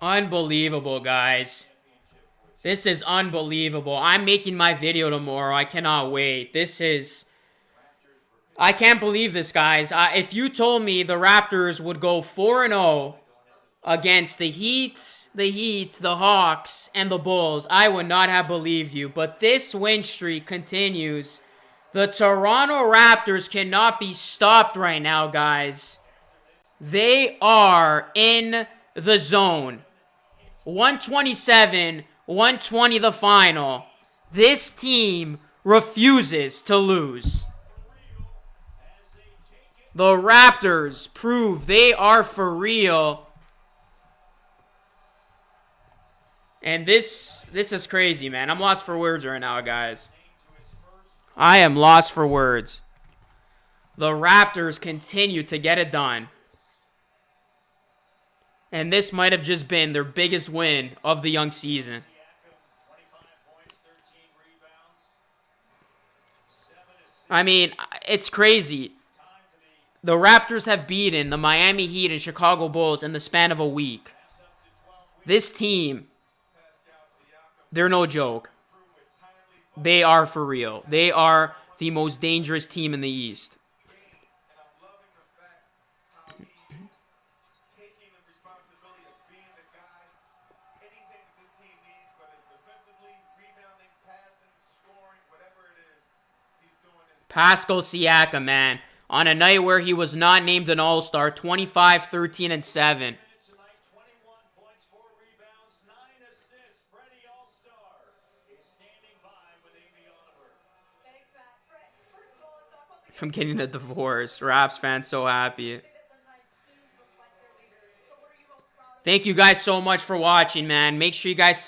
Unbelievable, guys. This is unbelievable. I'm making my video tomorrow. I cannot wait. I can't believe this, guys. If you told me the Raptors would go 4-0 against the Heat, the Hawks, and the Bulls, I would not have believed you. But this win streak continues. The Toronto Raptors cannot be stopped right now, guys. They are in the zone. 127, 120 the final. This team refuses to lose. The Raptors prove they are for real. And this is crazy, man. I'm lost for words right now, guys. I am lost for words. The Raptors continue to get it done. And this might have just been their biggest win of the young season. I mean, it's crazy. The Raptors have beaten the Miami Heat and Chicago Bulls in the span of a week. This team, they're no joke. They are for real. They are the most dangerous team in the East. Pascal Siakam, man. On a night where he was not named an All-Star, 25, 13, and 7. I'm getting a divorce. Raps fans so happy. Thank you guys so much for watching, man. Make sure you guys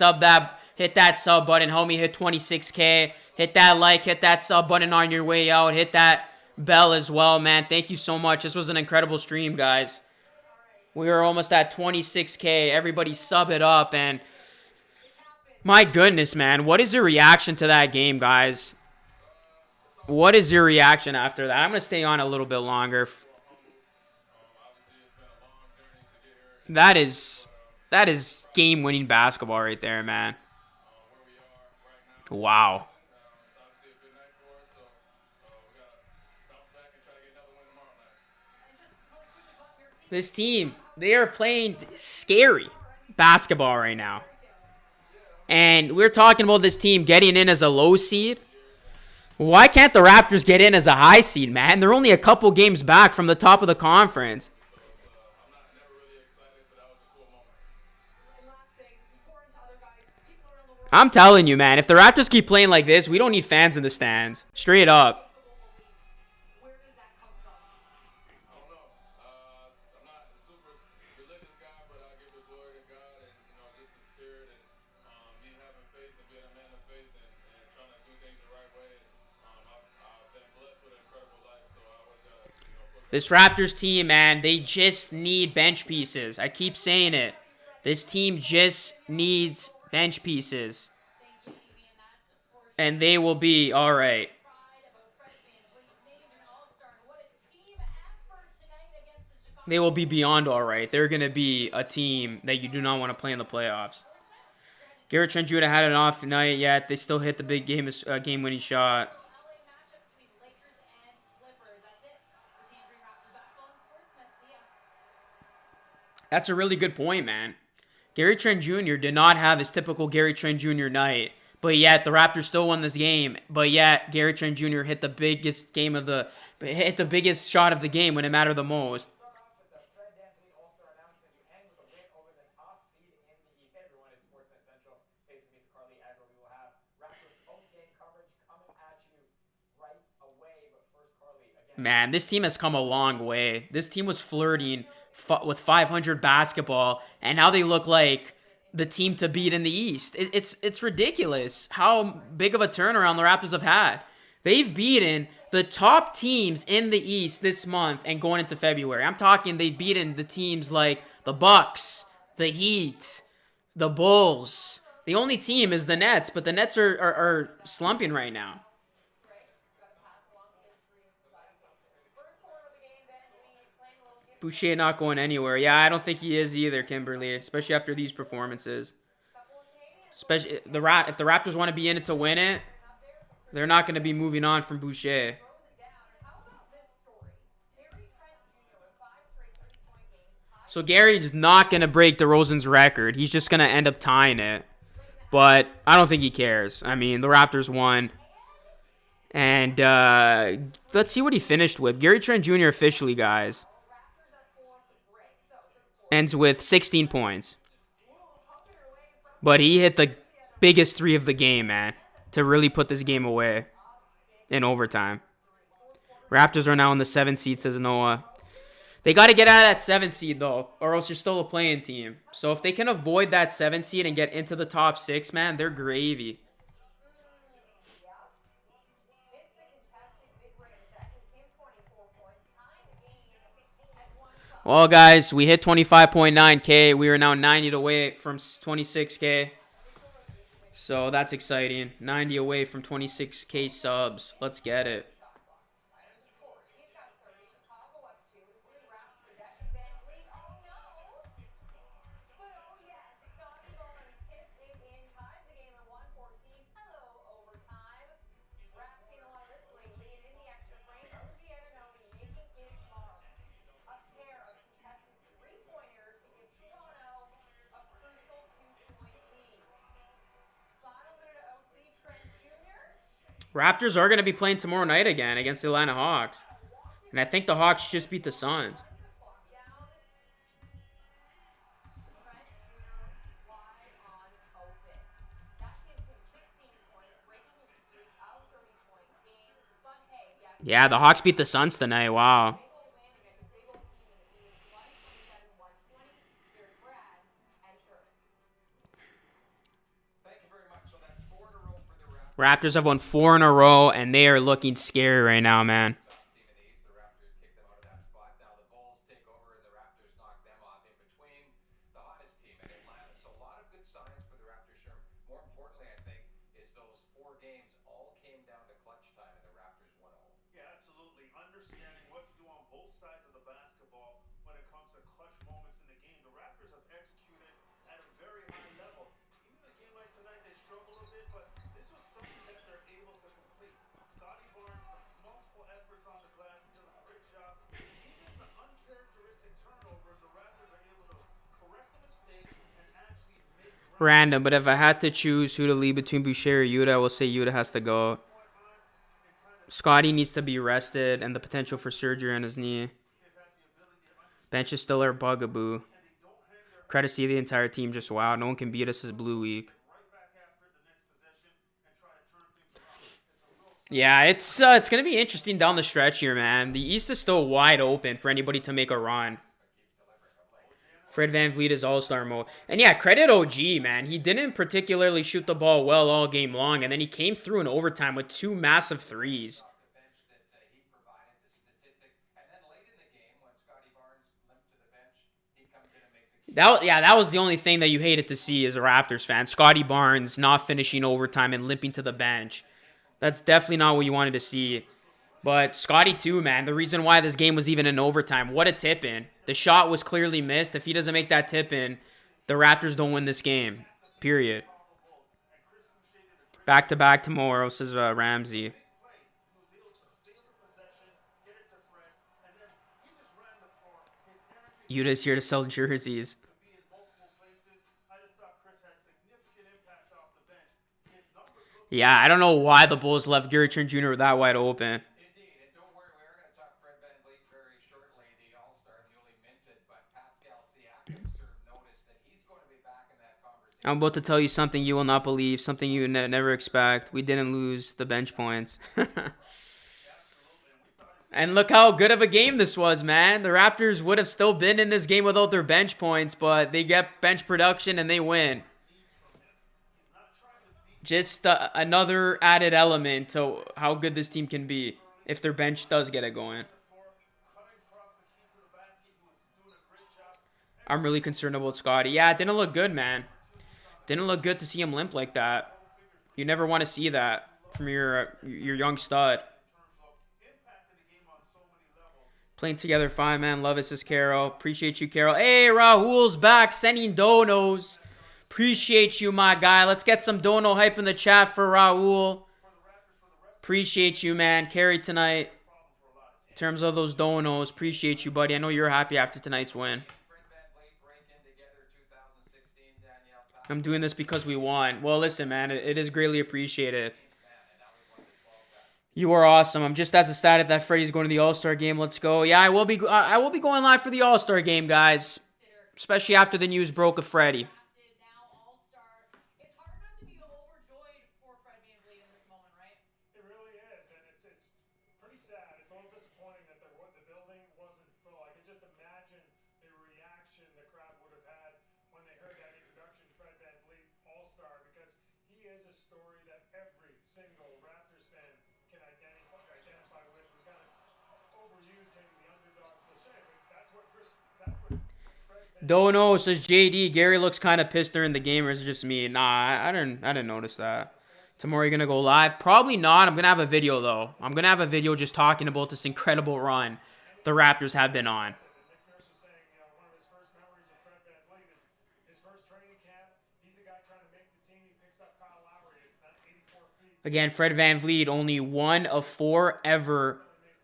hit that sub button. Help me hit 26K. Hit that like, hit that sub button on your way out. Hit that bell as well, man. Thank you so much. This was an incredible stream, guys. We are almost at 26K. Everybody sub it up. And my goodness, man. What is your reaction to that game, guys? What is your reaction after that? I'm going to stay on a little bit longer. That is game-winning basketball right there, man. Wow. This team, they are playing scary basketball right now. And we're talking about this team getting in as a low seed. Why can't the Raptors get in as a high seed, man? They're only a couple games back from the top of the conference. I'm telling you, man, if the Raptors keep playing like this, we don't need fans in the stands. Straight up. This Raptors team, man, they just need bench pieces. I keep saying it. This team just needs bench pieces. And they will be all right. They will be beyond all right. They're going to be a team that you do not want to play in the playoffs. Garrett Trent Jr. had an off night yet. They still hit the big game-winning shot. That's a really good point, man. Gary Trent Jr. did not have his typical Gary Trent Jr. night, but yet the Raptors still won this game. But yet Gary Trent Jr. hit the biggest shot of the game when it mattered the most. Man, this team has come a long way. This team was flirting with 500 basketball, and now they look like the team to beat in the East. It's ridiculous how big of a turnaround the Raptors have had. They've beaten the top teams in the East this month and going into February. I'm talking they've beaten the teams like the Bucks, the Heat, the Bulls. The only team is the Nets, but the Nets are slumping right now. Boucher not going anywhere. Yeah, I don't think he is either, Kimberly, especially after these performances. Especially if the Raptors want to be in it to win it, they're not going to be moving on from Boucher. So Gary is not going to break DeRozan's record. He's just going to end up tying it. But I don't think he cares. I mean, the Raptors won. And let's see what he finished with. Gary Trent Jr. officially, guys, ends with 16 points. But he hit the biggest three of the game, man, to really put this game away in overtime. Raptors are now in the 7th seed, says Noah. They got to get out of that 7th seed, though, or else you're still a playing team. So if they can avoid that 7th seed and get into the top 6, man, they're gravy. Well, guys, we hit 25.9K. We are now 90 away from 26K. So that's exciting. 90 away from 26K subs. Let's get it. Raptors are going to be playing tomorrow night again against the Atlanta Hawks. And I think the Hawks just beat the Suns. Yeah, the Hawks beat the Suns tonight. Wow. Raptors have won 4 in a row, and they are looking scary right now, man. Yeah, absolutely. Understanding what to do on both sides of the basketball when it comes to clutch moments in the game. The Raptors have executed at a very high level. Even in a game like tonight, they struggled a bit, but this was something that they're able to complete. Scotty Barnes, the multiple efforts on the glass, he does a great job. Even the uncharacteristic turnovers, the Raptors are able to correct the mistake and actually make Random, but if I had to choose who to lead between Boucher or Yuta, I will say Yuta has to go. Scotty needs to be rested and the potential for surgery on his knee. Bench is still our bugaboo. Credit to the entire team. Just wow, no one can beat us this Blue Week. Yeah, it's gonna be interesting down the stretch here, man. The East is still wide open for anybody to make a run. Fred VanVleet is all-star mode. And yeah, credit OG, man. He didn't particularly shoot the ball well all game long, and then he came through in overtime with 2 massive threes. That was the only thing that you hated to see as a Raptors fan. Scotty Barnes not finishing overtime and limping to the bench. That's definitely not what you wanted to see. But Scotty too, man. The reason why this game was even in overtime, what a tip-in. The shot was clearly missed. If he doesn't make that tip-in, the Raptors don't win this game. Period. Back-to-back tomorrow, says Ramsey. Yuta's here to sell jerseys. Yeah, I don't know why the Bulls left Gary Trent Jr. that wide open. I'm about to tell you something you will not believe, something you never expect. We didn't lose the bench points. And look how good of a game this was, man. The Raptors would have still been in this game without their bench points, but they get bench production and they win. Just another added element to how good this team can be if their bench does get it going. I'm really concerned about Scotty. Yeah, it didn't look good, man. Didn't look good to see him limp like that. You never want to see that from your young stud. Playing together fine, man. Love it, says Carol. Appreciate you, Carol. Hey, Rahul's back sending donos. Appreciate you, my guy. Let's get some dono hype in the chat for Rahul. Appreciate you, man. Carry tonight. In terms of those donos, appreciate you, buddy. I know you're happy after tonight's win. I'm doing this because we won. Well, listen, man. It is greatly appreciated. You are awesome. I'm just as ecstatic that Freddie's going to the All-Star game. Let's go. Yeah, I will be going live for the All-Star game, guys. Especially after the news broke of Freddie. Dono says JD. Gary looks kind of pissed during the game, or is it just me? Nah, I didn't notice that. Tomorrow you're gonna go live? Probably not. I'm gonna have a video though. I'm gonna have a video just talking about this incredible run the Raptors have been on. Again, Fred VanVleet, only 1 of 4 ever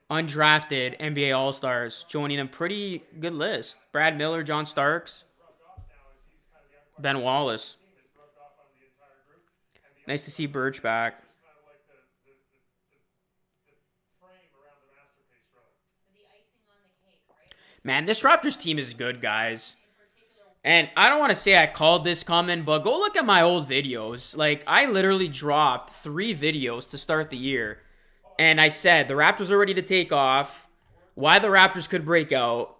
undrafted NBA All-Stars, joining a pretty good list. Brad Miller, John Starks, Ben Wallace. Nice to see Birch back. Man, this Raptors team is good, guys. And I don't want to say I called this coming, but go look at my old videos. Like, I literally dropped 3 videos to start the year. And I said the Raptors are ready to take off, why the Raptors could break out,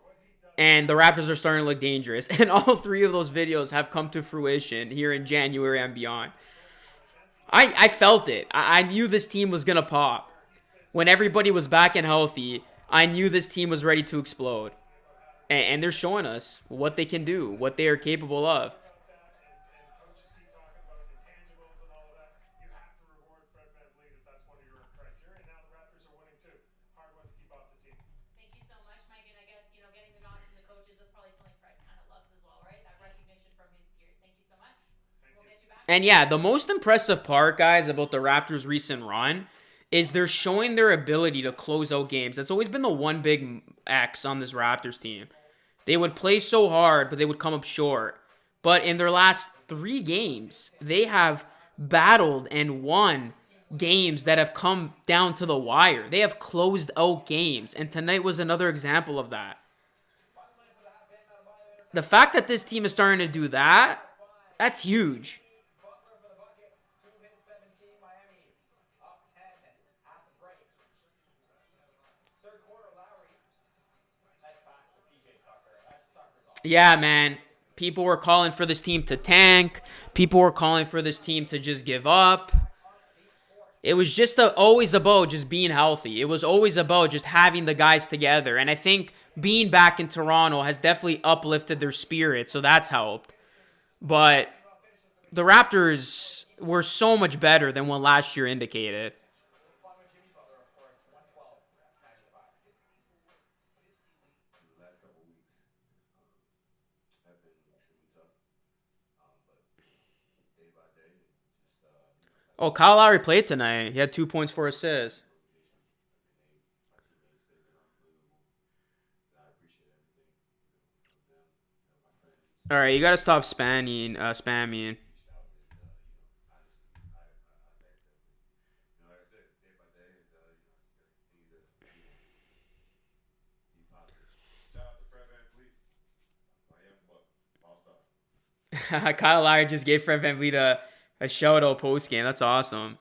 and the Raptors are starting to look dangerous. And all 3 of those videos have come to fruition here in January and beyond. I felt it. I knew this team was going to pop. When everybody was back and healthy, I knew this team was ready to explode. And they're showing us what they can do, what they are capable of. And yeah, the most impressive part, guys, about the Raptors' recent run is they're showing their ability to close out games. That's always been the one big X on this Raptors team. They would play so hard, but they would come up short. But in their last 3 games, they have battled and won games that have come down to the wire. They have closed out games, and tonight was another example of that. The fact that this team is starting to do that, that's huge. Yeah, man. People were calling for this team to tank. People were calling for this team to just give up. It was just always about just being healthy. It was always about just having the guys together. And I think being back in Toronto has definitely uplifted their spirit, so that's helped. But the Raptors were so much better than what last year indicated. Oh, Kyle Lowry played tonight. He had 2 points, 4 assists. All right, you gotta stop spamming. Kyle Lowry just gave Fred VanVleet a shout out post game. That's awesome.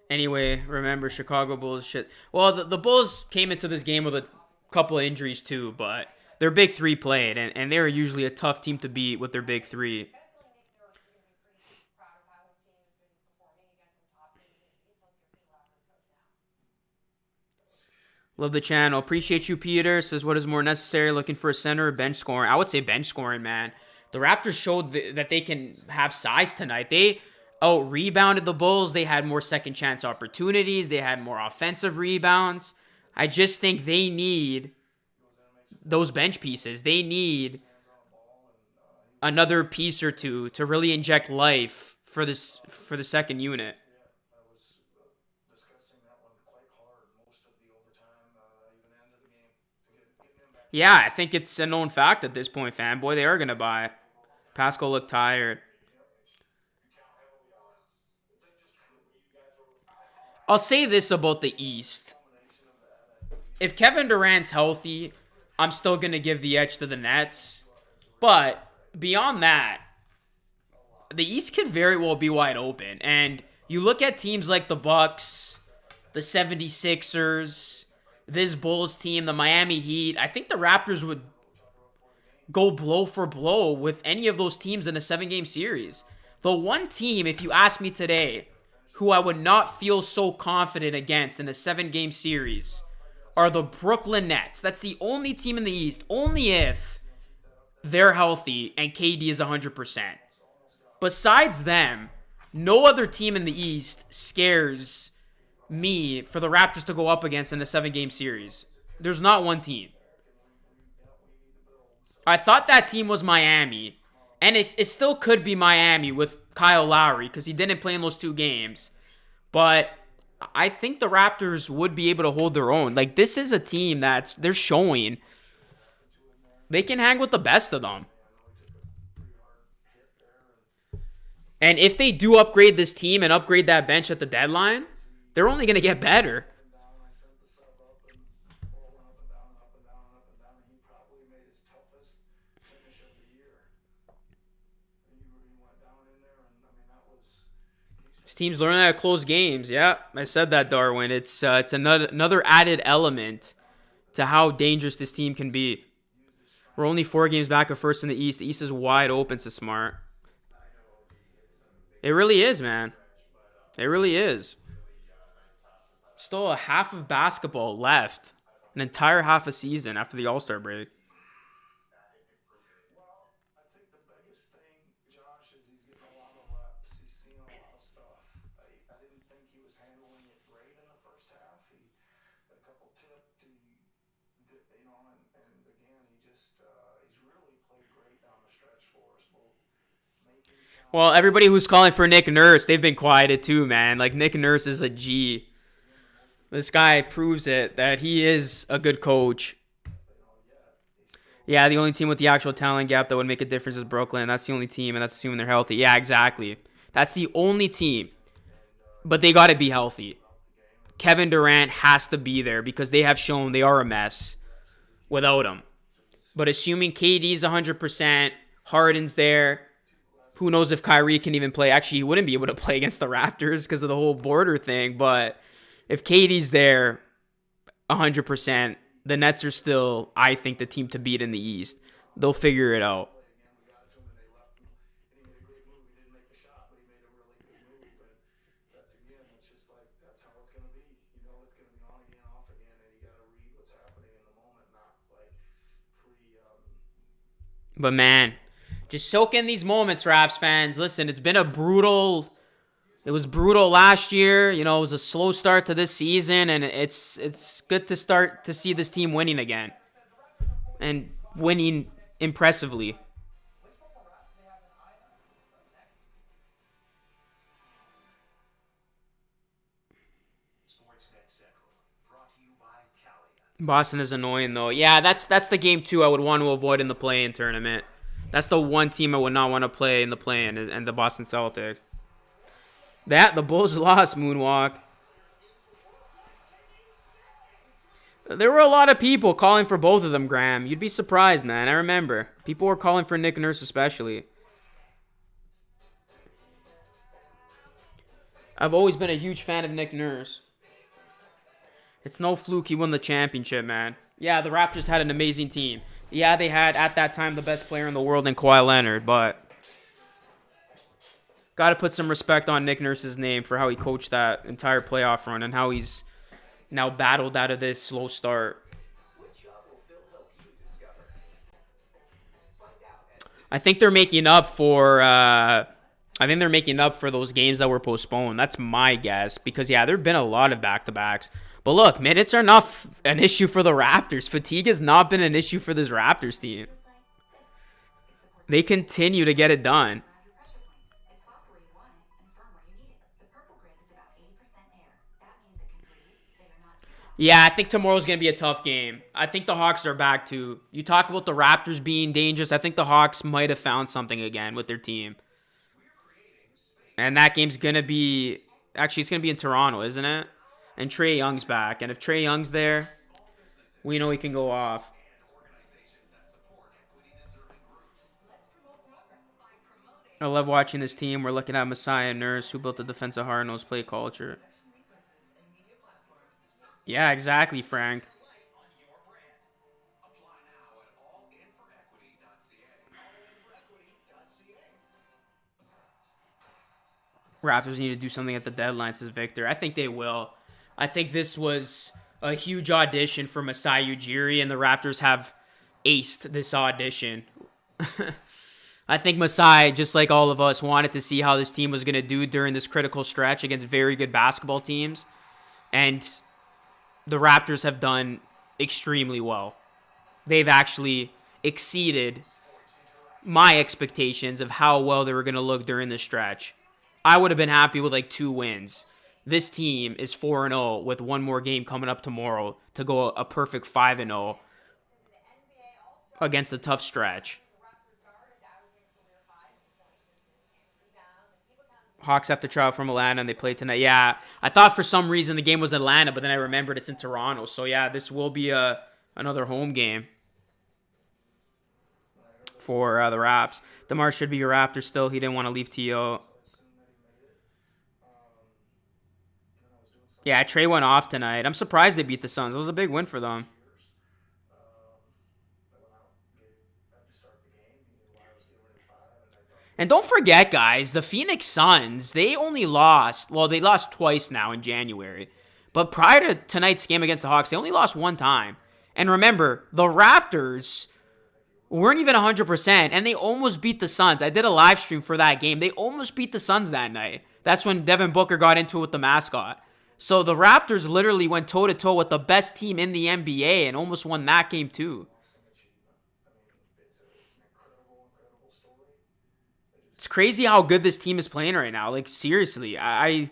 Anyway, remember Chicago Bulls shit. Well, the Bulls came into this game with a couple of injuries too, but their big 3 played, and they're usually a tough team to beat with their big 3. Love the channel. Appreciate you, Peter. Says, what is more necessary? Looking for a center or bench scoring? I would say bench scoring, man. The Raptors showed that they can have size tonight. They out-rebounded the Bulls. They had more second-chance opportunities. They had more offensive rebounds. I just think they need those bench pieces. They need another piece or two to really inject life for the second unit. Yeah, I think it's a known fact at this point, fanboy. They are going to buy. Pascal looked tired. I'll say this about the East. If Kevin Durant's healthy, I'm still going to give the edge to the Nets. But beyond that, the East could very well be wide open. And you look at teams like the Bucks, the 76ers, this Bulls team, the Miami Heat. I think the Raptors would go blow for blow with any of those teams in a 7-game series. The one team, if you ask me today, who I would not feel so confident against in a 7-game series are the Brooklyn Nets. That's the only team in the East, only if they're healthy and KD is 100%. Besides them, no other team in the East scares me for the Raptors to go up against in a 7-game series. There's not one team. I thought that team was Miami, and it still could be Miami with Kyle Lowry because he didn't play in those 2 games. But I think the Raptors would be able to hold their own. Like, this is a team they're showing They can hang with the best of them. And if they do upgrade this team and upgrade that bench at the deadline, they're only going to get better. This team's learning how to close games. Yeah, I said that, Darwin. It's another added element to how dangerous this team can be. We're only 4 games back of first in the East. The East is wide open to Smart. It really is, man. It really is. Still a half of basketball left. An entire half a season after the All-Star break. Well, everybody who's calling for Nick Nurse, they've been quieted too, man. Like, Nick Nurse is a G. This guy proves it, that he is a good coach. Yeah, the only team with the actual talent gap that would make a difference is Brooklyn. That's the only team, and that's assuming they're healthy. Yeah, exactly. That's the only team. But they got to be healthy. Kevin Durant has to be there because they have shown they are a mess without him. But assuming KD's 100%, Harden's there, who knows if Kyrie can even play. Actually, he wouldn't be able to play against the Raptors because of the whole border thing. But if KD's there 100%, the Nets are still, I think, the team to beat in the East. They'll figure it out. But man, just soak in these moments, Raps fans. Listen, it's been a brutal. It was brutal last year. You know, it was a slow start to this season, and it's good to start to see this team winning again, and winning impressively. Boston is annoying though. Yeah, that's the game too I would want to avoid in the play-in tournament. That's the one team I would not want to play in the play-in, and the Boston Celtics. The Bulls lost, Moonwalk. There were a lot of people calling for both of them, Graham. You'd be surprised, man. I remember. People were calling for Nick Nurse especially. I've always been a huge fan of Nick Nurse. It's no fluke he won the championship, man. Yeah, the Raptors had an amazing team. Yeah, they had, at that time, the best player in the world in Kawhi Leonard, but got to put some respect on Nick Nurse's name for how he coached that entire playoff run and how he's now battled out of this slow start. I think they're making up for those games that were postponed. That's my guess because, yeah, there have been a lot of back-to-backs. But look, minutes are not an issue for the Raptors. Fatigue has not been an issue for this Raptors team. They continue to get it done. Yeah, I think tomorrow's going to be a tough game. I think the Hawks are back too. You talk about the Raptors being dangerous. I think the Hawks might have found something again with their team. And that game's going to be... Actually, it's going to be in Toronto, isn't it? And Trae Young's back. And if Trae Young's there, we know he can go off. I love watching this team. We're looking at Messiah Nurse, who built the defensive hard-nosed play culture. Yeah, exactly, Frank. Raptors need to do something at the deadline, says Victor. I think they will. I think this was a huge audition for Masai Ujiri, and the Raptors have aced this audition. I think Masai, just like all of us, wanted to see how this team was going to do during this critical stretch against very good basketball teams. And the Raptors have done extremely well. They've actually exceeded my expectations of how well they were going to look during this stretch. I would have been happy with like 2 wins. This team is 4-0 with one more game coming up tomorrow to go a perfect 5-0. against a tough stretch. Hawks have to travel from Atlanta, and they play tonight. Yeah, I thought for some reason the game was Atlanta, but then I remembered it's in Toronto. So, yeah, this will be another home game for the Raps. DeMar should be your Raptor still. He didn't want to leave T.O. Yeah, Trey went off tonight. I'm surprised they beat the Suns. It was a big win for them. And don't forget, guys, the Phoenix Suns, they only lost, well, they lost twice now in January. But prior to tonight's game against the Hawks, they only lost one time. And remember, the Raptors weren't even 100%, and they almost beat the Suns. I did a live stream for that game. They almost beat the Suns that night. That's when Devin Booker got into it with the mascot. So the Raptors literally went toe-to-toe with the best team in the NBA and almost won that game too. It's crazy how good this team is playing right now. Like, seriously, I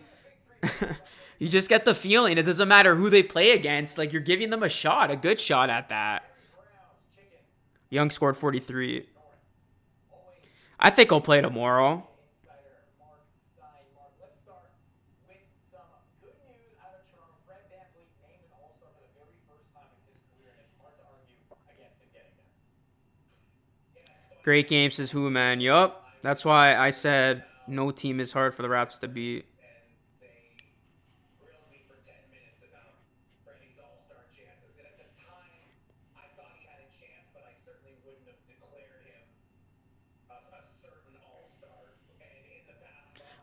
you just get the feeling it doesn't matter who they play against. Like, you're giving them a shot, a good shot at that. Young scored 43. I think he'll play tomorrow. Great game, says who, man? Yup. That's why I said no team is hard for the Raps to beat.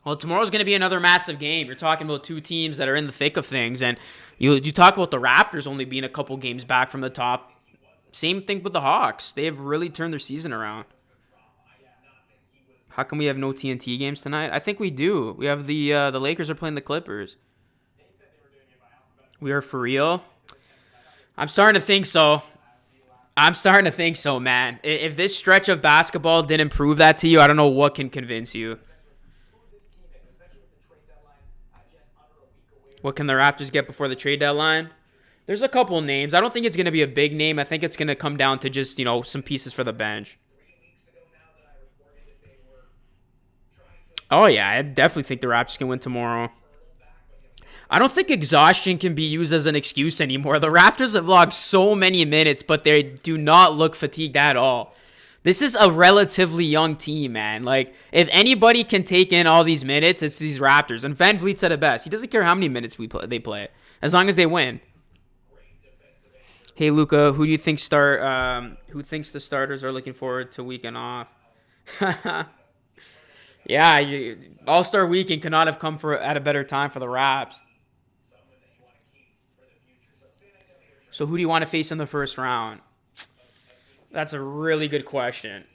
Well, tomorrow's going to be another massive game. You're talking about two teams that are in the thick of things, and you talk about the Raptors only being a couple games back from the top. Same thing with the Hawks. They have really turned their season around. How come we have no TNT games tonight? I think we do. We have the Lakers are playing the Clippers. We are for real? I'm starting to think so. Man. If this stretch of basketball didn't prove that to you, I don't know what can convince you. What can the Raptors get before the trade deadline? There's a couple names. I don't think it's going to be a big name. I think it's going to come down to just, some pieces for the bench. Oh, yeah. I definitely think the Raptors can win tomorrow. I don't think exhaustion can be used as an excuse anymore. The Raptors have logged so many minutes, but they do not look fatigued at all. This is a relatively young team, man. Like, if anybody can take in all these minutes, it's these Raptors. And VanVleet said it best. He doesn't care how many minutes they play, as long as they win. Hey, Luca, who do you think who thinks the starters are looking forward to weekend off? Yeah, All-Star Weekend could not have come at a better time for the Raps. So who do you want to face in the first round? That's a really good question.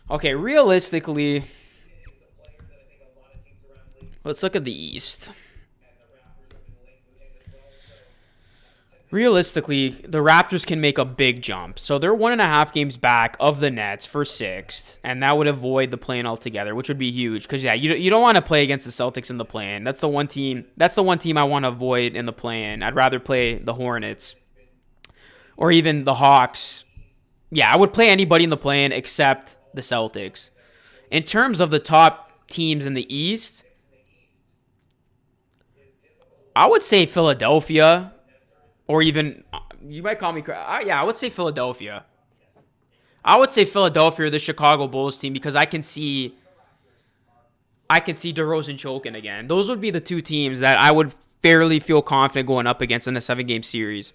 Okay, realistically, let's look at the East. Realistically, the Raptors can make a big jump. So they're 1.5 games back of the Nets for 6th, and that would avoid the play-in altogether, which would be huge. Because, yeah, you don't want to play against the Celtics in the play-in. That's the one team I want to avoid in the play-in. I'd rather play the Hornets or even the Hawks. Yeah, I would play anybody in the play-in except the Celtics. In terms of the top teams in the East, I would say Philadelphia. Or even, you might call me, yeah, I would say Philadelphia. I would say Philadelphia or the Chicago Bulls team because I can see DeRozan choking again. Those would be the two teams that I would fairly feel confident going up against in a 7-game series.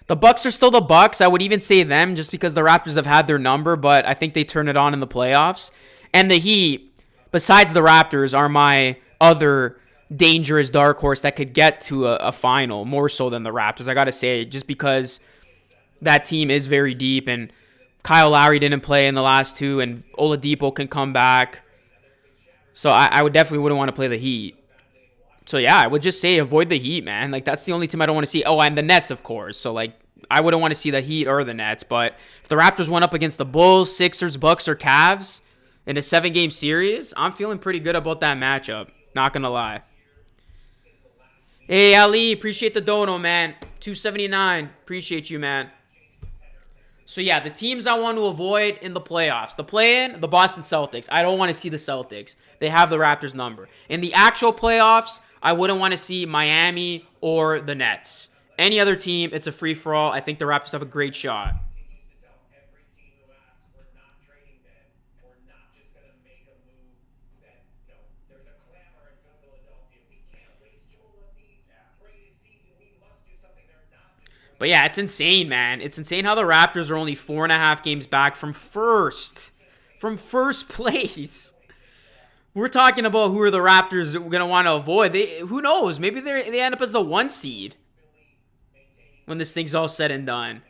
The Bucks are still the Bucks. I would even say them just because the Raptors have had their number, but I think they turn it on in the playoffs. And the Heat, besides the Raptors, are my other dangerous dark horse that could get to a final more so than the Raptors. I gotta say, just because that team is very deep and Kyle Lowry didn't play in the last two and Oladipo can come back. So I would definitely wouldn't want to play the Heat. So yeah, I would just say avoid the Heat, man. Like, that's the only team I don't want to see. Oh, and the Nets, of course. So like, I wouldn't want to see the Heat or the Nets. But if the Raptors went up against the Bulls, Sixers, Bucks, or Cavs in a 7-game series, I'm feeling pretty good about that matchup. Not gonna lie. Hey, Ali, appreciate the dono, man. $2.79. Appreciate you, man. So yeah, the teams I want to avoid in the playoffs. The play-in, the Boston Celtics. I don't want to see the Celtics. They have the Raptors number. In the actual playoffs, I wouldn't want to see Miami or the Nets. Any other team, it's a free-for-all. I think the Raptors have a great shot. But yeah, it's insane, man. It's insane how the Raptors are only 4.5 games back from first. From first place. We're talking about who are the Raptors going to want to avoid. Who knows? Maybe they end up as the 1 seed when this thing's all said and done.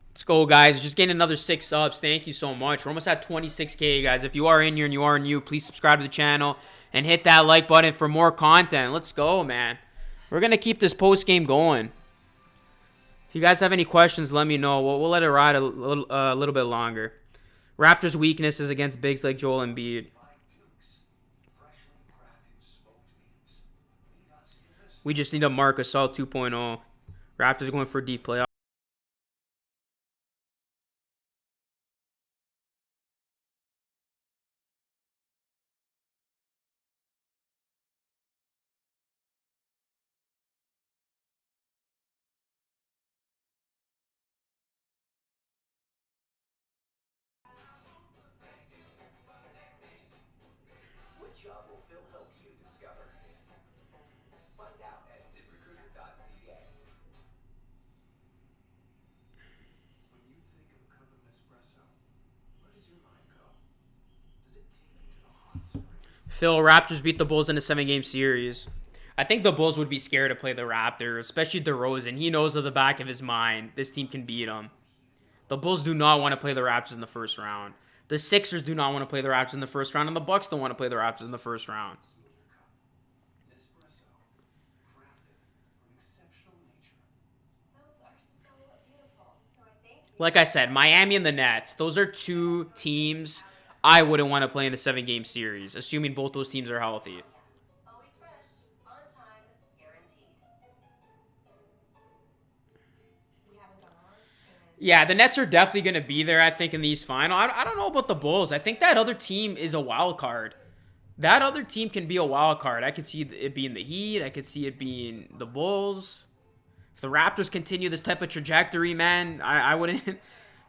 Let's go, guys. Just getting another 6 subs. Thank you so much. We're almost at 26K, guys. If you are in here and you are new, please subscribe to the channel and hit that like button for more content. Let's go, man. We're going to keep this post-game going. If you guys have any questions, let me know. We'll let it ride a little bit longer. Raptors' weakness is against bigs like Joel Embiid. We just need a Marc Gasol 2.0. Raptors going for a deep playoff. Phil, Raptors beat the Bulls in a 7-game series. I think the Bulls would be scared to play the Raptors, especially DeRozan. He knows at the back of his mind this team can beat them. The Bulls do not want to play the Raptors in the first round. The Sixers do not want to play the Raptors in the first round, and the Bucks don't want to play the Raptors in the first round. Like I said, Miami and the Nets, those are 2 teams I wouldn't want to play in a 7-game series, assuming both those teams are healthy. Yeah, the Nets are definitely going to be there, I think, in the East Final. I don't know about the Bulls. I think that other team is a wild card. That other team can be a wild card. I could see it being the Heat. I could see it being the Bulls. If the Raptors continue this type of trajectory, man, I wouldn't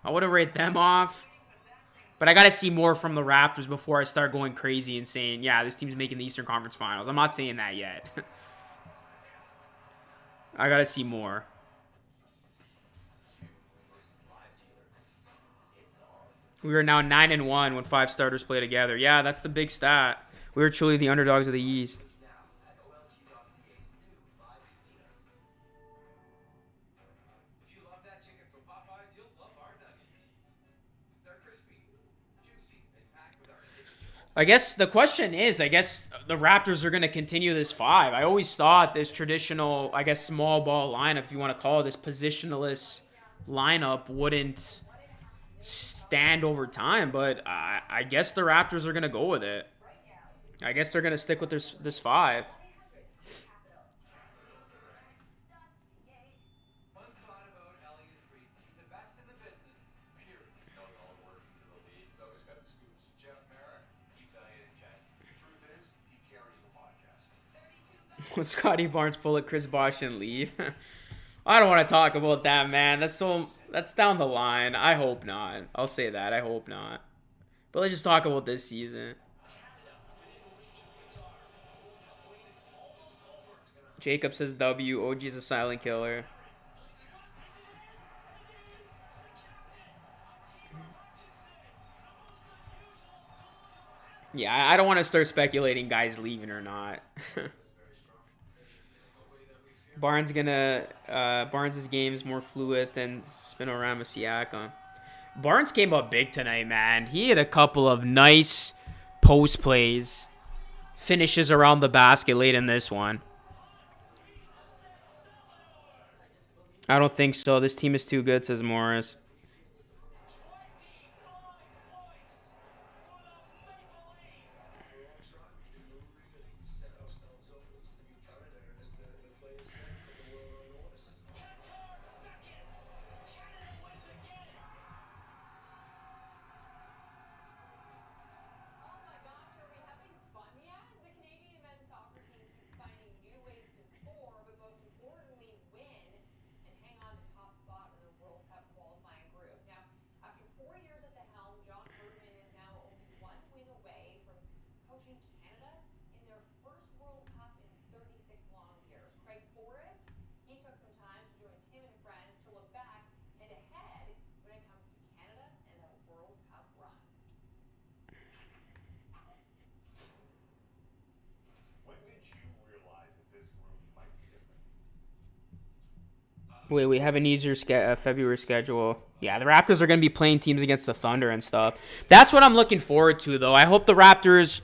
rate them off. But I got to see more from the Raptors before I start going crazy and saying, yeah, this team's making the Eastern Conference Finals. I'm not saying that yet. I got to see more. We are now 9-1 when 5 starters play together. Yeah, that's the big stat. We are truly the underdogs of the East. I guess the question is, I guess the Raptors are going to continue this 5. I always thought this traditional, I guess, small ball lineup, if you want to call it this positionless lineup, wouldn't stand over time. But I guess the Raptors are going to go with it. I guess they're going to stick with this 5. When Scotty Barnes pull at Chris Bosh and leave. I don't want to talk about that, man. That's down the line. I hope not. I'll say that. I hope not. But let's just talk about this season. Jacob says W. OG's a silent killer. Yeah, I don't want to start speculating guys leaving or not. Barnes' game is more fluid than Spinorama Siakam. Barnes came up big tonight, man. He had a couple of nice post plays, finishes around the basket late in this one. I don't think so. This team is too good, says Morris. Wait, we have an easier February schedule. Yeah, the Raptors are going to be playing teams against the Thunder and stuff. That's what I'm looking forward to, though. I hope the Raptors,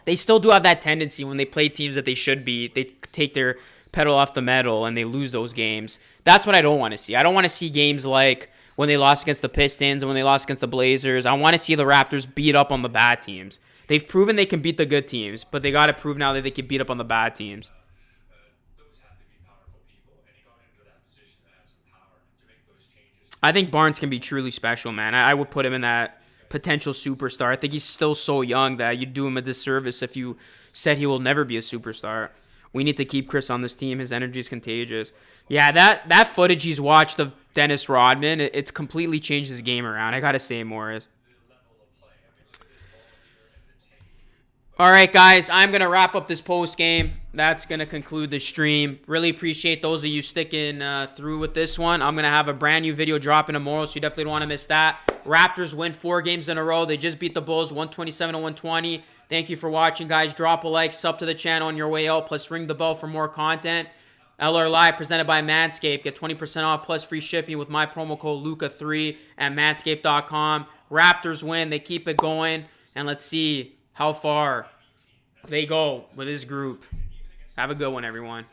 they still do have that tendency when they play teams that they should beat. They take their pedal off the metal and they lose those games. That's what I don't want to see. I don't want to see games like when they lost against the Pistons and when they lost against the Blazers. I want to see the Raptors beat up on the bad teams. They've proven they can beat the good teams, but they got to prove now that they can beat up on the bad teams. I think Barnes can be truly special, man. I would put him in that potential superstar. I think he's still so young that you'd do him a disservice if you said he will never be a superstar. We need to keep Chris on this team. His energy is contagious. Yeah, that footage he's watched of Dennis Rodman, it's completely changed his game around. I got to say, Morris. All right, guys, I'm going to wrap up this post game. That's going to conclude the stream. Really appreciate those of you sticking through with this one. I'm going to have a brand new video dropping tomorrow, so you definitely don't want to miss that. Raptors win 4 games in a row. They just beat the Bulls 127-120. Thank you for watching, guys. Drop a like, sub to the channel on your way out, plus ring the bell for more content. LR Live presented by Manscaped. Get 20% off plus free shipping with my promo code Luca3 at manscaped.com. Raptors win. They keep it going. And let's see how far they go with this group. Have a good one, everyone.